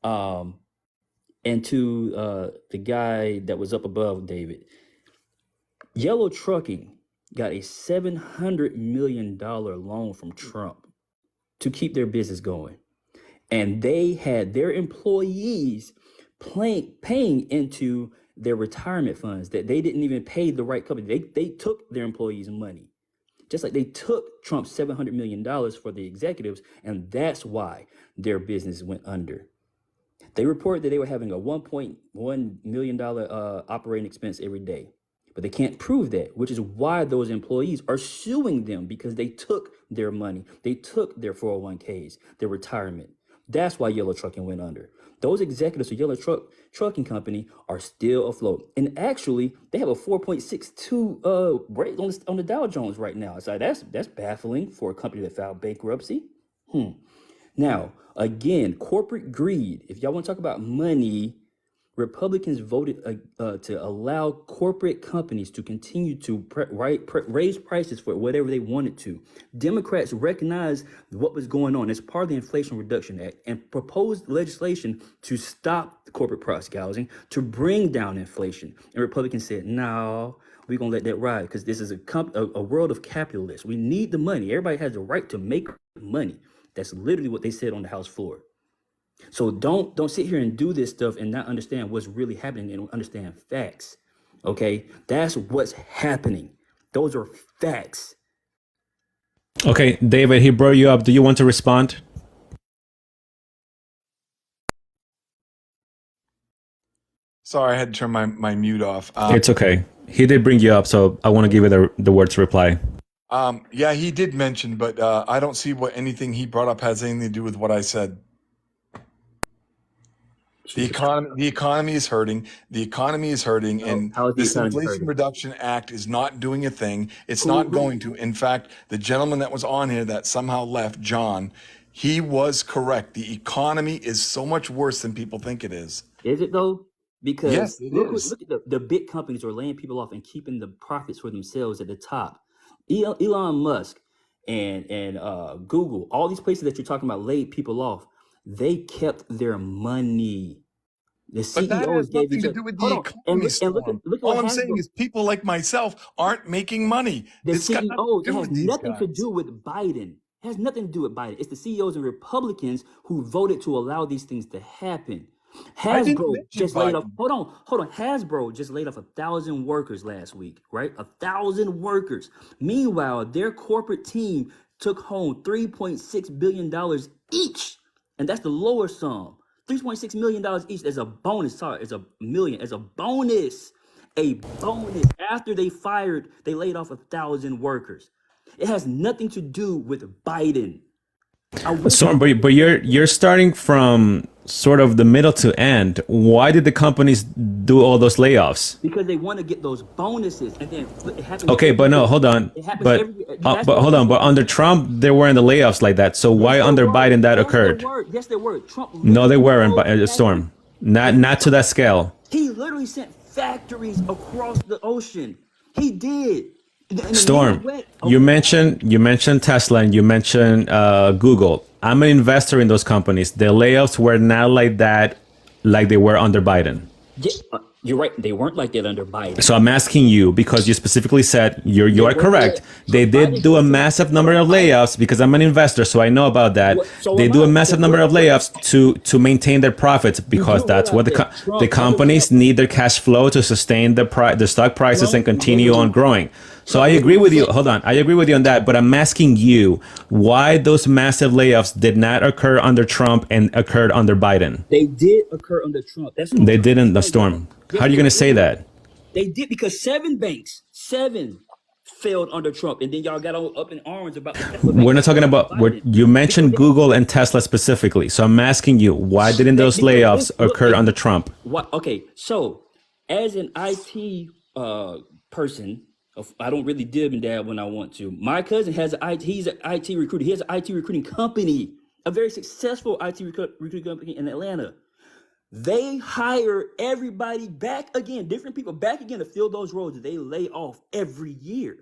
and to the guy that was up above David. Yellow Trucking got a $700 million loan from Trump to keep their business going. And they had their employees paying into their retirement funds that they didn't even pay the right company. They took their employees' money, just like they took Trump's $700 million for the executives, and that's why their business went under. They reported that they were having a $1.1 million operating expense every day, but they can't prove that, which is why those employees are suing them because they took their money. They took their 401ks, their retirement. That's why Yellow Trucking went under. Those executives of Yellow Trucking Company are still afloat. And actually, they have a 4.62 rate on the Dow Jones right now. So that's baffling for a company that filed bankruptcy. Now, again, corporate greed. If y'all want to talk about money, Republicans voted to allow corporate companies to continue to raise prices for whatever they wanted to. Democrats recognized what was going on as part of the Inflation Reduction Act and proposed legislation to stop the corporate price gouging, to bring down inflation. And Republicans said, no, we're going to let that ride because this is a world of capitalists. We need the money. Everybody has the right to make money. That's literally what they said on the House floor. So don't sit here and do this stuff and not understand what's really happening and understand facts. Okay, that's what's happening. Those are facts. Okay, David, he brought you up. Do you want to respond? Sorry, I had to turn my mute off. It's okay. He did bring you up, so I want to give you the word to reply. Yeah, he did mention, but I don't see what anything he brought up has anything to do with what I said. The economy is hurting. The economy is hurting, and this Inflation Reduction Act is not doing a thing. It's not going to. In fact, the gentleman that was on here that somehow left, John, he was correct. The economy is so much worse than people think it is. Is it though? Because yes, it is. Look at the big companies are laying people off and keeping the profits for themselves at the top. Elon Musk and Google, all these places that you're talking about laid people off. They kept their money. The But that has CEOs gave nothing each to other. do with Hold the on, and economy, look at Storm. what All I'm saying Hasbro. is people like myself aren't making money. The It's got nothing CEOs, to it do has with these nothing to guys. do with Biden. It has nothing to do with Biden. It's the CEOs and Republicans who voted to allow these things to happen. I didn't Hasbro mention just laid off. Biden. Hold on. Hasbro just laid off 1,000 workers last week, right? 1,000 workers. Meanwhile, their corporate team took home $3.6 billion each, and that's the lower sum. $3.6 million each as a bonus. Sorry, as a million, as a bonus. A bonus after they laid off 1,000 workers. It has nothing to do with Biden. I wish So, but you're starting from sort of the middle to end. Why did the companies do all those layoffs? because they want to get those bonuses, and then it happens Okay, every but no, year. hold on. It happens But every year. That's but what hold on. I'm But saying. under Trump, there weren't the layoffs like that. So why Yes, there under were. Biden that Yes, there occurred? were. Yes, there were. Trump No, they literally weren't. closed factories. Storm, not to that scale. He literally sent factories across the ocean. He did. And the Storm, Midwest. you Okay. mentioned Tesla and you mentioned Google. I'm an investor in those companies. The layoffs were not like that, like they were under Biden. Yeah, you're right. They weren't like that under Biden. So I'm asking you because you specifically said you They are weren't correct. like They did Biden do a did too. massive number of layoffs because I'm an investor, so I know about that. So They am do a I. So massive number of what? layoffs to maintain their profits You because do that's what realize that the Trump never companies said need their cash flow to sustain the stock prices and Trump continue on literally growing. So I Trump agree literally with you. said Hold on, I agree with you on that. But I'm asking you why those massive layoffs did not occur under Trump and occurred under Biden. they did occur under Trump. That's what I'm They trying didn't. to The tell you. Storm. How Yes, are you they going to say did. that? They did because seven failed under Trump, and then y'all got all up in arms about the Tesla We're banks not that talking failed under about. Biden You because mentioned Google and Tesla specifically. So I'm asking you, why didn't those because layoffs occur if under you Trump? what okay, so as an IT person, I don't really dib and dab when I want to. My cousin has he's an IT recruiter. He has an IT recruiting company, a very successful IT recruiting company in Atlanta. They hire everybody back again, different people back again to fill those roles that they lay off every year.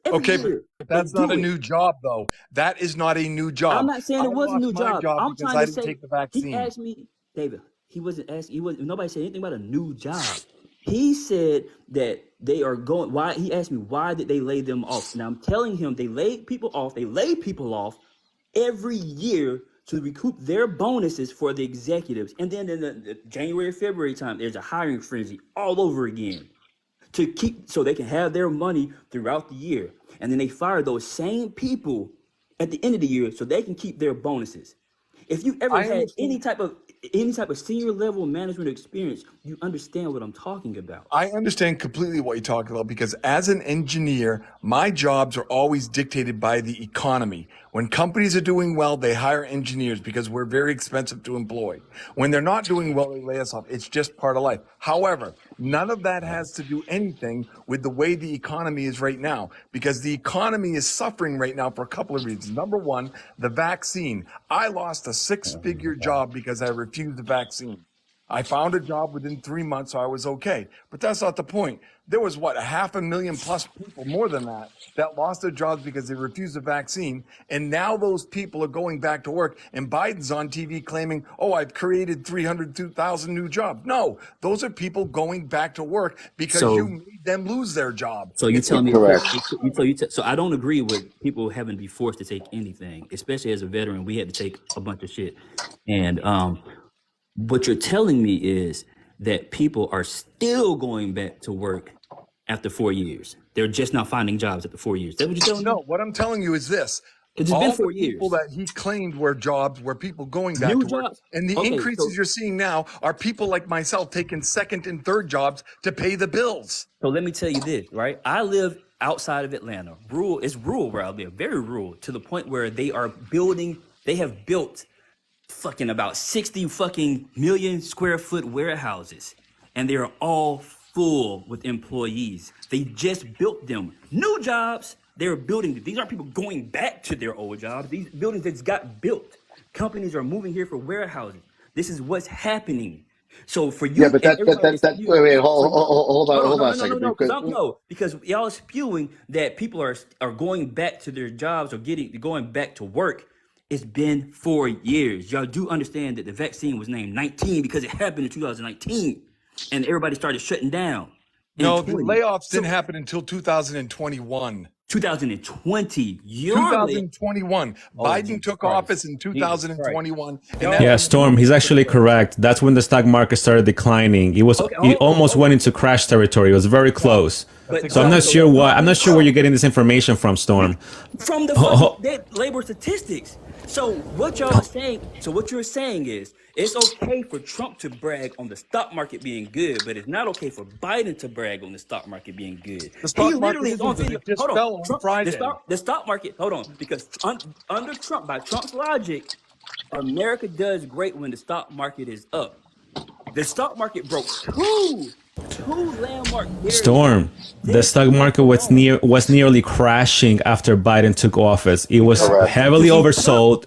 Every Okay, year but they that's not do a it. new job, though. That is not a new I'm job. not saying I it was a lost new my job. job I'm because trying I to didn't say take the he vaccine. asked me, David. He wasn't asking. He wasn't. Nobody said anything about a new job. He said that they are going. Why? He asked me why did they lay them off? Now I'm telling him they laid people off. They lay people off every year to recoup their bonuses for the executives. And then in the January, February time, there's a hiring frenzy all over again to keep so they can have their money throughout the year. And then they fire those same people at the end of the year so they can keep their bonuses. If you've ever I had understand. any type of senior level management experience, you understand what I'm talking about. I understand completely what you're talking about because as an engineer, my jobs are always dictated by the economy. When companies are doing well, they hire engineers because we're very expensive to employ. When they're not doing well, they lay us off. It's just part of life. However, none of that has to do anything with the way the economy is right now because the economy is suffering right now for a couple of reasons. Number one, the vaccine. I lost a six-figure job because I refused the vaccine. I found a job within 3 months, so I was okay. But that's not the point. There was what, 500,000 plus people, more than that lost their jobs because they refused the vaccine. And now those people are going back to work. And Biden's on TV claiming, oh, I've created 302,000 new jobs. No, those are people going back to work because you So made them lose their job. so you It's tell me Correct. so I don't agree with people having to be forced to take anything, especially as a veteran. We had to take a bunch of shit. And what you're telling me is that people are still going back to work after 4 years. They're just not finding jobs after 4 years. That's what you're telling me? No, what I'm telling you is this. Because it's been All the 4 people years. that he claimed were jobs were people going back New to work. jobs. And the Okay, increases you're seeing now are people like myself taking second and third jobs to pay the bills. so let me tell you this, right? I live outside of Atlanta. Rural, it's rural where I live, very rural, to the point where they have built fucking about 60 fucking million square foot warehouses, and they're all full with employees. They just built them. New jobs, they're building. These aren't people going back to their old jobs. These buildings that got built. Companies are moving here for warehouses. This is what's happening. So for you Yeah, but and that everybody that that's that wait, spewing, for you, hold on, hold on, hold no, on no, a no, no, second no, because because because y'all are spewing that people are going back to their jobs or going back to work, It's been 4 years. Y'all do understand that the vaccine was named 19 because it happened in 2019 and everybody started shutting down in No, the 20. layoffs So didn't happen until 2021. 2020, your lay. 2021. Oh, Biden Jesus took Christ. office in Jesus Christ. 2021. And Y'all, that's Yeah, when Storm, he's actually correct. That's when the stock market started declining. It was okay, it almost went into crash territory. It was very close. but So I'm not sure why. I'm not sure where you're getting this information from, Storm. from the Ho- ho- fucking labor statistics. So what y'all are saying? So what you're saying is it's okay for Trump to brag on the stock market being good, but it's not okay for Biden to brag on the stock market being good. the He stock market literally is isn't on good. video. It just Hold on, fell on Trump. Friday. The stock market. Hold on, because under Trump, by Trump's logic, America does great when the stock market is up. The stock market broke two landmark barriers. Storm, the This stock market was nearly crashing after Biden took office. It was heavily oversold.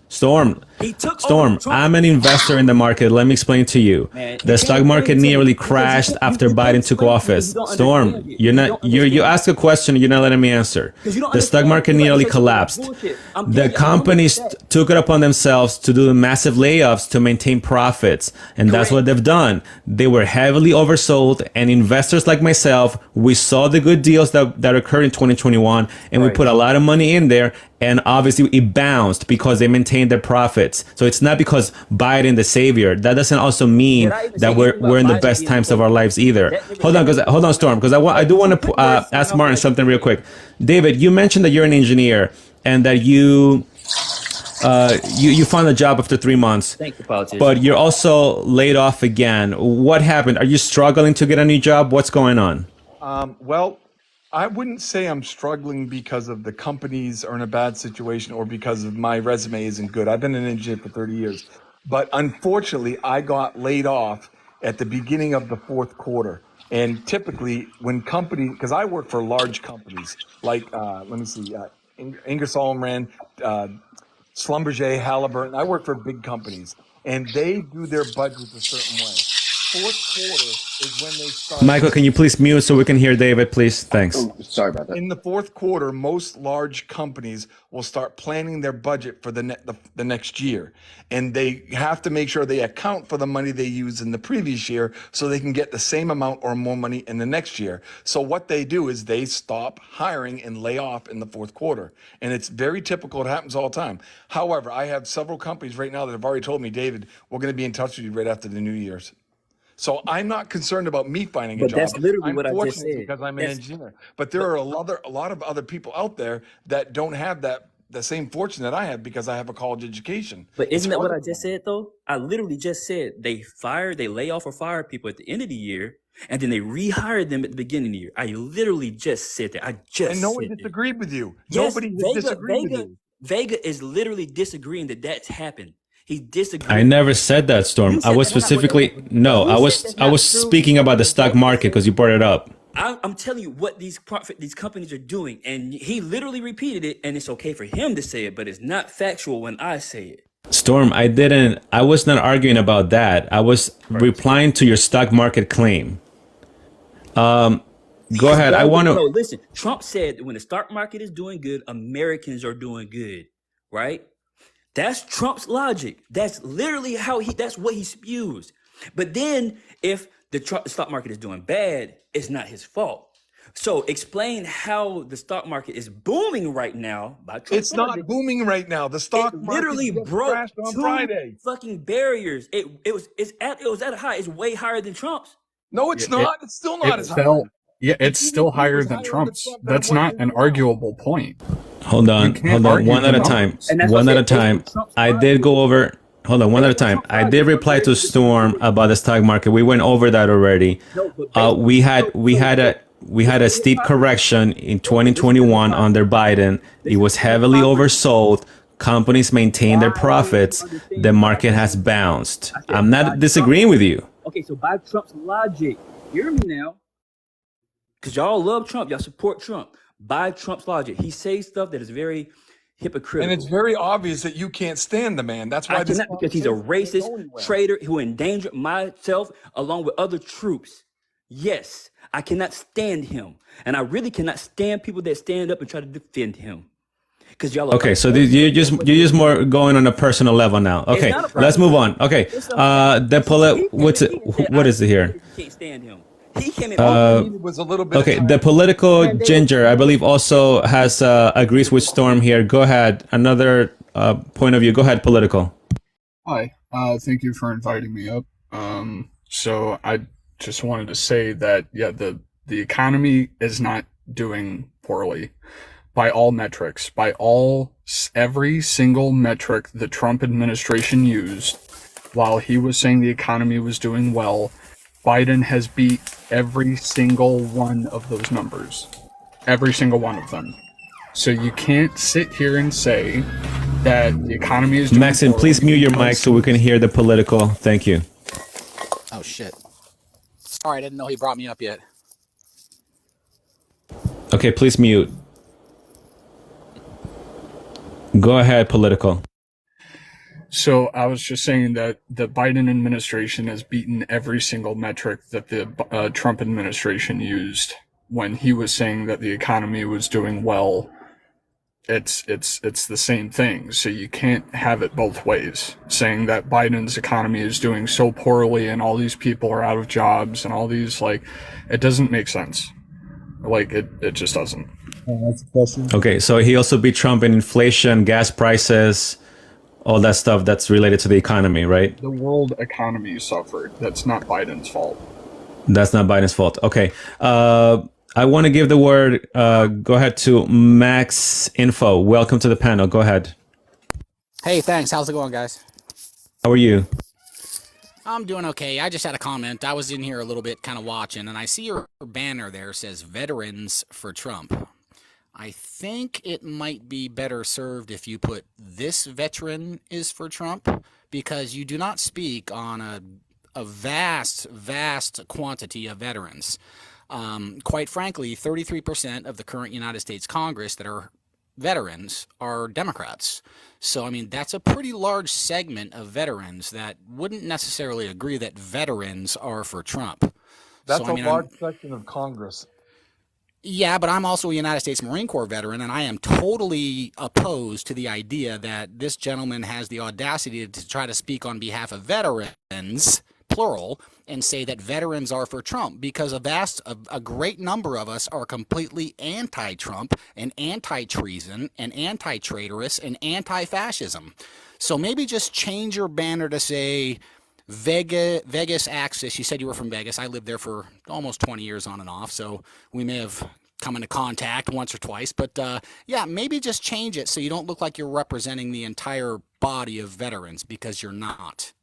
he took over Storm, Trump. I'm an investor in the market. Let me explain to you. Man, The you stock can't market explain to me nearly because crashed after you can't Biden took explain it because office. you don't Storm, understand it. you're You not don't you understand ask a question, you're not letting me answer. because you don't The stock understand. market You like nearly to say some collapsed. bullshit. I'm The telling you, I'm companies with that. took it upon themselves to do massive layoffs to maintain profits, and that's what they've done. They were heavily oversold, and investors like myself, we saw the good deals that occurred in 2021, and we put a lot of money in there, and obviously it bounced because they maintained their profits. So it's not because Biden the savior. That doesn't also mean Did I even that say we're anything about in the Biden best being times of the our savior? lives either. That nigga, Hold on, Storm, because I do want to ask Martin something real quick. David, you mentioned that you're an engineer and that you found a job after 3 months, Thank you, politician. but you're also laid off again. What happened? Are you struggling to get a new job? What's going on? Well, I wouldn't say I'm struggling because of the companies are in a bad situation or because of my resume isn't good. I've been an engineer for 30 years. But unfortunately, I got laid off at the beginning of the fourth quarter. And typically, when companies, because I work for large companies like, let me see, Ingersoll Rand, Schlumberger, Halliburton. I work for big companies, and they do their budgets a certain way. Fourth quarter is when they start. Michael, can you please mute so we can hear David, please? Thanks. Sorry about that. In the fourth quarter, most large companies will start planning their budget for the next year, and they have to make sure they account for the money they used in the previous year so they can get the same amount or more money in the next year. So what they do is they stop hiring and lay off in the fourth quarter, and it's very typical. It happens all the time. However, I have several companies right now that have already told me, David, we're going to be in touch with you right after the New Year's. So I'm not concerned about me finding a But job. that's literally I'm what I just fortunate said. because I'm an engineer. But there are a lot of other people out there that don't have the same fortune that I have because I have a college education. But It's isn't that what I hard. just said though? I literally just said they lay off or fire people at the end of the year, and then they rehire them at the beginning of the year. I literally just said that. I just And no one said that. disagreed with you. Yes, Nobody disagreed with you. Vega is literally disagreeing that that's happened. He's disagreeing. I never said that, Storm. You I said was that. That's not what specifically no. You I said was that's I not was true. speaking about the stock market because you brought it up. I'm telling you what these companies are doing, and he literally repeated it, and it's okay for him to say it, but it's not factual when I say it. Storm, I was not arguing about that. I was replying to your stock market claim. Go ahead. I want No, to. listen. Trump said that when the stock market is doing good, Americans are doing good, right? That's Trump's logic. That's literally that's what he spews. But then if the stock market is doing bad, it's not his fault. So explain how the stock market is booming right now by Trump's It's not logic. booming right now. The stock It market literally just broke crashed on two Friday. fucking barriers. It was at a high. It's way higher than Trump's. No, it's not. It's still not It as high. fell. Yeah, The it's still GDP higher was than higher under Trump's. Trump than it That's was not in an now. arguable point. Hold You on. can't Hold on. argue One at the a time. numbers. And that's what One I at a said, based time. on Trump's I did logic. go over. Hold on. One at a Based on time. Trump's I logic, did reply to Storm about the stock market. We went over that already. No, but based We had a steep correction in 2021 under Biden. It was heavily oversold. Companies maintain their profits. The market has bounced. I'm not disagreeing with you. Okay, so by Trump's logic, hear me now, because y'all love Trump, y'all support Trump. By Trump's logic, he says stuff that is very hypocritical. And it's very obvious that you can't stand the man. That's why I this cannot, because he's a conversation can't racist go anywhere. traitor who endangered myself along with other troops. Yes, I cannot stand him. And I really cannot stand people that stand up and try to defend him. because y'all are Okay, like, so oh, you're just more going on a personal level now. it's Okay, not a let's personal move on. level. Okay, It's something. what's it? What is it here? Can't stand him. He came in. All I Uh, needed was a little bit of okay, time. the political ginger, I believe, also has agrees with Storm here. Go ahead. Another point of view. Go ahead, political. Hi, thank you for inviting me up. So I just wanted to say that yeah, the economy is not doing poorly by all metrics, by every single metric the Trump administration used while he was saying the economy was doing well. Biden has beat every single one of those numbers, every single one of them. So you can't sit here and say that the economy is doing Maxim, poorly please mute your mic because so we can hear the political. Thank you. Oh shit. Sorry, I didn't know he brought me up yet. Okay, please mute. Go ahead, political. So I was just saying that the Biden administration has beaten every single metric that the Trump administration used when he was saying that the economy was doing well. It's the same thing. So you can't have it both ways. Saying that Biden's economy is doing so poorly and all these people are out of jobs and all these, like, it doesn't make sense. Like, it just doesn't. That's a question. Okay, so he also beat Trump in inflation, gas prices, all that stuff that's related to the economy, right? The world economy suffered. That's not Biden's fault. That's not Biden's fault. Okay. I want to give the word, go ahead to Max Info. Welcome to the panel. Go ahead. Hey, thanks. How's it going, guys? How are you? I'm doing okay. I just had a comment. I was in here a little bit kind of watching, and I see your banner there says Veterans for Trump. I think it might be better served if you put this veteran is for Trump, because you do not speak on a vast quantity of veterans. Quite frankly, 33% of the current United States Congress that are veterans are Democrats. So, I mean, that's a pretty large segment of veterans that wouldn't necessarily agree that veterans are for Trump. That's So, I mean, a large section of Congress. yeah, but I'm also a United States Marine Corps veteran, and I am totally opposed to the idea that this gentleman has the audacity to try to speak on behalf of veterans, plural, and say that veterans are for Trump, because a great number of us are completely anti-Trump and anti-treason and anti-traitorous and anti-fascism. So maybe just change your banner to say Vegas Axis. You said you were from Vegas. I lived there for almost 20 years on and off, so we may have come into contact once or twice. But yeah, maybe just change it so you don't look like you're representing the entire body of veterans, because you're not.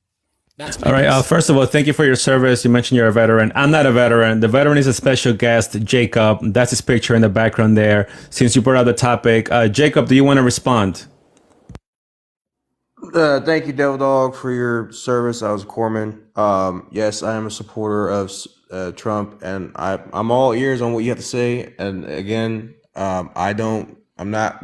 That's All right. First of all, thank you for your service. You mentioned you're a veteran. I'm not a veteran. The veteran is a special guest, Jacob. That's his picture in the background there. Since you brought up the topic, Jacob, do you want to respond? Thank you, Devil Dog, for your service. I was a corpsman. Yes, I am a supporter of Trump, and I'm all ears on what you have to say. And again, I'm not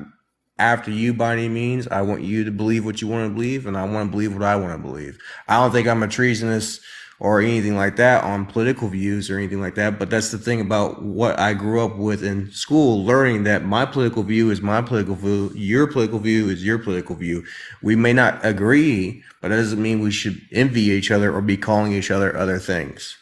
after you by any means. I want you to believe what you want to believe, and I want to believe what I want to believe. I don't think I'm a treasonous or anything like that on political views or anything like that. But that's the thing about what I grew up with in school, learning that my political view is my political view, your political view is your political view. We may not agree, but that doesn't mean we should envy each other or be calling each other other things.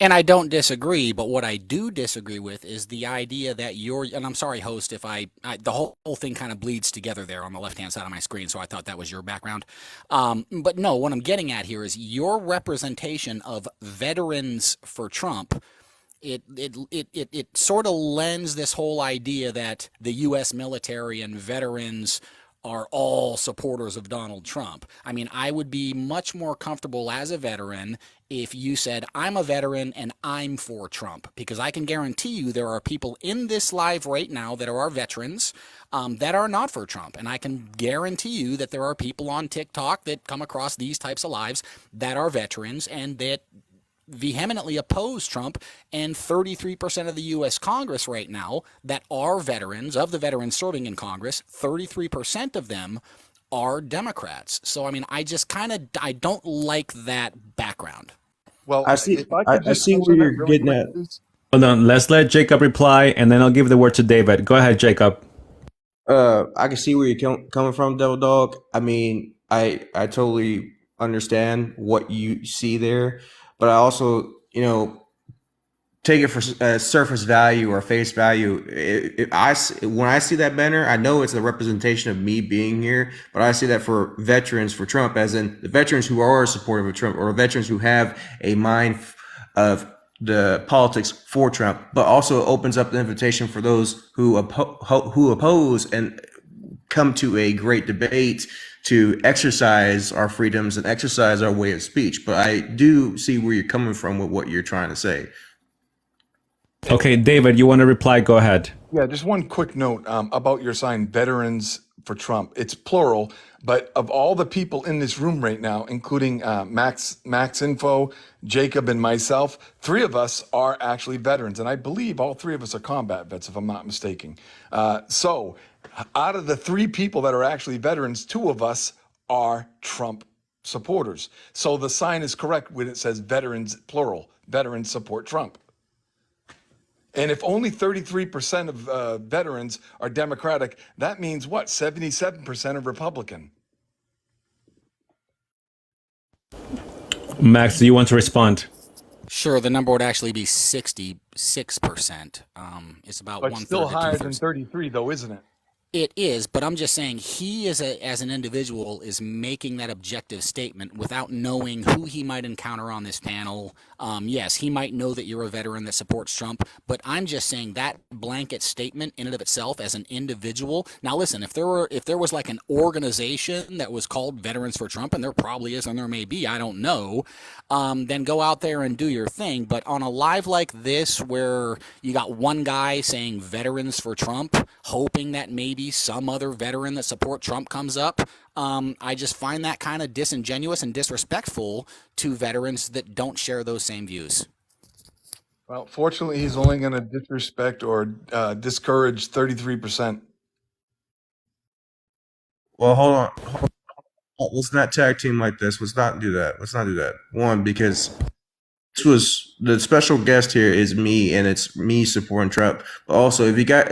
And I don't disagree, but what I do disagree with is the idea that and I'm sorry, host, if the whole thing kind of bleeds together there on the left-hand side of my screen, so I thought that was your background. But no, what I'm getting at here is your representation of veterans for Trump. It sort of lends this whole idea that the U.S. military and veterans are all supporters of Donald Trump. I mean, I would be much more comfortable as a veteran if you said, I'm a veteran and I'm for Trump, because I can guarantee you there are people in this live right now that are our veterans that are not for Trump. And I can guarantee you that there are people on TikTok that come across these types of lives that are veterans and that vehemently oppose Trump, and 33% of the U.S. Congress right now that are veterans, of the veterans serving in Congress, 33% of them are Democrats. So, I mean, I don't like that background. Well, I see. if I could I just see touch where on that you're really getting at. quick, please. Hold on. Let's let Jacob reply, and then I'll give the word to David. Go ahead, Jacob. I can see where you're coming from, Devil Dog. I mean, I totally understand what you see there, but I also, take it for surface value or face value. When I see that banner, I know it's a representation of me being here, but I see that for veterans for Trump, as in the veterans who are supportive of Trump or veterans who have a mind of the politics for Trump, but also opens up the invitation for those who oppose and come to a great debate to exercise our freedoms and exercise our way of speech. But I do see where you're coming from with what you're trying to say. Okay, David, you want to reply? Go ahead. Yeah, just one quick note about your sign, Veterans for Trump. It's plural, but of all the people in this room right now, including Max Info, Jacob, and myself, 3 of us are actually veterans, and I believe all 3 of us are combat vets, if I'm not mistaken. So, out of the 3 people that are actually veterans, 2 of us are Trump supporters. So the sign is correct when it says veterans, plural. Veterans support Trump. And if only 33% of veterans are Democratic, that means what? 77% are Republican. Max, do you want to respond? Sure, the number would actually be 66%. It's about But one still third to higher two than thirds. 33, though, isn't it? It is, but I'm just saying he as an individual is making that objective statement without knowing who he might encounter on this panel. Yes, he might know that you're a veteran that supports Trump, but I'm just saying that blanket statement in and of itself as an individual. Now listen, if there was like an organization that was called Veterans for Trump, and there probably is and there may be, I don't know, then go out there and do your thing. But on a live like this where you got one guy saying Veterans for Trump, hoping that maybe some other veteran that support Trump comes up, I just find that kind of disingenuous and disrespectful to veterans that don't share those same views. Well, fortunately, he's only going to disrespect or discourage 33%. Well, hold on. Let's not tag team like this. Let's not do that. One, because this was the special guest here is me, and it's me supporting Trump. But also, if you got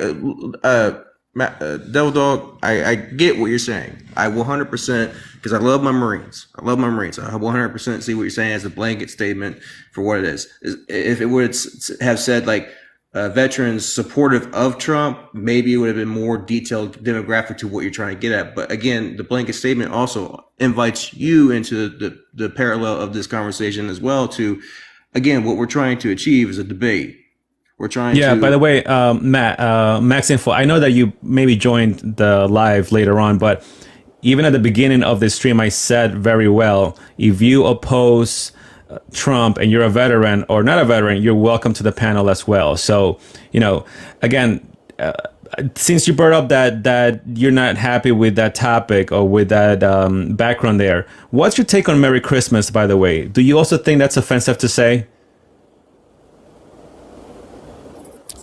Devil Dog, I get what you're saying. I 100%, because I love my Marines. I 100% see what you're saying as a blanket statement for what it is. If it would have said like veterans supportive of Trump, maybe it would have been more detailed demographic to what you're trying to get at. But again, the blanket statement also invites you into the parallel of this conversation as well to, again, what we're trying to achieve is a debate. We're trying to... By the way, Max Info, I know that you maybe joined the live later on, but even at the beginning of this stream, I said very well, if you oppose Trump and you're a veteran or not a veteran, you're welcome to the panel as well. So, again, since you brought up that you're not happy with that topic or with that background there, what's your take on Merry Christmas, by the way? Do you also think that's offensive to say?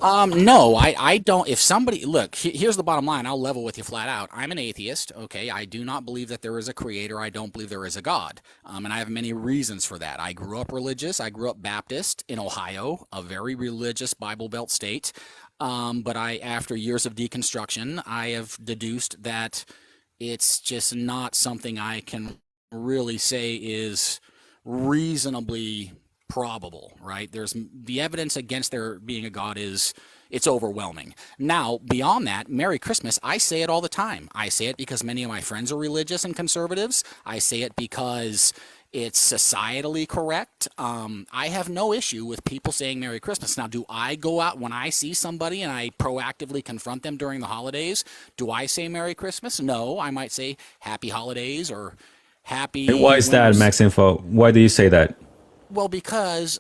No, I don't. If somebody, look, here's the bottom line. I'll level with you flat out. I'm an atheist. Okay. I do not believe that there is a creator. I don't believe there is a God. And I have many reasons for that. I grew up religious. I grew up Baptist in Ohio, a very religious Bible Belt state. But after years of deconstruction, I have deduced that it's just not something I can really say is reasonably probable, right? There's the evidence against there being a God it's overwhelming. Now, beyond that, Merry Christmas, I say it all the time. I say it because many of my friends are religious and conservatives. I say it because it's societally correct. I have no issue with people saying Merry Christmas. Now, do I go out when I see somebody and I proactively confront them during the holidays? Do I say Merry Christmas? No, I might say Happy Holidays or Happy... Why is that, Max Info? Why do you say that? Well, because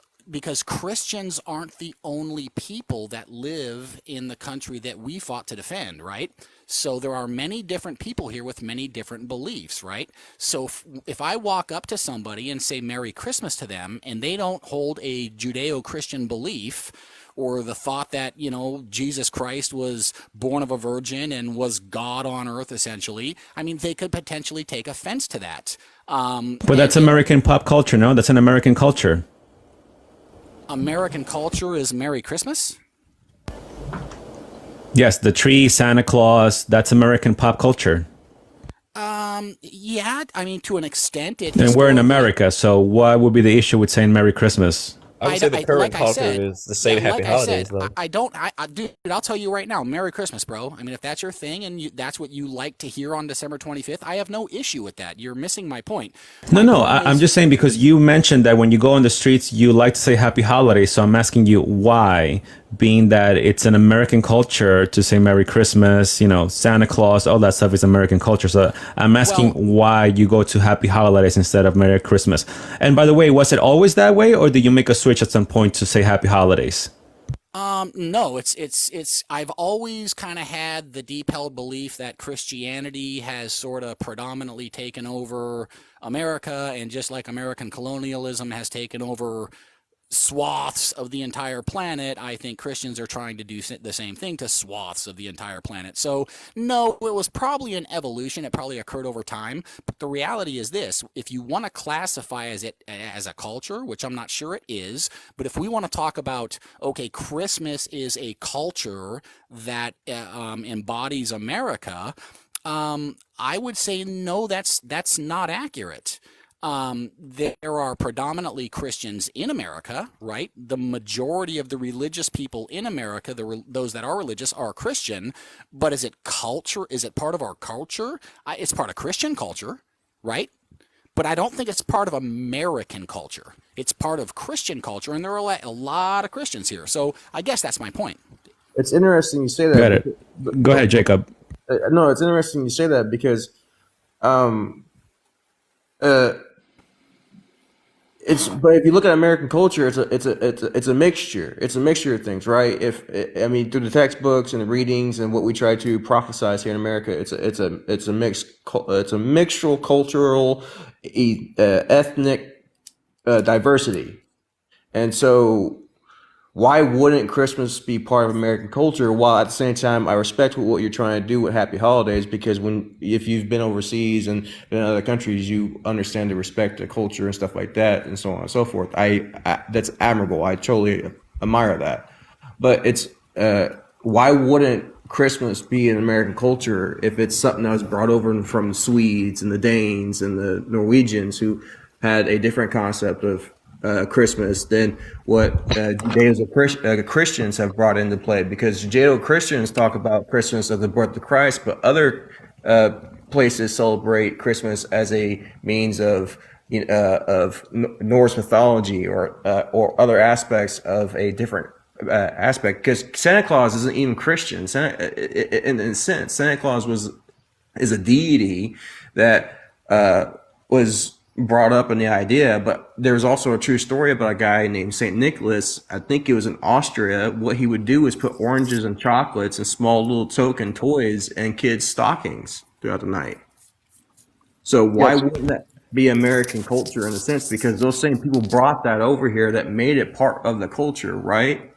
Christians aren't the only people that live in the country that we fought to defend, right? So there are many different people here with many different beliefs, right? So if I walk up to somebody and say Merry Christmas to them and they don't hold a Judeo-Christian belief or the thought that, Jesus Christ was born of a virgin and was God on earth, essentially, I mean, they could potentially take offense to that. But that's American pop culture, no? That's an American culture. American culture is Merry Christmas? Yes, the tree, Santa Claus, that's American pop culture. Yeah, I mean, to an extent, it And we're in historically. America, so what would be the issue with saying Merry Christmas? I would say the current Like I culture said, is the yeah, same Happy like I Holidays, said, though. I don't, dude, I'll tell you right now, Merry Christmas, bro. I mean, if that's your thing and that's what you like to hear on December 25th, I have no issue with that. You're missing my point. No, My no, point I'm is, just saying because you mentioned that when you go on the streets, you like to say Happy Holidays. So I'm asking you why, being that it's an American culture to say Merry Christmas, you know, Santa Claus, all that stuff is American culture. So I'm asking well, why you go to Happy Holidays instead of Merry Christmas. And by the way, was it always that way, or did you make a switch at some point to say Happy Holidays? no, I've always kind of had the deep held belief that Christianity has sort of predominantly taken over America, and just like American colonialism has taken over swaths of the entire planet, I think Christians are trying to do the same thing to swaths of the entire planet. So, no, it was probably an evolution. It probably occurred over time. But the reality is this: if you want to classify it as a culture, which I'm not sure it is, but if we want to talk about, okay, Christmas is a culture that embodies America, I would say no, that's not accurate. There are predominantly Christians in America, right? The majority of the religious people in America, those that are religious, are Christian. But is it culture? Is it part of our culture? It's part of Christian culture, right? But I don't think it's part of American culture. It's part of Christian culture, and there are a lot of Christians here. So I guess that's my point. It's interesting you say that. Got it. Go ahead, Jacob. No, it's interesting you say that because but if you look at American culture, it's a mixture. It's a mixture of things, right? I mean, through the textbooks and the readings and what we try to prophesize here in America, it's a mixtural cultural, ethnic diversity, and so why wouldn't Christmas be part of American culture? While at the same time, I respect what you're trying to do with Happy Holidays, because if you've been overseas and been in other countries, you understand the respect to culture and stuff like that, and so on and so forth. That's admirable. I totally admire that. But it's why wouldn't Christmas be an American culture if it's something that was brought over from the Swedes and the Danes and the Norwegians, who had a different concept of Christmas than what Christians have brought into play, because Judeo-Christians talk about Christmas as the birth of Christ, but other places celebrate Christmas as a means of Norse mythology or other aspects of a different aspect. Because Santa Claus isn't even Christian. In a sense, Santa Claus is a deity that was brought up in the idea, but there's also a true story about a guy named Saint Nicholas. I think it was in Austria. What he would do is put oranges and chocolates and small little token toys in kids' stockings throughout the night. So why wouldn't that be American culture in a sense? Because those same people brought that over here, that made it part of the culture, right?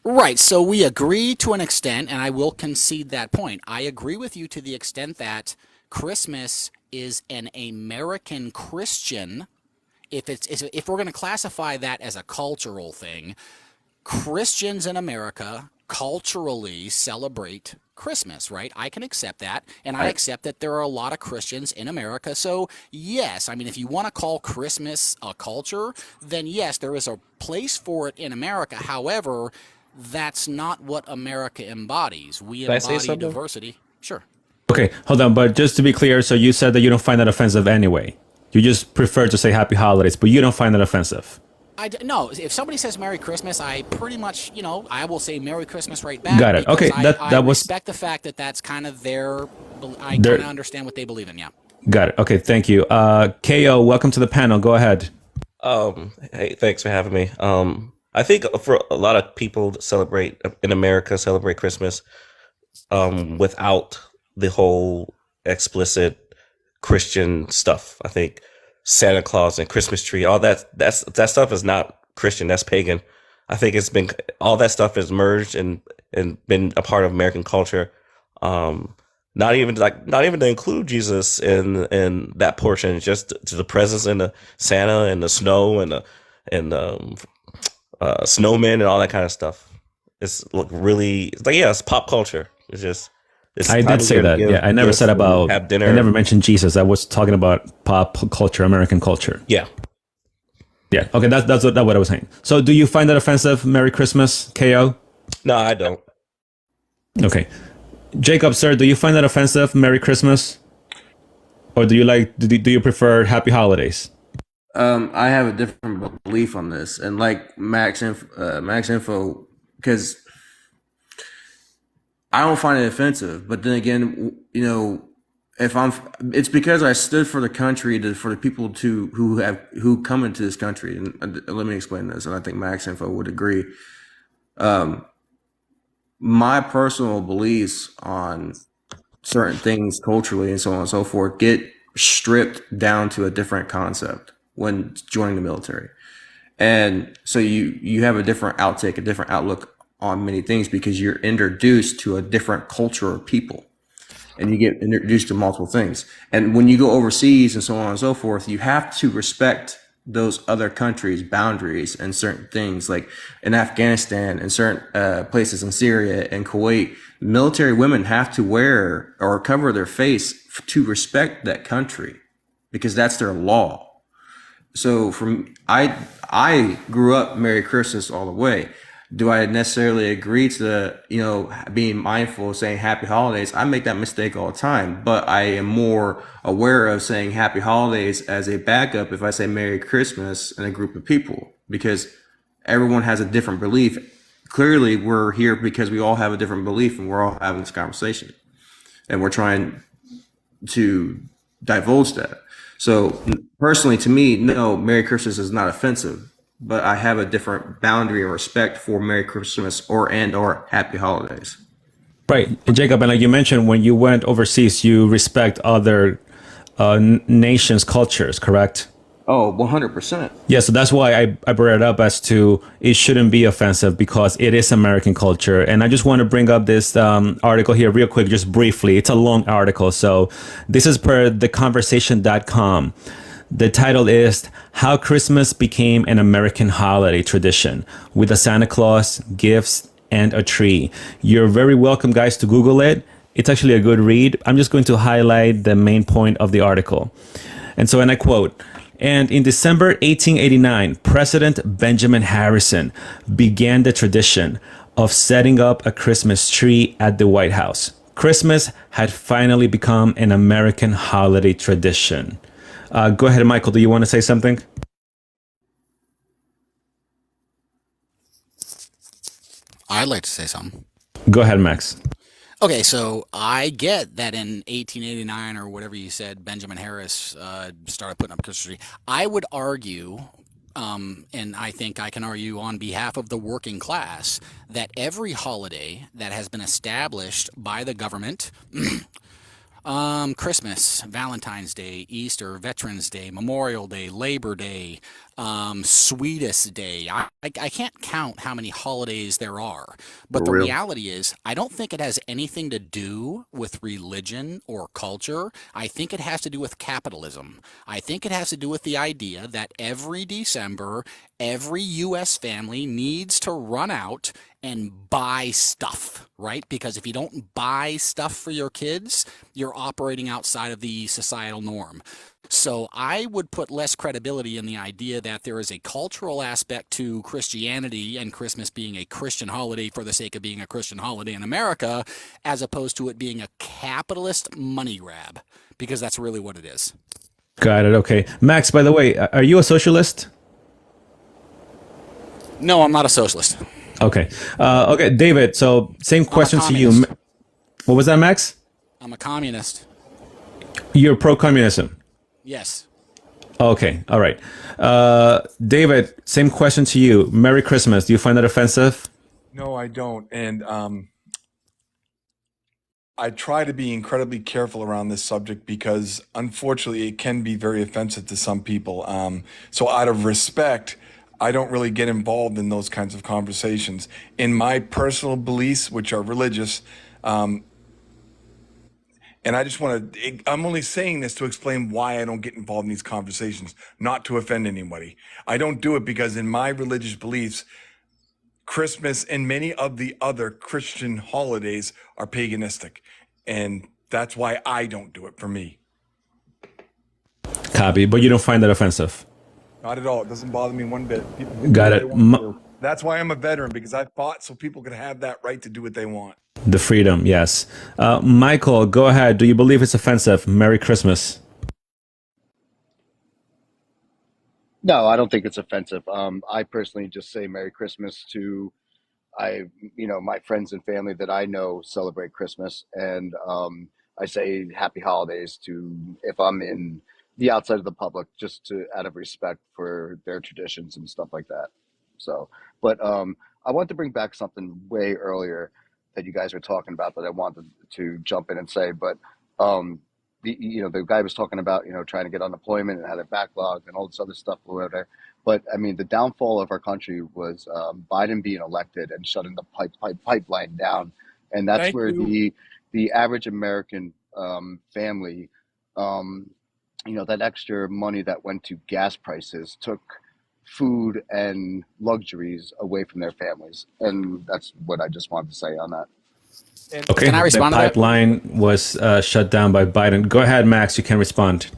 Right. So we agree to an extent, and I will concede that point. I agree with you to the extent that Christmas is an American Christian. If we're going to classify that as a cultural thing, Christians in America culturally celebrate Christmas, right? I can accept that, and I accept that there are a lot of Christians in America. So yes, I mean, if you want to call Christmas a culture, then yes, there is a place for it in America. However, that's not what America embodies. We Can I say embody something? diversity. Sure. Okay, hold on. But just to be clear, so you said that you don't find that offensive anyway. You just prefer to say Happy Holidays, but you don't find that offensive. No, if somebody says Merry Christmas, I pretty much, I will say Merry Christmas right back. Got it. Okay, I that was respect the fact that that's kind of I kind of understand what they believe in, yeah. got it. Okay, thank you. KO, welcome to the panel. Go ahead. Hey, thanks for having me. I think for a lot of people celebrate Christmas without the whole explicit Christian stuff. I think Santa Claus and Christmas tree, all that stuff is not Christian. That's pagan. I think all that stuff is merged and been a part of American culture. Not even to include Jesus in that portion, just to the presence and the Santa and the snow and snowmen and all that kind of stuff. It's like really, it's like, yeah, it's pop culture. It's just, it's I time did of say year to that. Yeah, give I never gifts said and about. have dinner. I never mentioned Jesus. I was talking about pop culture, American culture. Yeah. Yeah. Okay, that's what I was saying. So, do you find that offensive? Merry Christmas, KO. No, I don't. Okay, Jacob, sir, do you find that offensive? Merry Christmas, or do you prefer Happy Holidays? I have a different belief on this, and like Max Info, because I don't find it offensive. But then again, you know, it's because I stood for the country, for the people who come into this country. And let me explain this, and I think Max Info would agree. My personal beliefs on certain things culturally and so on and so forth get stripped down to a different concept when joining the military. And so you have a different outtake, a different outlook on many things because you're introduced to a different culture of people and you get introduced to multiple things. And when you go overseas and so on and so forth, you have to respect those other countries' boundaries and certain things. Like in Afghanistan and certain places in Syria and Kuwait, military women have to wear or cover their face to respect that country because that's their law. So I grew up Merry Christmas all the way. Do I necessarily agree to being mindful of saying Happy Holidays? I make that mistake all the time, but I am more aware of saying Happy Holidays as a backup if I say Merry Christmas in a group of people, because everyone has a different belief. Clearly, we're here because we all have a different belief, and we're all having this conversation, and we're trying to divulge that. So personally, to me, no, Merry Christmas is not offensive, but I have a different boundary of respect for Merry Christmas or Happy Holidays. Right, and Jacob, and like you mentioned, when you went overseas, you respect other nations' cultures, correct? Oh, 100%. Yeah, so that's why I brought it up as to it shouldn't be offensive because it is American culture. And I just want to bring up this article here real quick, just briefly. It's a long article. So this is per theconversation.com. The title is How Christmas Became an American Holiday Tradition with a Santa Claus, Gifts, and a Tree. You're very welcome, guys, to Google it. It's actually a good read. I'm just going to highlight the main point of the article. And so, and I quote, and in December 1889, President Benjamin Harrison began the tradition of setting up a Christmas tree at the White House. Christmas had finally become an American holiday tradition. Go ahead, Michael. Do you want to say something? I'd like to say something. Go ahead, Max. Okay, so I get that in 1889 or whatever you said, Benjamin Harris started putting up a Christmas tree. I would argue, and I think I can argue on behalf of the working class, that every holiday that has been established by the government, Christmas, Valentine's Day, Easter, Veterans Day, Memorial Day, Labor Day, Sweetest Day. I can't count how many holidays there are, but the reality is I don't think it has anything to do with religion or culture. I think it has to do with capitalism. I think it has to do with the idea that every December, every U.S. family needs to run out and buy stuff, right? Because if you don't buy stuff for your kids, you're operating outside of the societal norm. So I would put less credibility in the idea that there is a cultural aspect to Christianity and Christmas being a Christian holiday for the sake of being a Christian holiday in America, as opposed to it being a capitalist money grab, because that's really what it is. Got it. Okay. Max, by the way, are you a socialist? No, I'm not a socialist. Okay. Okay, David, so same question to you. What was that, Max? I'm a communist. You're pro-communism? Yes. Okay, all right. David, same question to you. Merry Christmas. Do you find that offensive? No, I don't. And I try to be incredibly careful around this subject because unfortunately it can be very offensive to some people. So out of respect, I don't really get involved in those kinds of conversations. In my personal beliefs, which are religious, and I just want to, I'm only saying this to explain why I don't get involved in these conversations, not to offend anybody. I don't do it because in my religious beliefs, Christmas and many of the other Christian holidays are paganistic. And that's why I don't do it for me. Copy, but you don't find that offensive. Not at all. It doesn't bother me one bit. People can do Got what it. they want to do. That's why I'm a veteran, because I fought so people could have that right to do what they want. The freedom, yes. Michael, go ahead. Do you believe it's offensive? Merry Christmas. No, I don't think it's offensive. I personally just say Merry Christmas to my friends and family that I know celebrate Christmas, and I say Happy Holidays to if I'm in the outside of the public, just to out of respect for their traditions and stuff like that. So, but I want to bring back something way earlier that you guys were talking about that I wanted to jump in and say, but the guy was talking about trying to get unemployment and had a backlog and all this other stuff or whatever. But I mean, the downfall of our country was Biden being elected and shutting the pipeline down, and that's Thank where you. the average American family, that extra money that went to gas prices took food and luxuries away from their families, and that's what I just wanted to say on that. Okay, Can I the respond to that? pipeline was shut down by Biden. Go ahead, Max. You can respond.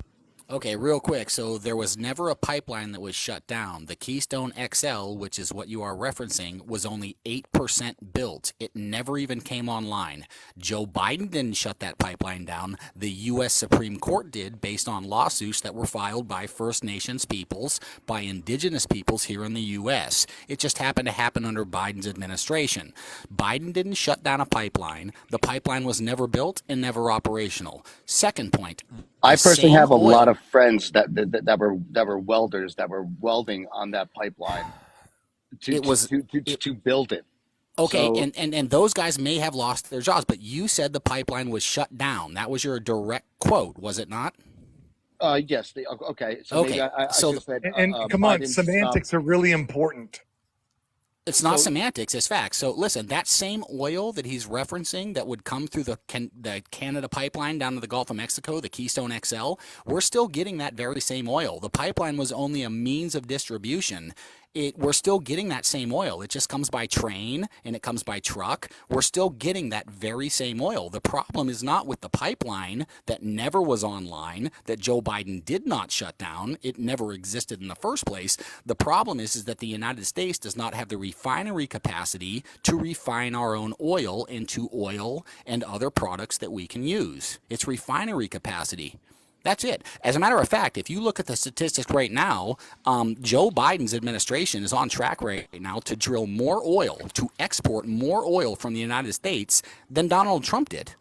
Okay, real quick. So there was never a pipeline that was shut down. The Keystone XL, which is what you are referencing, was only 8% built. It never even came online. Joe Biden didn't shut that pipeline down. The U.S. Supreme Court did, based on lawsuits that were filed by First Nations peoples, by indigenous peoples here in the U.S. It just happened to happen under Biden's administration. Biden didn't shut down a pipeline. The pipeline was never built and never operational. Second point, I the personally same have a lot oil. of friends that were welders that were welding on that pipeline It was to build it. okay, So and those guys may have lost their jobs, but you said the pipeline was shut down. That was your direct quote, was it not? yes, okay. So maybe Okay, I so should have said And come on, Biden stopped. semantics are really important. it's not So semantics, it's facts. So listen, that same oil that he's referencing that would come through the Canada pipeline down to the Gulf of Mexico, the Keystone XL, we're still getting that very same oil. The pipeline was only a means of distribution. We're still getting that same oil. It just comes by train and it comes by truck. We're still getting that very same oil. The problem is not with the pipeline that never was online, that Joe Biden did not shut down. It never existed in the first place. The problem is that the United States does not have the refinery capacity to refine our own oil into oil and other products that we can use. It's refinery capacity. That's it. As a matter of fact, if you look at the statistics right now, Joe Biden's administration is on track right now to drill more oil, to export more oil from the United States than Donald Trump did.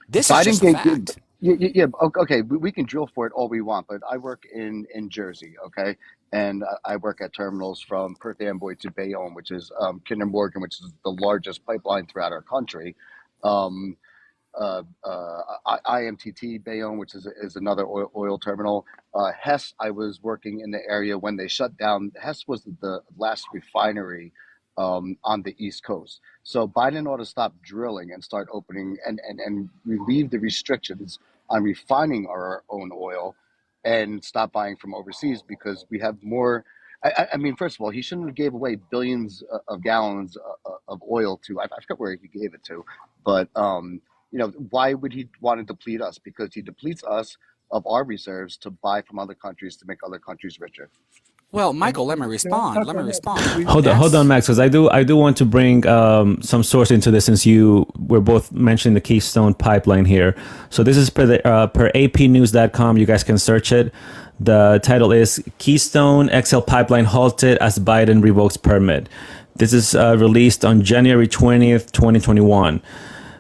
This is Biden just a gave, fact. yeah, okay, we can drill for it all we want, but I work in Jersey, okay, and I work at terminals from Perth Amboy to Bayonne, which is Kinder Morgan, which is the largest pipeline throughout our country. Um, IMTT Bayonne, which is another oil terminal. Hess, I was working in the area when they shut down. Hess was the last refinery on the East Coast. So Biden ought to stop drilling and start opening and relieve the restrictions on refining our own oil and stop buying from overseas, because we have more. I mean, first of all, he shouldn't have gave away billions of gallons of oil to, I forgot where he gave it to, but why would he want to deplete us? Because he depletes us of our reserves to buy from other countries to make other countries richer. Well, Michael, let me respond. Let me respond. Hold on, Max, because I do want to bring some source into this, since you were both mentioning the Keystone pipeline here. So this is per APnews.com. You guys can search it. The title is Keystone XL Pipeline Halted as Biden Revokes Permit. This is released on January 20th, 2021.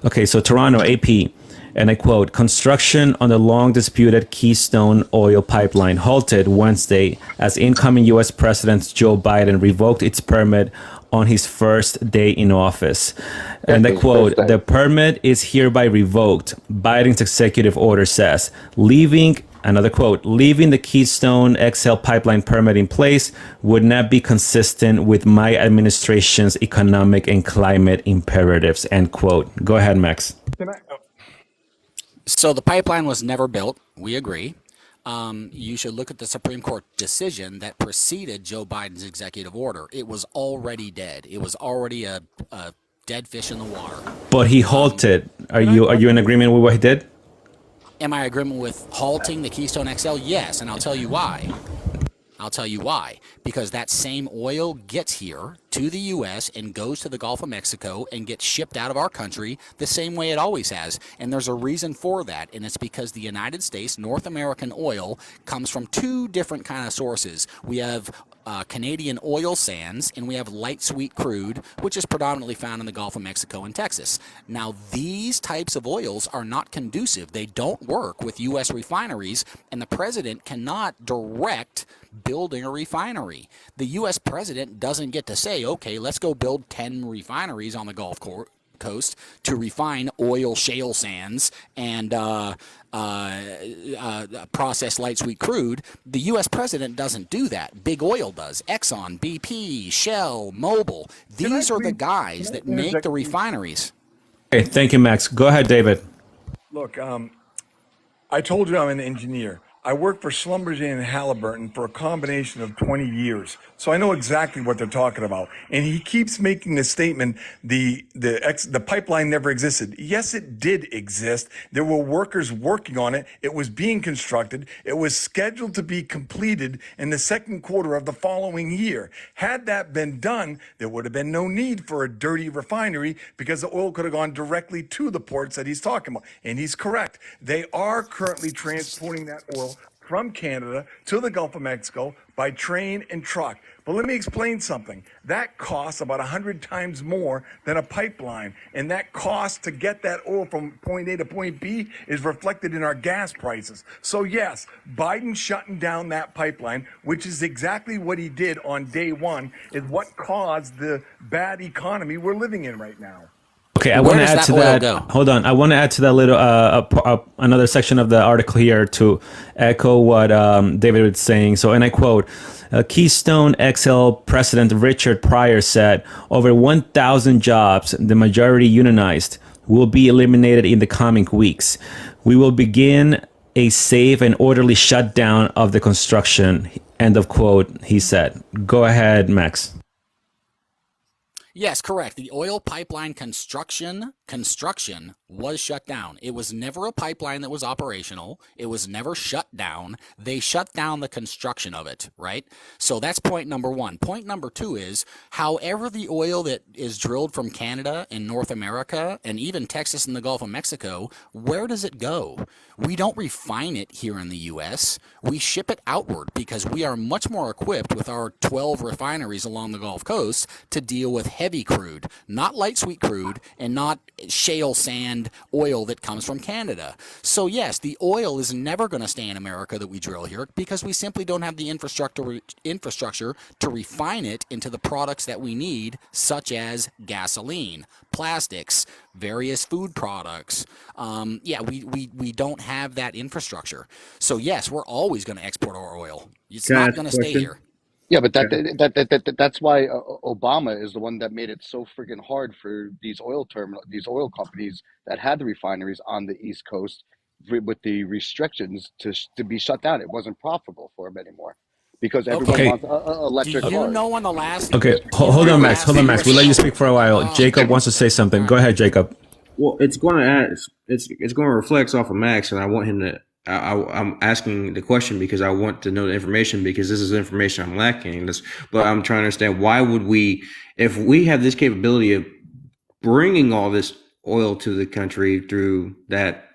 Okay, so Toronto, AP, and I quote, construction on the long disputed Keystone oil pipeline halted Wednesday as incoming U.S. President Joe Biden revoked its permit on his first day in office. And I quote, the permit is hereby revoked, Biden's executive order says, another quote, leaving the Keystone XL pipeline permit in place would not be consistent with my administration's economic and climate imperatives, end quote. Go ahead, Max. So the pipeline was never built. We agree. you should look at the Supreme Court decision that preceded Joe Biden's executive order. It was already dead. It was already a dead fish in the water. But he halted. Are you in agreement with what he did? Am I in agreement with halting the Keystone XL? Yes, and I'll tell you why. Because that same oil gets here to the U.S. and goes to the Gulf of Mexico and gets shipped out of our country the same way it always has. And there's a reason for that, and it's because the United States, North American oil, comes from two different kind of sources. We have Canadian oil sands, and we have light sweet crude, which is predominantly found in the Gulf of Mexico and Texas. Now, these types of oils are not conducive. They don't work with U.S. refineries, and the president cannot direct building a refinery. The U.S. president doesn't get to say, okay, let's go build 10 refineries on the Gulf Coast to refine oil shale sands and process light sweet crude. The U.S. president doesn't do that. Big Oil does. Exxon, BP, Shell, Mobil. These are the guys that make the refineries. Okay, thank you, Max. Go ahead, David. Look, I told you I'm an engineer. I worked for Schlumberger and Halliburton for a combination of 20 years. So I know exactly what they're talking about. And he keeps making the statement, the pipeline never existed. Yes, it did exist. There were workers working on it. It was being constructed. It was scheduled to be completed in the second quarter of the following year. Had that been done, there would have been no need for a dirty refinery because the oil could have gone directly to the ports that he's talking about. And he's correct. They are currently transporting that oil from Canada to the Gulf of Mexico by train and truck. But let me explain something. That costs about 100 times more than a pipeline. And that cost to get that oil from point A to point B is reflected in our gas prices. So yes, Biden shutting down that pipeline, which is exactly what he did on day one, is what caused the bad economy we're living in right now. Okay, I want to add to that. Hold on, I want to add to that little another section of the article here to echo what David was saying. So, and I quote: Keystone XL President Richard Pryor said, "Over 1,000 jobs, the majority unionized, will be eliminated in the coming weeks. We will begin a safe and orderly shutdown of the construction." End of quote. He said. Go ahead, Max. Yes, correct. The oil pipeline construction was shut down. It was never a pipeline that was operational. It was never shut down. They shut down the construction of it, right? So that's point number one. Point number two is, however the oil that is drilled from Canada and North America and even Texas and the Gulf of Mexico, where does it go? We don't refine it here in the U.S. We ship it outward because we are much more equipped with our 12 refineries along the Gulf Coast to deal with heavy crude, not light sweet crude and not shale sand oil that comes from Canada. So yes, the oil is never going to stay in America that we drill here because we simply don't have the infrastructure to refine it into the products that we need, such as gasoline, plastics, various food products. We don't have that infrastructure. So yes, we're always going to export our oil. It's not going to stay here. Yeah, but that's why Obama is the one that made it so freaking hard for these oil companies that had the refineries on the East Coast with the restrictions to be shut down. It wasn't profitable for them anymore because everyone wants electric cars. Do you know when the last? Okay, hold on, Max. We'll let you speak for a while. Jacob wants to say something. Go ahead, Jacob. Well, it's going to reflect off of Max, and I want him to. I'm asking the question because I want to know the information because this is information I'm lacking. But I'm trying to understand, why would we, if we have this capability of bringing all this oil to the country through that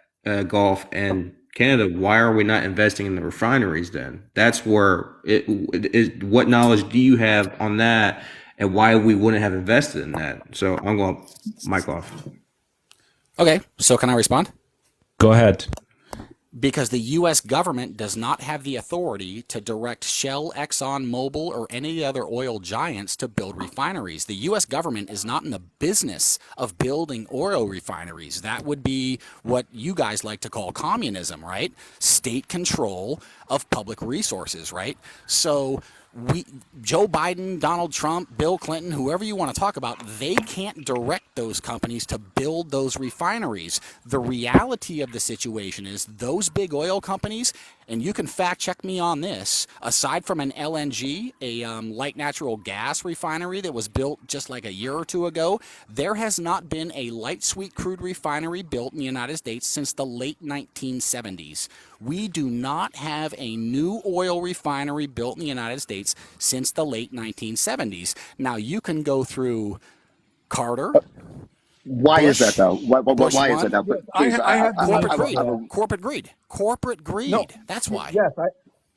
Gulf and Canada, why are we not investing in the refineries then? That's where what knowledge do you have on that and why we wouldn't have invested in that? So I'm going to mic off. Okay, so can I respond? Go ahead. Because the U.S. government does not have the authority to direct Shell, Exxon, Mobil, or any other oil giants to build refineries. The U.S. government is not in the business of building oil refineries. That would be what you guys like to call communism, right? State control of public resources, right? So Joe Biden, Donald Trump, Bill Clinton, whoever you want to talk about, they can't direct those companies to build those refineries. The reality of the situation is those big oil companies and you can fact check me on this, aside from an LNG, a light natural gas refinery that was built just like a year or two ago, there has not been a light sweet crude refinery built in the United States since the late 1970s. We do not have a new oil refinery built in the United States since the late 1970s. Now, you can go through Carter, Why is that Bush, though? Bush Why is that one, though? But I, please, I have corporate the greed, I will. corporate greed. no. That's why. Yes,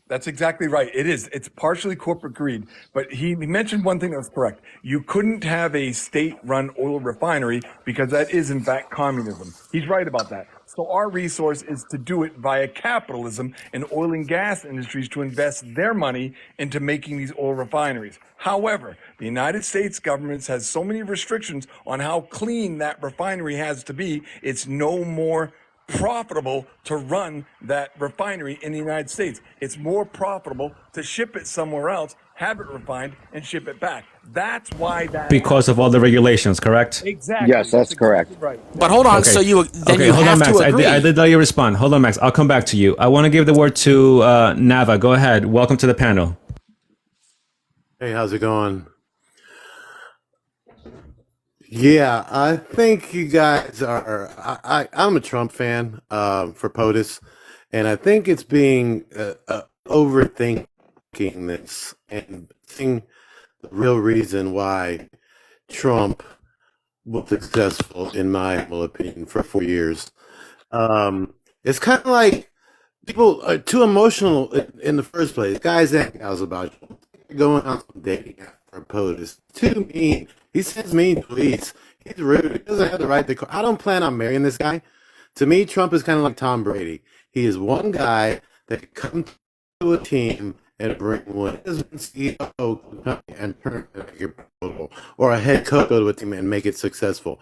that's exactly right. It is. It's partially corporate greed. But he mentioned one thing that was correct. You couldn't have a state-run oil refinery because that is, in fact, communism. He's right about that. So our resource is to do it via capitalism and oil and gas industries to invest their money into making these oil refineries. However, the United States government has so many restrictions on how clean that refinery has to be, it's no more profitable to run that refinery in the United States. It's more profitable to ship it somewhere else, have it refined, and ship it back. That's why that Because of all the regulations, correct? exactly. Yes, that's correct. Right. But hold on, Okay. so you then Okay, you hold on, have Max. to agree. I did let you respond. Hold on, Max. I'll come back to you. I want to give the word to Nava. Go ahead. Welcome to the panel. Hey, how's it going? Yeah, I think you guys are. I'm a Trump fan for POTUS, and I think it's being overthinking this and seeing the real reason why Trump was successful, in my humble opinion, for 4 years. It's kind of like people are too emotional in the first place. Guys and gals about going on some dating app for POTUS. Too mean. He sends mean tweets. He's rude. He doesn't have the right to. I don't plan on marrying this guy. To me, Trump is kind of like Tom Brady. He is one guy that can come to a team and bring one CEO and turn it or a head coach to a team and make it successful.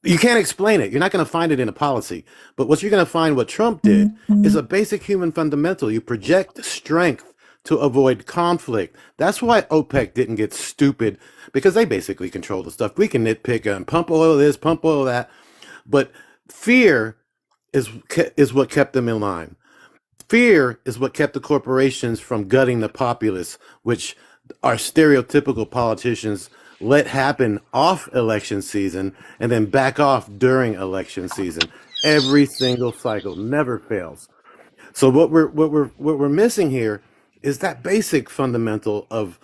You can't explain it. You're not going to find it in a policy. But what you're going to find, what Trump did, is a basic human fundamental. You project strength to avoid conflict. That's why OPEC didn't get stupid, because they basically control the stuff. We can nitpick and pump oil this, pump oil that, but fear is what kept them in line. Fear is what kept the corporations from gutting the populace, which our stereotypical politicians let happen off election season and then back off during election season. Every single cycle never fails. So what we're missing here is that basic fundamental of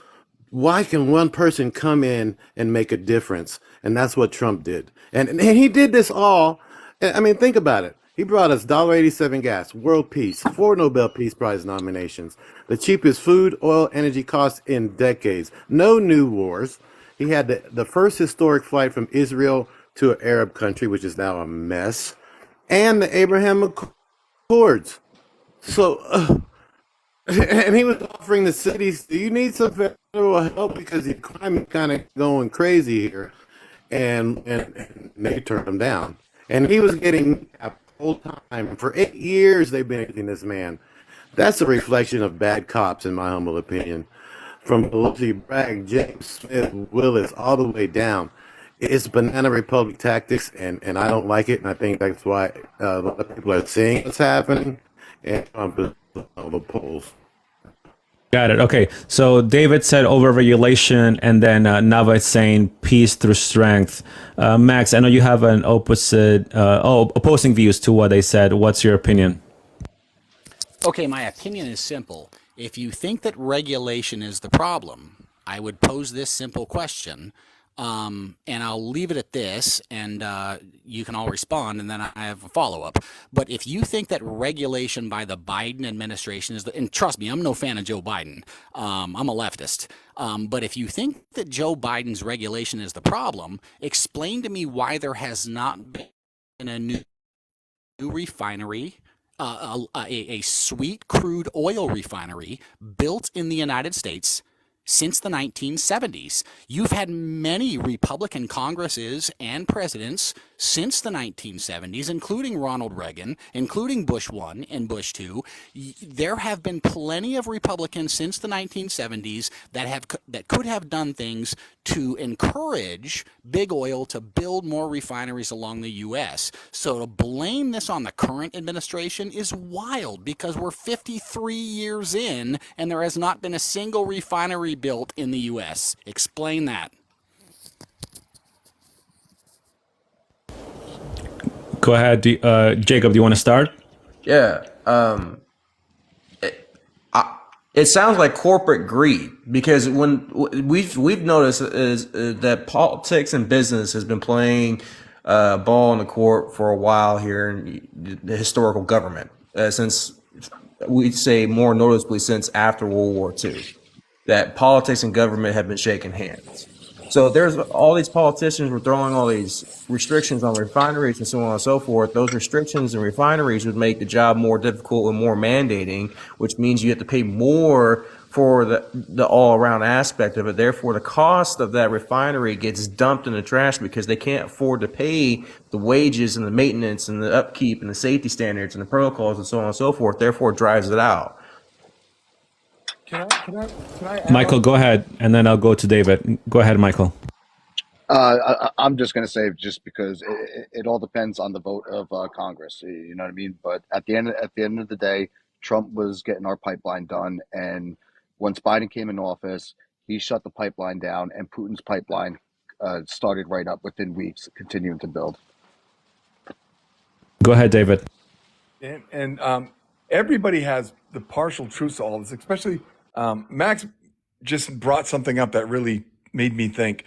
why can one person come in and make a difference? And that's what Trump did. And he did this all. I mean, think about it. He brought us $1.87 gas, world peace, 4 Nobel Peace Prize nominations, the cheapest food, oil, energy costs in decades, no new wars. He had the first historic flight from Israel to an Arab country, which is now a mess, and the Abraham Accords. So, and he was offering the cities, do you need some federal help because the crime is kind of going crazy here? And they turned him down. And he was getting a whole time. For 8 years, they've been hitting this man. That's a reflection of bad cops, in my humble opinion. From Pelosi, Bragg, James Smith, Willis, all the way down. It's banana republic tactics, and I don't like it. And I think that's why a lot of people are seeing what's happening. And Trump is on the polls. Got it. Okay. So David said overregulation, and then Nava is saying peace through strength. Max, I know you have an opposing views to what they said. What's your opinion? Okay, my opinion is simple. If you think that regulation is the problem, I would pose this simple question, and I'll leave it at this, and you can all respond, and then I have a follow-up. But if you think that regulation by the Biden administration is and trust me, I'm no fan of Joe Biden. I'm a leftist. But if you think that Joe Biden's regulation is the problem, explain to me why there has not been a new refinery, a sweet crude oil refinery built in the United States since the 1970s. You've had many Republican Congresses and presidents since the 1970s, including Ronald Reagan, including Bush 1 and Bush 2. There have been plenty of Republicans since the 1970s that could have done things to encourage big oil to build more refineries along the U.S. So to blame this on the current administration is wild, because we're 53 years in and there has not been a single refinery built in the U.S. Explain that. Go ahead, Jacob. Do you want to start? Yeah. It sounds like corporate greed, because when we've noticed is that politics and business has been playing ball in the court for a while here in the historical government, since we'd say more noticeably since after World War II, that politics and government have been shaking hands. So there's all these politicians were throwing all these restrictions on refineries and so on and so forth. Those restrictions and refineries would make the job more difficult and more mandating, which means you have to pay more for the all-around aspect of it. Therefore, the cost of that refinery gets dumped in the trash because they can't afford to pay the wages and the maintenance and the upkeep and the safety standards and the protocols and so on and so forth. Therefore, it drives it out. Can I add Michael, on? go ahead, and then I'll go to David. Go ahead, Michael. I'm just going to say, just because it all depends on the vote of Congress, you know what I mean? But at the end of the day, Trump was getting our pipeline done, and once Biden came in office, he shut the pipeline down, and Putin's pipeline started right up within weeks, continuing to build. Go ahead, David. And everybody has the partial truths to all this, especially Max just brought something up that really made me think.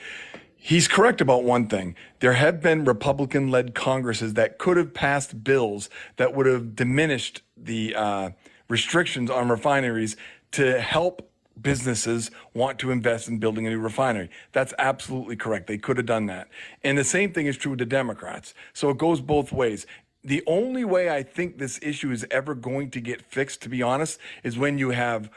He's correct about one thing. There have been Republican-led Congresses that could have passed bills that would have diminished the restrictions on refineries to help businesses want to invest in building a new refinery. That's absolutely correct. They could have done that. And the same thing is true with the Democrats. So it goes both ways. The only way I think this issue is ever going to get fixed, to be honest, is when you have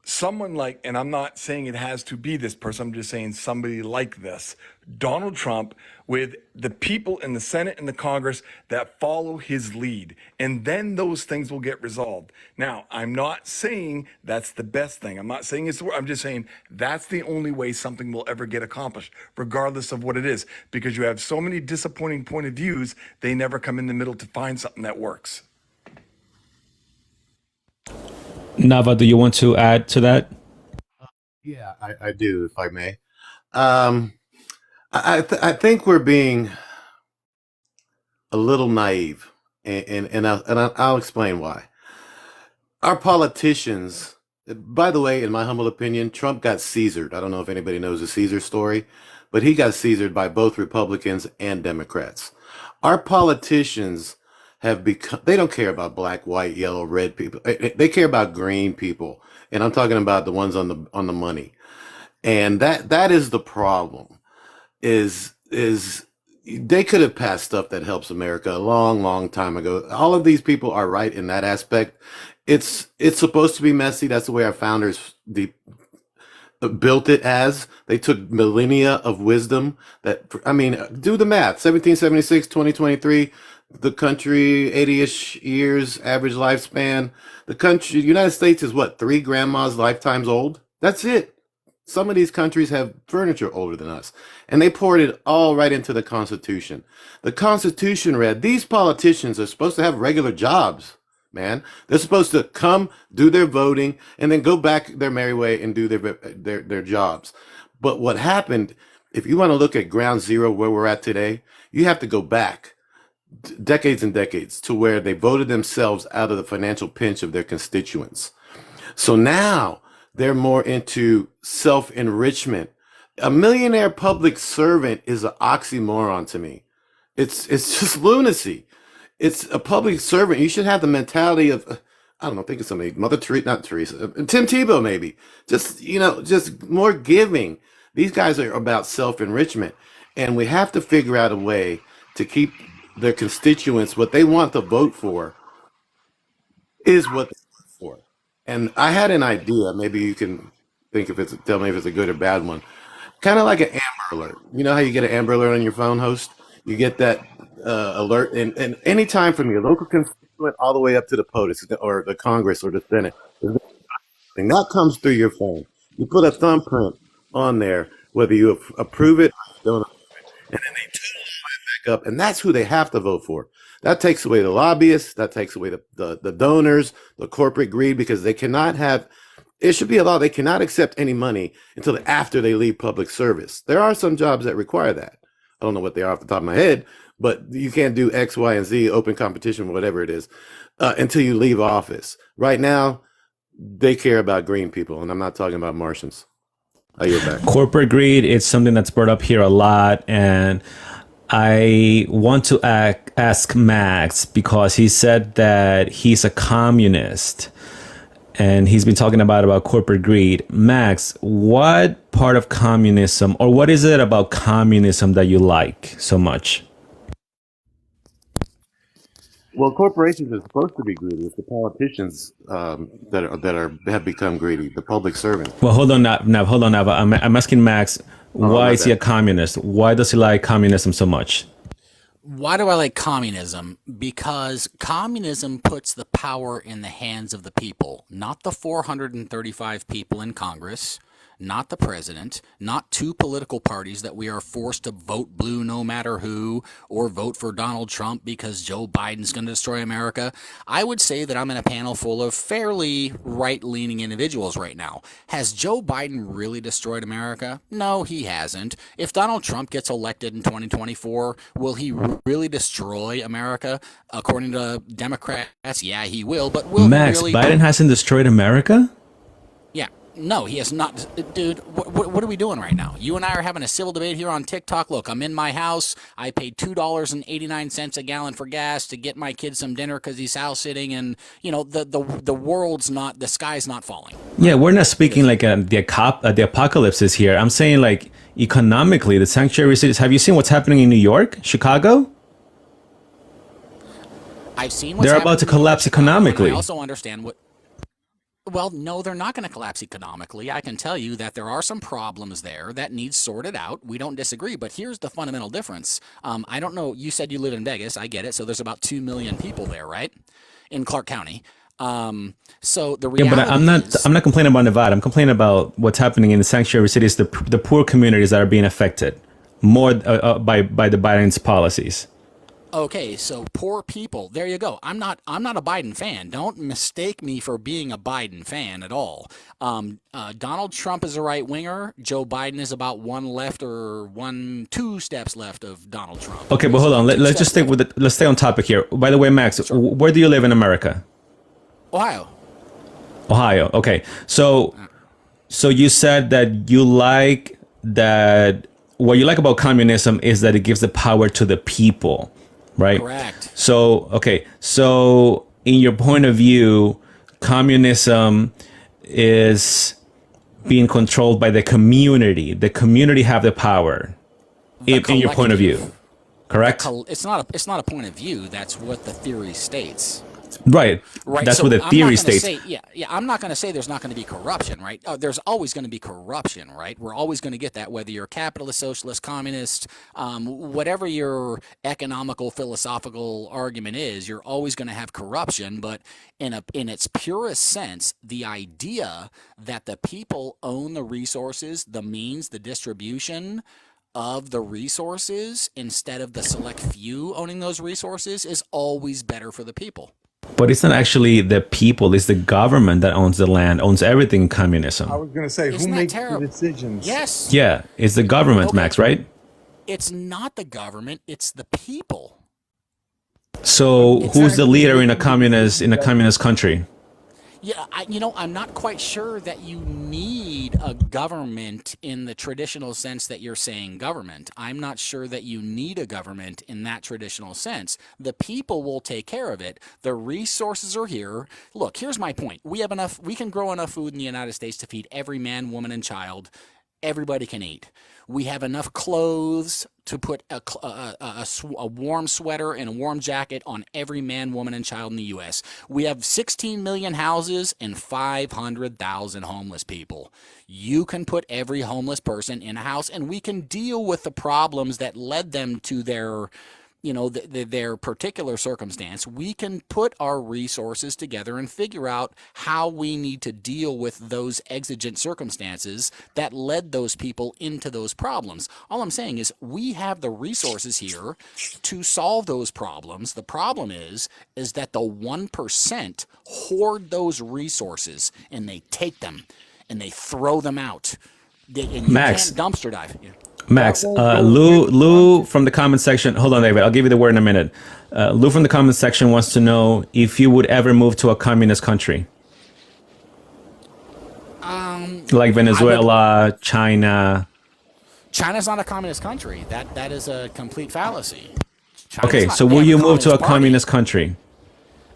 someone like, and I'm not saying it has to be this person, I'm just saying somebody like this, Donald Trump, with the people in the Senate and the Congress that follow his lead. And then those things will get resolved. Now, I'm not saying that's the best thing. I'm not saying it's the worst. I'm just saying that's the only way something will ever get accomplished, regardless of what it is. Because you have so many disappointing point of views, they never come in the middle to find something that works. Nava, do you want to add to that? Yeah, I do, if I may. I think we're being a little naive, and I'll explain why. Our politicians, by the way, in my humble opinion, Trump got Caesared. I don't know if anybody knows the Caesar story, but he got Caesared by both Republicans and Democrats. Our politicians have become, they don't care about black, white, yellow, red people. They care about green people. And I'm talking about the ones on the money. And that is the problem, is they could have passed stuff that helps America a long, long time ago. All of these people are right in that aspect. It's supposed to be messy. That's the way our founders built it as. They took millennia of wisdom do the math. 1776, 2023, the country, 80-ish years, average lifespan. The United States is what, 3 grandmas' lifetimes old? That's it. Some of these countries have furniture older than us, and they poured it all right into the Constitution. The Constitution read, these politicians are supposed to have regular jobs, man. They're supposed to come, do their voting, and then go back their merry way and do their jobs. But what happened, if you want to look at ground zero where we're at today, you have to go back decades and decades to where they voted themselves out of the financial pinch of their constituents. So now they're more into self-enrichment. A millionaire public servant is an oxymoron to me. It's just lunacy. It's a public servant. You should have the mentality of, I don't know, think of somebody, not Teresa, Tim Tebow maybe. Just more giving. These guys are about self-enrichment. And we have to figure out a way to keep their constituents, what they want to vote for is what they vote for. And I had an idea, maybe you can think if it's tell me if it's a good or bad one. Kind of like an Amber Alert. You know how you get an Amber Alert on your phone, host? You get that alert, and any time from your local constituent all the way up to the POTUS or the Congress or the Senate, and that comes through your phone. You put a thumbprint on there, whether you approve it or don't, and then they back up, and that's who they have to vote for. That takes away the lobbyists. That takes away the donors, the corporate greed, because they cannot have. It should be a law. They cannot accept any money until after they leave public service. There are some jobs that require that. I don't know what they are off the top of my head, but you can't do X, Y, and Z, open competition, whatever it is, until you leave office. Right now, they care about green people, and I'm not talking about Martians. I yield back. Corporate greed, it's something that's brought up here a lot, and I want to ask Max because he said that he's a communist and he's been talking about corporate greed. Max, what part of communism, or what is it about communism that you like so much? Well, corporations are supposed to be greedy. It's the politicians that have become greedy. The public servants. Well, hold on, Nav. Hold on, Nav. I'm asking Max, why is he a communist? Why does he like communism so much? Why do I like communism? Because communism puts the power in the hands of the people, not the 435 people in Congress, not the president, not two political parties that we are forced to vote blue no matter who, or vote for Donald Trump because Joe Biden's going to destroy America. I would say that I'm in a panel full of fairly right-leaning individuals right now. Has Joe Biden really destroyed America? No, he hasn't. If Donald Trump gets elected in 2024, will he really destroy America? According to Democrats, yeah, he will. But will Max, he really? Biden hasn't destroyed America? Yeah. No, he has not. Dude, what are we doing right now? You and I are having a civil debate here on TikTok. Look, I'm in my house. I paid $2.89 a gallon for gas to get my kid some dinner because he's house sitting, and the world's not, the sky's not falling. Yeah, we're not speaking like the apocalypse is here. I'm saying like economically, the sanctuary cities. Have you seen what's happening in New York, Chicago? I've seen what's They're about to collapse economically. I also understand what. Well, no, they're not going to collapse economically. I can tell you that there are some problems there that need sorted out. We don't disagree, but here's the fundamental difference. I don't know. You said you live in Vegas. I get it. So there's about 2 million people there, right? In Clark County. So the reality but I'm not complaining about Nevada. I'm complaining about what's happening in the sanctuary cities, the poor communities that are being affected more by the Biden's policies. Okay, so poor people. There you go. I'm not a Biden fan. Don't mistake me for being a Biden fan at all. Donald Trump is a right winger. Joe Biden is about two steps left of Donald Trump. Okay, but hold on. Let's just stick with let's stay on topic here. By the way, Max, where do you live in America? Ohio. Ohio. Okay. So you said that you like that. What you like about communism is that it gives the power to the people. Right. Correct. So, okay. So in your point of view, communism is being controlled by the community. The community have the power in your point of view. Correct? It's not a point of view. That's what the theory states. Right. That's So what the theory states. I'm not going to say there's not going to be corruption, right? There's always going to be corruption, right? We're always going to get that, whether you're capitalist, socialist, communist, whatever your economical, philosophical argument is, you're always going to have corruption. But in its purest sense, the idea that the people own the resources, the means, the distribution of the resources, instead of the select few owning those resources, is always better for the people. But it's not actually the people, it's the government that owns the land, owns everything in communism. I was going to say, Isn't who that makes terrible? the decisions? Yes. Yeah, it's the government, Okay. Max, right? It's not the government, it's the people. So who's the leader in a communist country? Yeah, I'm not quite sure that you need a government in the traditional sense that you're saying government. I'm not sure that you need a government in that traditional sense. The people will take care of it. The resources are here. Look, here's my point. We can grow enough food in the United States to feed every man, woman, and child everybody can eat. We have enough clothes to put a warm sweater and a warm jacket on every man, woman, and child in the U.S. We have 16 million houses and 500,000 homeless people. You can put every homeless person in a house, and we can deal with the problems that led them to their their particular circumstance. We can put our resources together and figure out how we need to deal with those exigent circumstances that led those people into those problems. All I'm saying is we have the resources here to solve those problems. The problem is that the 1% hoard those resources and they take them and they throw them out. And you Max. can't dumpster dive. Yeah. Max, Lou from the comment section. Hold on, David. I'll give you the word in a minute. Lou from the comment section wants to know if you would ever move to a communist country, like Venezuela, China. China's not a communist country. That is a complete fallacy. China's Okay, not- so they will have you move to a Communist Party. communist country?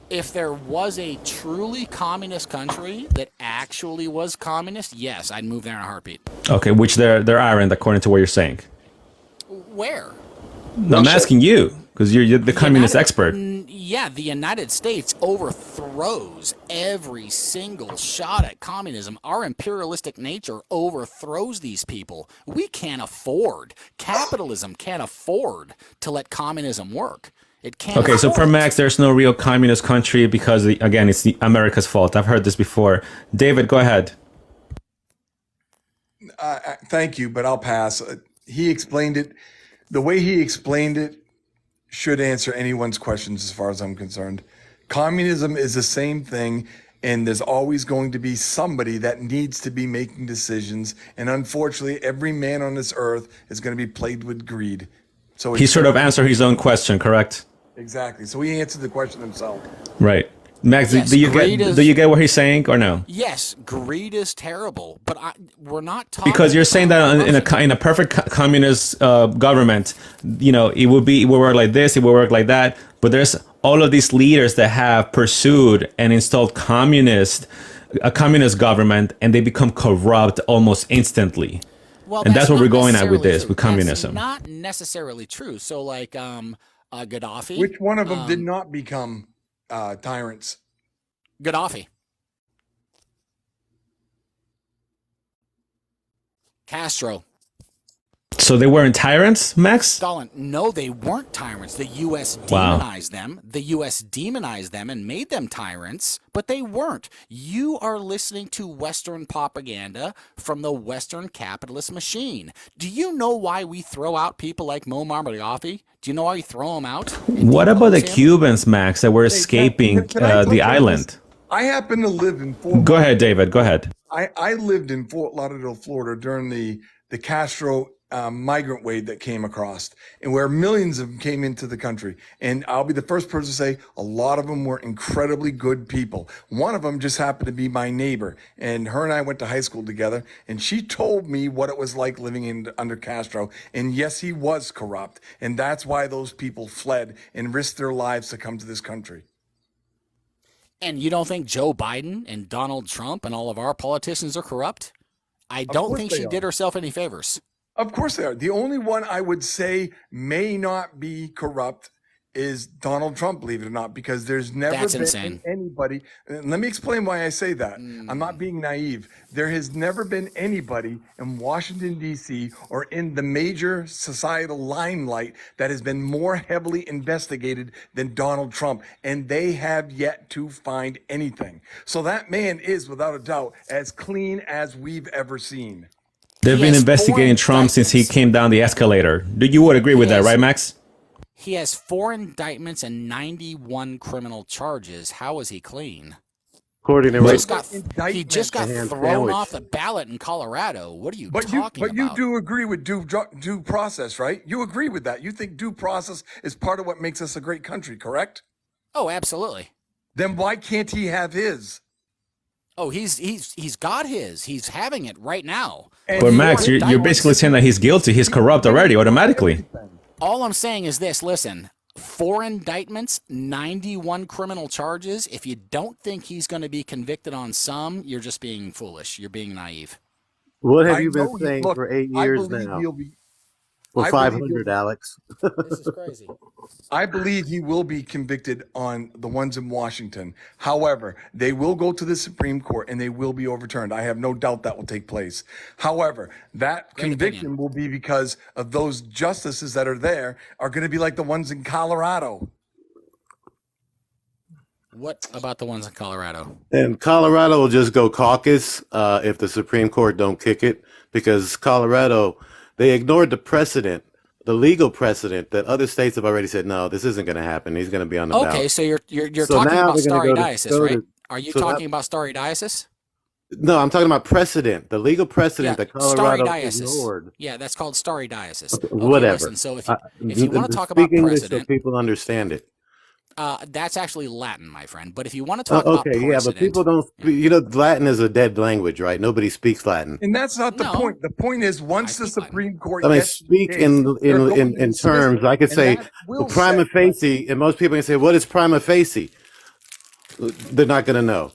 If there was a truly communist country that actually was communist, yes, I'd move there in a heartbeat. Okay, which there aren't, according to what you're saying. Where? No, I'm asking you because you're the communist expert. Yeah, the United States overthrows every single shot at communism. Our imperialistic nature overthrows these people. We can't afford, capitalism can't afford to let communism work. It can't Okay, so afford for it. Max, there's no real communist country because, again, it's America's fault. I've heard this before. David, go ahead. Thank you, but I'll pass. He explained it. The way he explained it should answer anyone's questions as far as I'm concerned. Communism is the same thing, and there's always going to be somebody that needs to be making decisions. And unfortunately, every man on this earth is going to be plagued with greed. So He it's sort of answered his own question, correct? Exactly. So he answered the question himself. Right. Max, Yes, do you greed get is- do you get what he's saying or no? Yes, greed is terrible, but we're not talking Because you're saying that in a perfect communist government, it would work like this, it would work like that. But there's all of these leaders that have pursued and installed a communist government, and they become corrupt almost instantly. Well, And that's what not we're going at with necessarily this, true. with communism. That's not necessarily true. So, like Gaddafi. Which one of them did not become tyrants? Gaddafi. Castro. So they weren't tyrants, Max? Stalin. No, they weren't tyrants. The U.S. Wow. demonized them. The U.S. demonized them and made them tyrants, but they weren't. You are listening to Western propaganda from the Western capitalist machine. Do you know why we throw out people like Muammar Gaddafi? Do you know why we throw them out? What about the him? Cubans, Max, that were escaping can I the touch on island? this? I happen to live in Fort. Go ahead, David. Go ahead. I lived in Fort Lauderdale, Florida during the Castro migrant wave that came across, and where millions of them came into the country. And I'll be the first person to say a lot of them were incredibly good people. One of them just happened to be my neighbor, and her and I went to high school together, and she told me what it was like living under Castro. And yes, he was corrupt, and that's why those people fled and risked their lives to come to this country. And you don't think Joe Biden and Donald Trump and all of our politicians are corrupt? I don't course think they she are. did herself any favors. Of course they are. The only one I would say may not be corrupt is Donald Trump, believe it or not, because there's never That's been insane. anybody. And let me explain why I say that. I'm not being naive. There has never been anybody in Washington, D.C. or in the major societal limelight that has been more heavily investigated than Donald Trump. And they have yet to find anything. So that man is, without a doubt, as clean as we've ever seen. They've He been has investigating four Trump since he came down the escalator. You would agree with that, right, Max? He has 4 indictments and 91 criminal charges. How is he clean? According to He Rick, just got Ham thrown sandwich. off the ballot in Colorado. What are you But talking you about? do agree with due process, right? You agree with that. You think due process is part of what makes us a great country, correct? Oh, absolutely. Then why can't he have his? Oh, he's got his. He's having it right now. But Max, you're basically saying that he's guilty. He's corrupt already, automatically. All I'm saying is this, listen, 4 indictments, 91 criminal charges. If you don't think he's going to be convicted on some, you're just being foolish. You're being naive. What have I you been know he saying look. for 8 I years believe now? he'll be. Or I believe he'll 500, be. Alex? This is crazy. I believe he will be convicted on the ones in Washington. However, they will go to the Supreme Court and they will be overturned. I have no doubt that will take place. However, that Great conviction opinion. will be because of those justices that are there are going to be like the ones in Colorado. What about the ones in Colorado? And Colorado will just go caucus if the Supreme Court don't kick it, because Colorado, they ignored the precedent, the legal precedent that other states have already said, no, this isn't going to happen. He's going to be on the Okay, ballot. so you're So talking now about they're going stare to go to decisis, right? Are you so that, talking about stare decisis? no, I'm talking about precedent, the legal precedent Yeah, that stare Colorado decisis. ignored. Yeah, that's called stare decisis. Okay, Whatever. listen. So if you want to talk Speak about English so precedent, people understand it. that's actually Latin, my friend. But if you want to talk about Okay, yeah, but people precedent, don't speak, you know, Latin is a dead language, right? Nobody speaks Latin. And that's not the no, point. The point is I once the speak Latin. Supreme Court I mean, gets the speak case, they're going to in dismiss terms. it. I could And say that well, will prima set facie, and most people can say, "What is prima facie?" They're not going to know.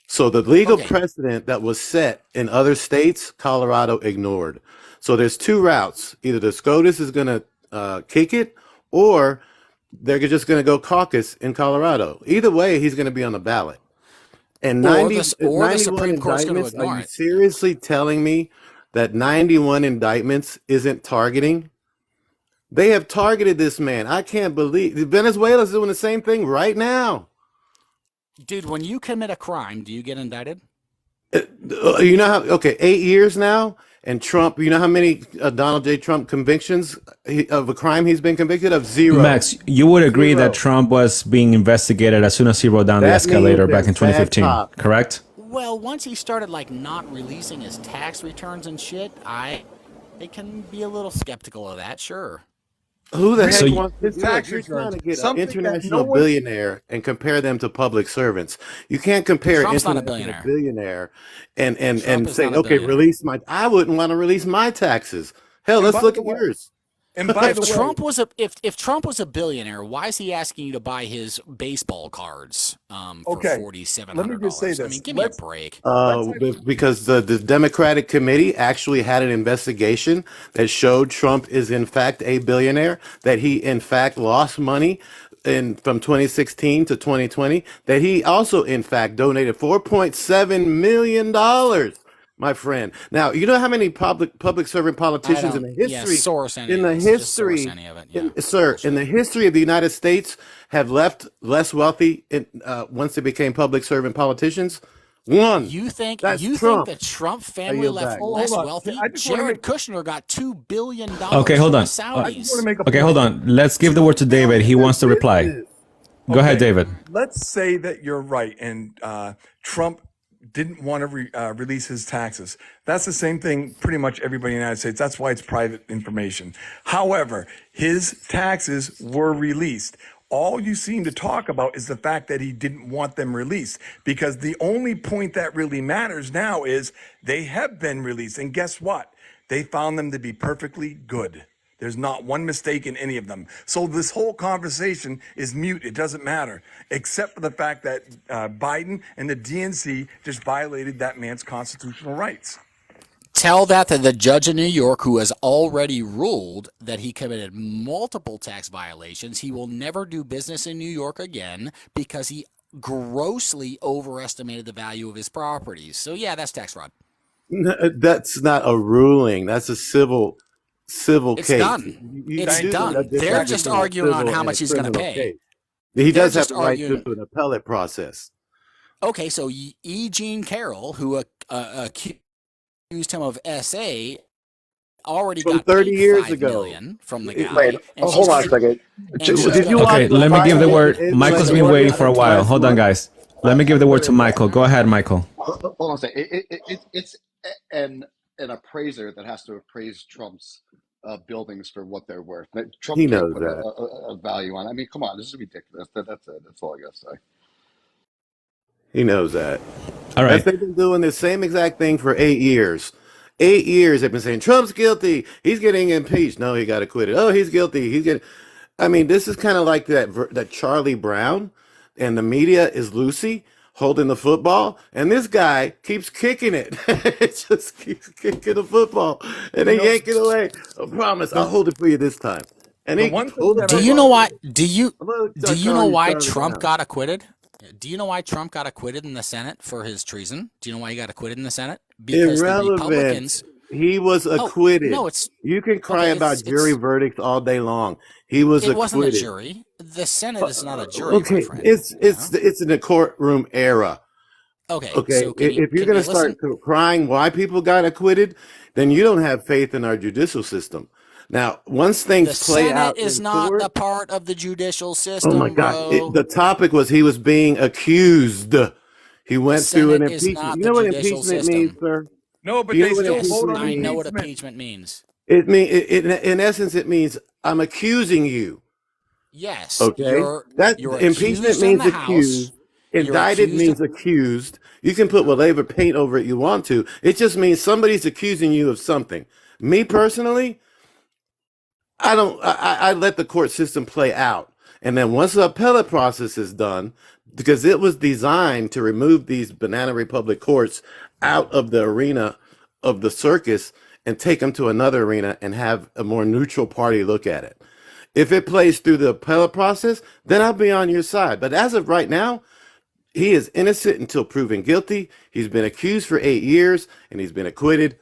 So the legal Okay, precedent that was set in other states, Colorado ignored. So there's two routes: either the SCOTUS is going to kick it, or they're just going to go caucus in Colorado. Either way, he's going to be on the ballot. And or 90, the 91 Supreme Court's going to indictments, are ignore you it. seriously telling me that 91 indictments isn't targeting? They have targeted this man. I can't believe Venezuela's doing the same thing right now. Dude, when you commit a crime, do you get indicted? You know how, okay, 8 years now, and Trump, you know how many Donald J. Trump convictions of a crime he's been convicted of? Zero. Max, you would agree that Zero. Trump was being investigated as soon as he rode down the That escalator means back they're in bad 2015, cops. correct? Well, once he started like not releasing his tax returns and shit, I can be a little skeptical of that. Sure. Who the So heck y- wants to his do tax it? You're trying returns, to get an something that no international one. billionaire and compare them to public servants. You can't compare an Trump's not a international billionaire. billionaire and Trump is say, not a okay, billionaire. release my. I wouldn't want to release my taxes. Hell, And let's by look the at way, yours. and by If the way, Trump was a if Trump was a billionaire, why is he asking you to buy his baseball cards for okay, let me just say $4,700? I mean, this. give me a Let's break. Because the Democratic committee actually had an investigation that showed Trump is in fact a billionaire, that he in fact lost money from 2016 to 2020, that he also in fact donated $4.7 million, my friend. Now, you know how many public servant I politicians in don't. the Yeah, history source any in of the this. Just source history any of it. Yeah, sir, in bullshit. the history of the United States have left less wealthy once they became public servant politicians? One. You think That's you think Trump. the Trump I family yield left back. less hold on. wealthy? I just want to Jared make. Kushner got $2 billion Okay, hold from the on. I just want to Saudis. make a Okay, point. hold on. Let's give the word to David. He wants to reply. Business. Go ahead, Okay, David. let's say that you're right, and Trump didn't want to release his taxes. That's the same thing pretty much everybody in the United States. That's why it's private information. However, his taxes were released. All you seem to talk about is the fact that he didn't want them released, because the only point that really matters now is they have been released. And guess what? They found them to be perfectly good. There's not one mistake in any of them. So this whole conversation is mute. It doesn't matter, except for the fact that Biden and the DNC just violated that man's constitutional rights. Tell that to the judge in New York who has already ruled that he committed multiple tax violations. He will never do business in New York again because he grossly overestimated the value of his properties. So yeah, that's tax fraud. That's not a ruling. That's a civil It's case. done. You It's do done. a They're difference just between a arguing on civil how and a much he's going to criminal pay. case. He They're does have just the right to arguing. an appellate process. Okay, so E. Jean Carroll, who accused him of SA, already From got 30 paid years $5 ago. million from the guy, Wait, and hold she's on a second. and Ju- she's Did you gonna. watch Okay, the let me give the fight? word. It's Michael's like been one waiting of for a the while. last Hold on, months. guys. Let me give the word to Michael. Go ahead, Michael. Hold on a second. It's an appraiser that has to appraise Trump's buildings for what they're worth. Trump He can't knows put that. a value on it. I mean, come on, this is ridiculous. That's it. That's all I gotta say. He knows that. All right. They've been doing the same exact thing for 8 years. 8 years they've been saying Trump's guilty. He's getting impeached. No, he got acquitted. Oh, he's guilty. He's getting. I mean, this is kind of like that Charlie Brown, and the media is Lucy. holding the football, and this guy keeps kicking it. It just keeps kicking the football, and they yank it away. I promise, I'll hold it for you this time. And he pulled the Do you football. know why? I'm gonna Do start you know calling you why Charlie Trump Brown. got acquitted? Do you know why Trump got acquitted in the Senate for his treason? Do you know why he got acquitted in the Senate? Because the Irrelevant. Republicans. He was Oh acquitted. no, it's You can cry okay. about jury verdicts all day long. He was It wasn't a acquitted. jury. The Senate is not a jury, my Okay, friend. it's in the courtroom era. Okay, Okay, so can you if you're can going you to start listen? crying why people got acquitted, then you don't have faith in our judicial system. Now, once The things play Senate out is in not court, a part of the judicial oh my system, God, bro. the topic was he was being accused. He The went through an Senate is impeachment. not You the know what judicial impeachment means, system. sir? No, Do but you they know what still vote Yes, on impeachment I know what means? impeachment means. It mean in essence, it means I'm accusing you. Yes, Okay, that you're impeachment accused in means the House. accused. You're Indicted accused. means accused. You can put whatever paint over it you want to. It just means somebody's accusing you of something. Me personally, I don't. I let the court system play out, and then once the appellate process is done, because it was designed to remove these banana republic courts out of the arena of the circus and take them to another arena and have a more neutral party look at it. If it plays through the appellate process, then I'll be on your side. But as of right now, he is innocent until proven guilty. He's been accused for 8 years, and he's been acquitted,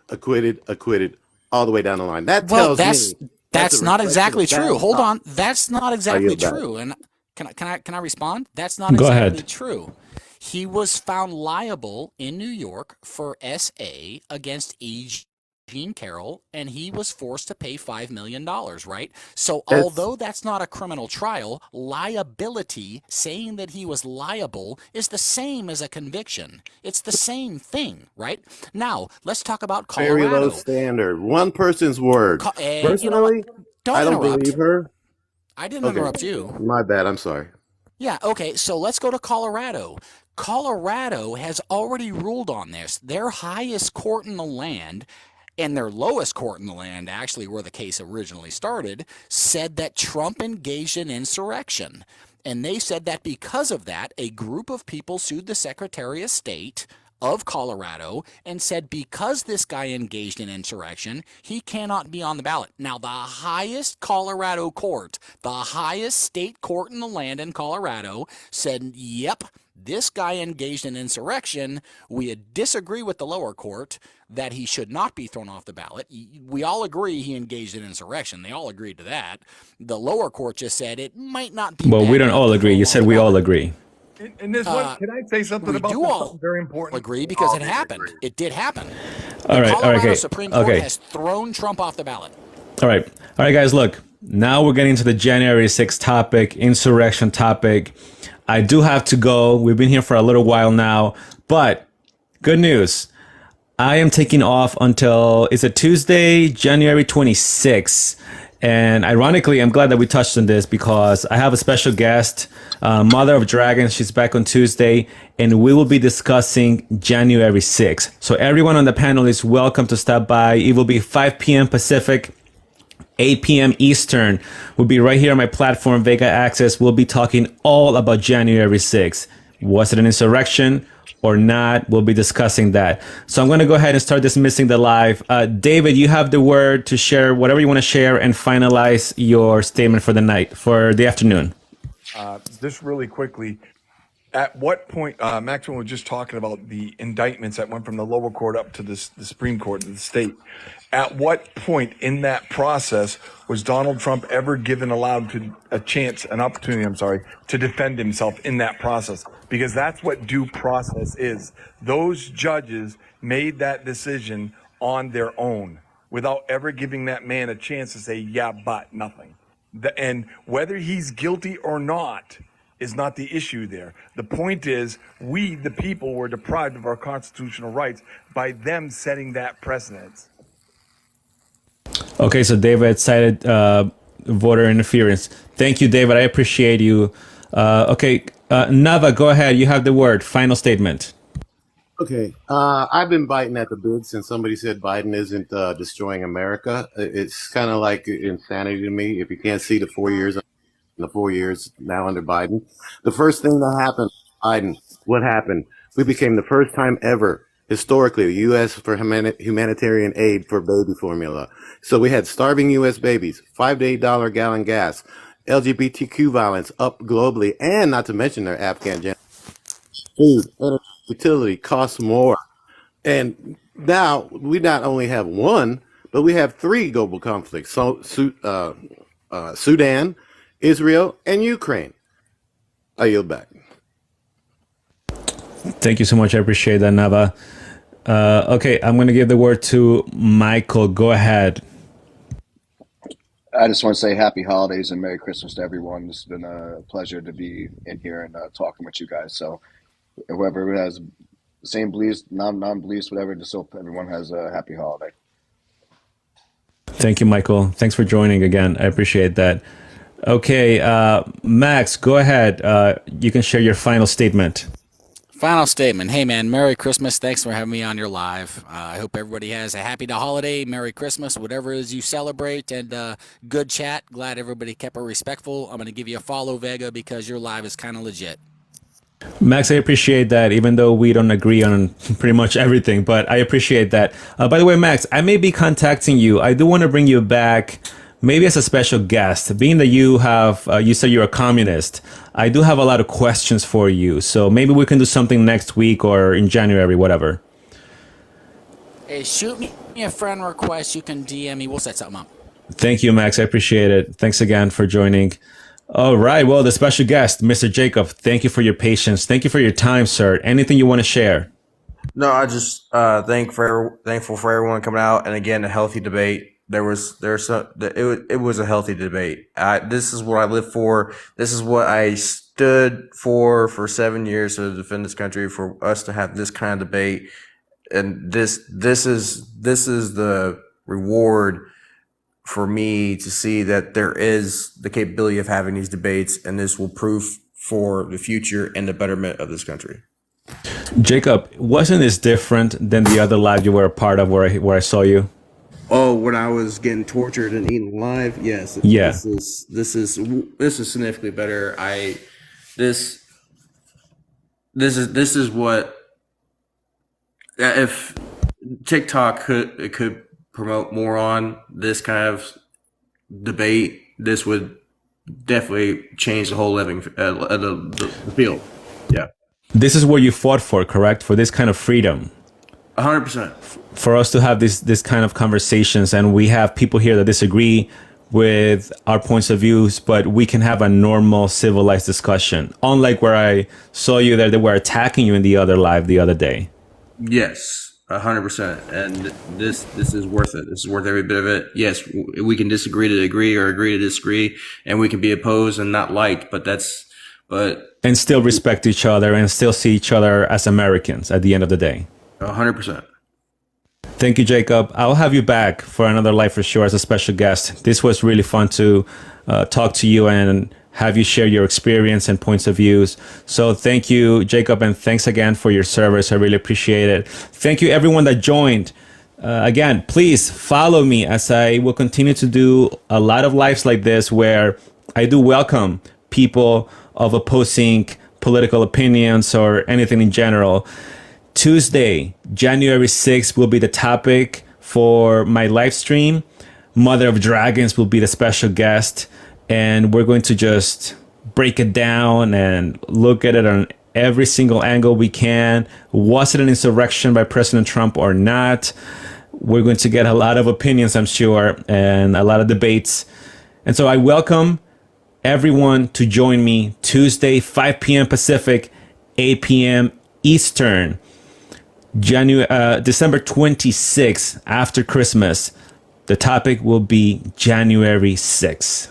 all the way down the line. That Well, tells me that's that's a not reflection exactly of bad true. Hold cop. on, that's not I exactly yield back. true. And can I respond? That's not Go exactly ahead. true. He was found liable in New York for SA against Jean Carroll, and he was forced to pay $5 million, right? So It's although that's not a criminal trial, liability, saying that he was liable, is the same as a conviction. It's the same thing, right? Now, let's talk about very low Colorado. standard. One person's word. You know what? Personally, Don't I don't interrupt. believe her. I didn't Okay, interrupt you. my bad. I'm sorry. Yeah, okay, so let's go to Colorado. Colorado has already ruled on this. Their highest court in the land and their lowest court in the land, actually where the case originally started, said that Trump engaged in insurrection. And they said that because of that, a group of people sued the Secretary of State of Colorado and said because this guy engaged in insurrection, he cannot be on the ballot. Now, the highest Colorado court, the highest state court in the land in Colorado, said, yep, this guy engaged in insurrection. We disagree with the lower court that he should not be thrown off the ballot. We all agree he engaged in insurrection. They all agreed to that. The lower court just said it might not be Well, we bad don't enough all to agree. throw him You off said the we all ballot. agree. And there's one. Can I say something We about do this? all Something very important. agree because it happened. It did happen. All The right. Colorado Okay. Supreme Court Okay. has thrown Trump off the ballot. All right, guys. Look, now we're getting to the January 6th topic, insurrection topic. I do have to go. We've been here for a little while now, but good news. I am taking off until, it's a Tuesday, January 26th. And ironically, I'm glad that we touched on this because I have a special guest, Mother of Dragons. She's back on Tuesday, and we will be discussing January 6th. So everyone on the panel is welcome to stop by. It will be 5 p.m. Pacific, 8 p.m. Eastern. We'll be right here on my platform, Vega Access. We'll be talking all about January 6th. Was it an insurrection or not? We'll be discussing that. So I'm going to go ahead and start dismissing the live. David, you have the word to share whatever you want to share and finalize your statement for the night, for the afternoon. Just really quickly, at what point, Maxwell was just talking about the indictments that went from the lower court up to the Supreme Court of the state. At what point in that process was Donald Trump ever allowed an opportunity, to defend himself in that process? Because that's what due process is. Those judges made that decision on their own without ever giving that man a chance to say, yeah, but nothing. And whether he's guilty or not is not the issue there. The point is, we, the people, were deprived of our constitutional rights by them setting that precedence. Okay, so David cited voter interference. Thank you, David. I appreciate you. Okay, Nava, go ahead. You have the word. Final statement. Okay, I've been biting at the bit since somebody said Biden isn't destroying America. It's kind of like insanity to me if you can't see the 4 years now under Biden. The first thing that happened Biden, what happened? We became the first time ever, historically, the U.S. for humanitarian aid for baby formula. So we had starving U.S. babies, $5 to $8 gallon gas, LGBTQ violence up globally, and not to mention their Afghan food, energy, utility costs more. And now we not only have one, but we have three global conflicts: Sudan, Israel, and Ukraine. I yield back. Thank you so much. I appreciate that, Nava. Okay, I'm going to give the word to Michael. Go ahead. I just want to say happy holidays and Merry Christmas to everyone. This has been a pleasure to be in here and talking with you guys. So whoever has the same beliefs, non-beliefs, whatever, just hope everyone has a happy holiday. Thank you, Michael. Thanks for joining again. I appreciate that. Okay, Max, go ahead. You can share your final statement. Final statement. Hey, man, Merry Christmas. Thanks for having me on your live. I hope everybody has a happy holiday, Merry Christmas, whatever it is you celebrate, and good chat. Glad everybody kept it respectful. I'm going to give you a follow, Vega, because your live is kind of legit. Max, I appreciate that, even though we don't agree on pretty much everything, but I appreciate that. By the way, Max, I may be contacting you. I do want to bring you back, maybe as a special guest, being that you have, you said you're a communist. I do have a lot of questions for you. So maybe we can do something next week or in January, whatever. Hey, shoot me a friend request. You can DM me. We'll set something up. Thank you, Max. I appreciate it. Thanks again for joining. All right. Well, the special guest, Mr. Jacob, thank you for your patience. Thank you for your time, sir. Anything you want to share? No, I just thankful for everyone coming out, and again, a healthy debate. It was a healthy debate. This is what I live for. This is what I stood for 7 years to defend this country. For us to have this kind of debate, and this is the reward for me to see that there is the capability of having these debates, and this will prove for the future and the betterment of this country. Jacob, wasn't this different than the other live you were a part of where I saw you? Oh, when I was getting tortured and eaten alive, yes. Yeah. This is significantly better. This is what, if TikTok could promote more on this kind of debate, this would definitely change the whole the field. Yeah. This is what you fought for, correct? For this kind of freedom. 100%. For us to have this kind of conversations, and we have people here that disagree with our points of views, but we can have a normal civilized discussion. Unlike where I saw you there, they were attacking you in the other live the other day. Yes, 100%. And this is worth it. This is worth every bit of it. Yes, we can disagree to agree or agree to disagree, and we can be opposed and not liked, and still respect each other and still see each other as Americans at the end of the day. 100%. Thank you, Jacob. I'll have you back for another live for sure as a special guest. This was really fun to talk to you and have you share your experience and points of views. So thank you, Jacob, and thanks again for your service. I really appreciate it. Thank you, everyone that joined. Again, please follow me as I will continue to do a lot of lives like this where I do welcome people of opposing political opinions or anything in general. Tuesday, January 6th will be the topic for my live stream. Mother of Dragons will be the special guest, and we're going to just break it down and look at it on every single angle we can. Was it an insurrection by President Trump or not? We're going to get a lot of opinions, I'm sure, and a lot of debates. And so I welcome everyone to join me Tuesday, 5 p.m. Pacific, 8 p.m. Eastern. December 26th, after Christmas, the topic will be January 6th.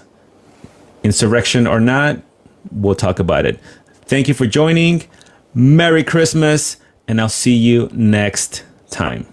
Insurrection or not, we'll talk about it. Thank you for joining. Merry Christmas, and I'll see you next time.